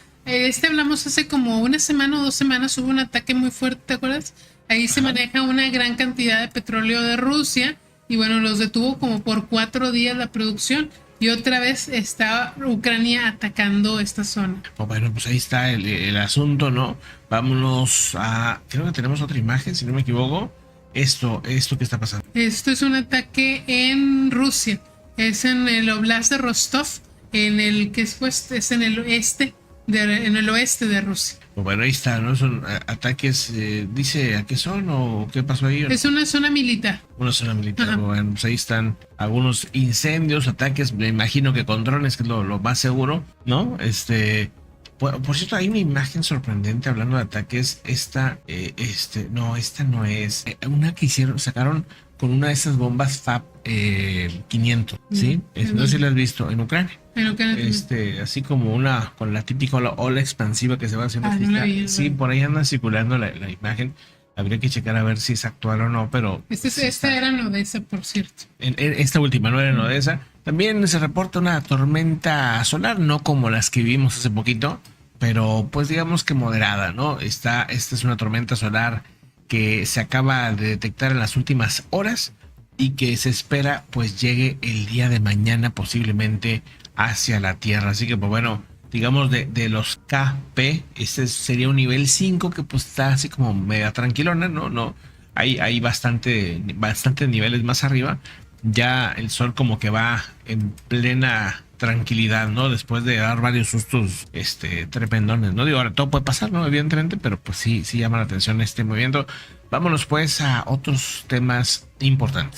Hablamos hace como una semana o 2 semanas, hubo un ataque muy fuerte, ¿te acuerdas? Ahí se maneja una gran cantidad de petróleo de Rusia y los detuvo como por 4 días la producción. Y otra vez está Ucrania atacando esta zona. Bueno, pues ahí está el asunto, ¿no? Vámonos creo que tenemos otra imagen, si no me equivoco. Esto que está pasando. Esto es un ataque en Rusia. Es en el Oblast de Rostov, en el que es en el oeste en el oeste de Rusia. Bueno, ahí está, ¿no? Son ataques, dice a qué son o qué pasó ahí. Es una zona militar. Una zona militar. Ajá. Bueno, pues ahí están algunos incendios, ataques, me imagino que con drones, que es lo más seguro, ¿no? Por cierto, hay una imagen sorprendente hablando de ataques. Esta no es. Una que sacaron con una de esas bombas FAB 500, ¿sí? No sé si la has visto en Ucrania. Así como una, con la típica ola expansiva que se va haciendo. Sí, por ahí anda circulando la imagen. Habría que checar a ver si es actual o no, pero... Esta era en Odessa, por cierto. Esta última no era en Odessa. También se reporta una tormenta solar, no como las que vimos hace poquito, pero pues digamos que moderada, ¿no? Esta es una tormenta solar que se acaba de detectar en las últimas horas y que se espera pues llegue el día de mañana posiblemente hacia la Tierra. Así que pues bueno, digamos de los KP, este sería un nivel 5 que pues está así como mega tranquilona, ¿no? Hay bastante niveles más arriba. Ya el sol como que va en plena tranquilidad, ¿no? Después de dar varios sustos trependones, ¿no? Digo, ahora todo puede pasar, ¿no? Evidentemente, pero pues sí llama la atención este movimiento. Vámonos pues a otros temas importantes.